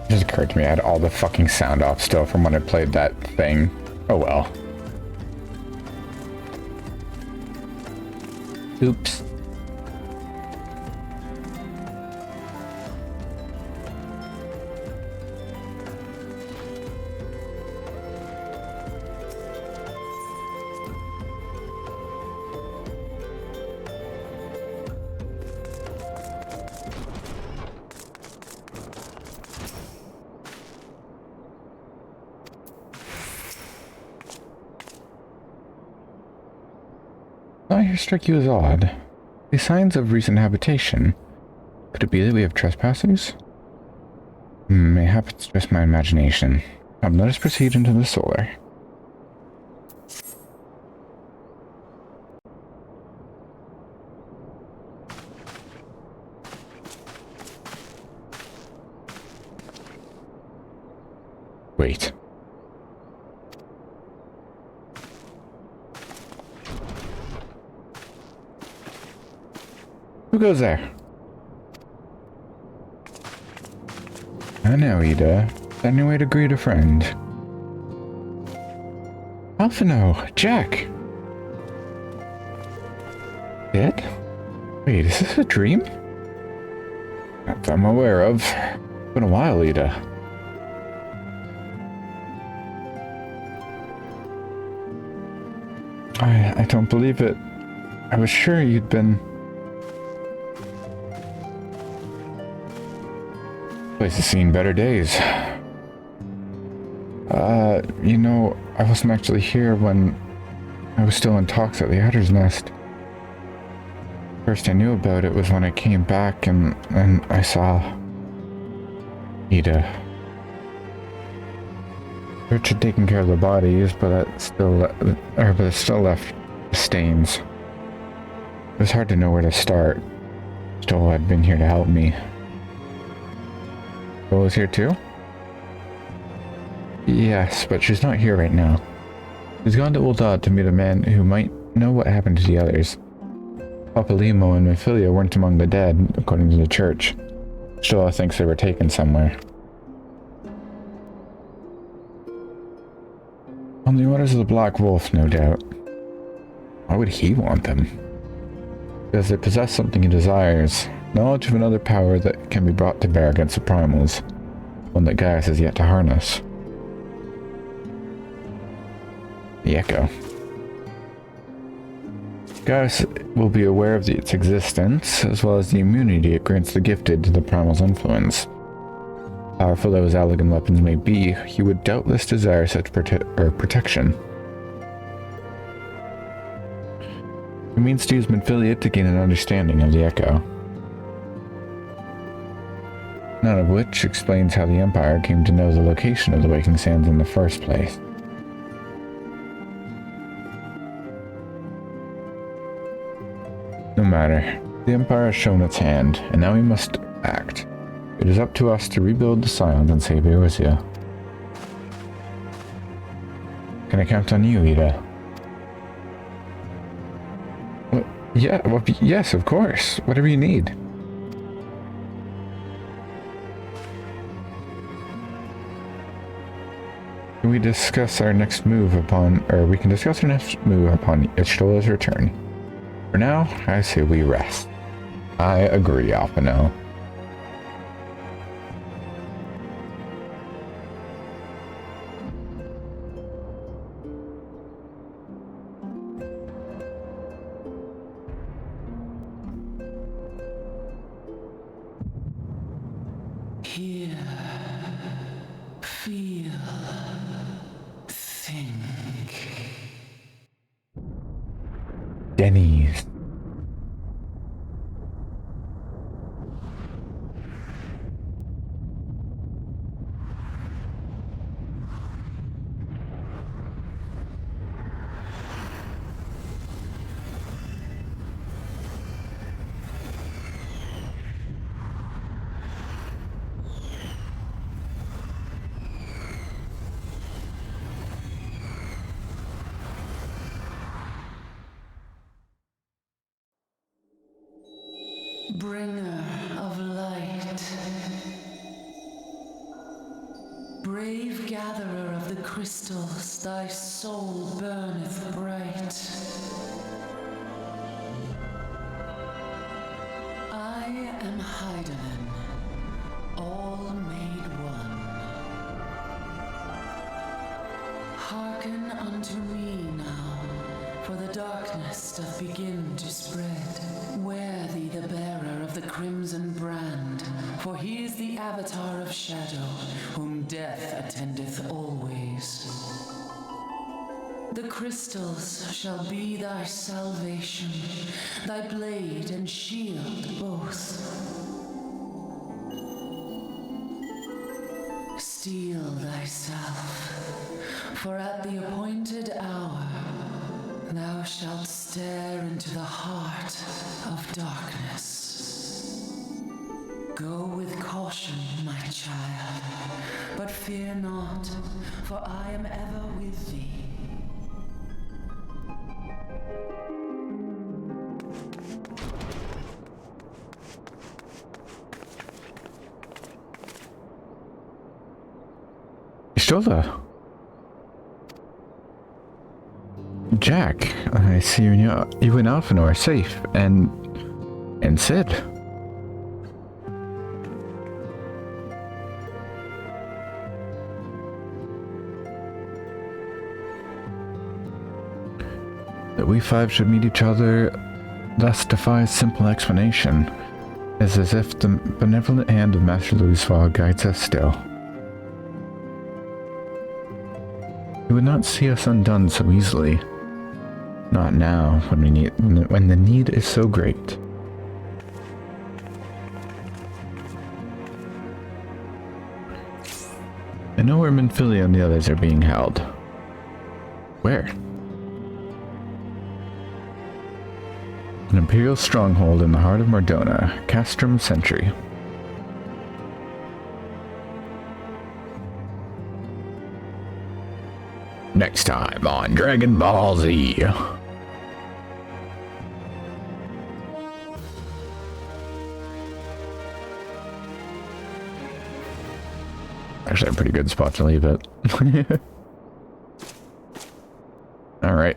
It just occurred to me I had all the fucking sound off still from when I played that thing. Oh well. Oops. I here strike you as odd? The signs of recent habitation. Could it be that we have trespassers? Mayhap it's just my imagination. Come, let us proceed into the solar. Wait. Who goes there? I know, Ida. Any way to greet a friend? Alphino! Jack! Dead? Wait, is this a dream? Not that I'm aware of. It's been a while, Ida. I don't believe it. I was sure you'd been... Place has seen better days. You know, I wasn't actually here when I was still in talks at the Adder's Nest. First I knew about it was when I came back and I saw Ida. Richard taking care of the bodies, but it still left stains. It was hard to know where to start. Stoll had been here to help me. Stoll is here too? Yes, but she's not here right now. She's gone to Uldad to meet a man who might know what happened to the others. Papa Limo and Mephilia weren't among the dead, according to the church. Stoll thinks they were taken somewhere. On the orders of the Black Wolf, no doubt. Why would he want them? Because they possess something he desires. Knowledge of another power that can be brought to bear against the primals. One that Gaius has yet to harness. The Echo. Gaius will be aware of its existence, as well as the immunity it grants the gifted to the primal's influence. Powerful though his elegant weapons may be, he would doubtless desire such protection. He means to use Mephilia to gain an understanding of the Echo. None of which explains how the Empire came to know the location of the Waking Sands in the first place. No matter, the Empire has shown its hand, and now we must act. It is up to us to rebuild the Scions and save Eorzea. Can I count on you, Ida? Yes, of course. Whatever you need. Can we discuss our next move upon, we can discuss our next move upon Ishtola's return. For now, I say we rest. I agree, Alphino. Hear, feel, think. Denny's. Bringer of light, brave gatherer of the crystals, thy soul burneth bright. I am Hydaelyn, all made one. Hearken unto me now, for the darkness doth begin to spread. Wear thee the bearer of the crimson brand, for he is the avatar of shadow, whom death attendeth always. The crystals shall be thy salvation, thy blade and shield both. Steel thyself, for at the appointed hour thou shalt stare into the heart of darkness. Go with caution, my child, but fear not, for I am ever with thee. Shola. Jack, I see you and Alphino are safe, and Sid. That we five should meet each other thus defies simple explanation. It is as if the benevolent hand of Master Louisval guides us still. He would not see us undone so easily. Not now, when the need is so great. I know where Minfilia and the others are being held. Where? An Imperial stronghold in the heart of Mardona, Castrum Sentry. Next time on Dragon Ball Z. Actually, a pretty good spot to leave it. Alright.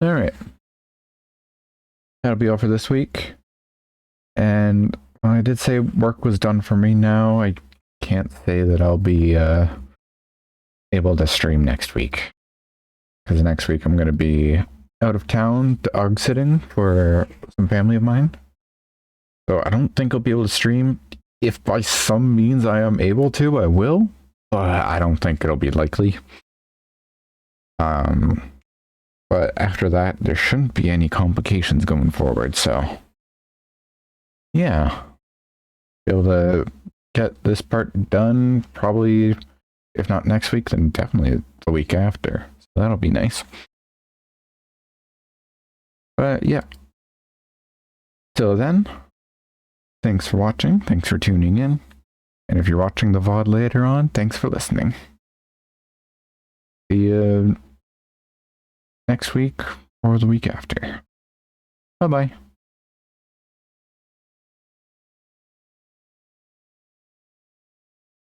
Alright. That'll be all for this week. And I did say work was done for me now. I can't say that I'll be able to stream next week. Because next week I'm going to be out of town dog sitting for some family of mine. So I don't think I'll be able to stream. If by some means I am able to, I will. But I don't think it'll be likely. But after that, there shouldn't be any complications going forward, so yeah. Be able to get this part done probably, if not next week, then definitely the week after. So that'll be nice. But yeah. Till then, thanks for watching, thanks for tuning in, and if you're watching the VOD later on, thanks for listening. See you next week or the week after. Bye-bye.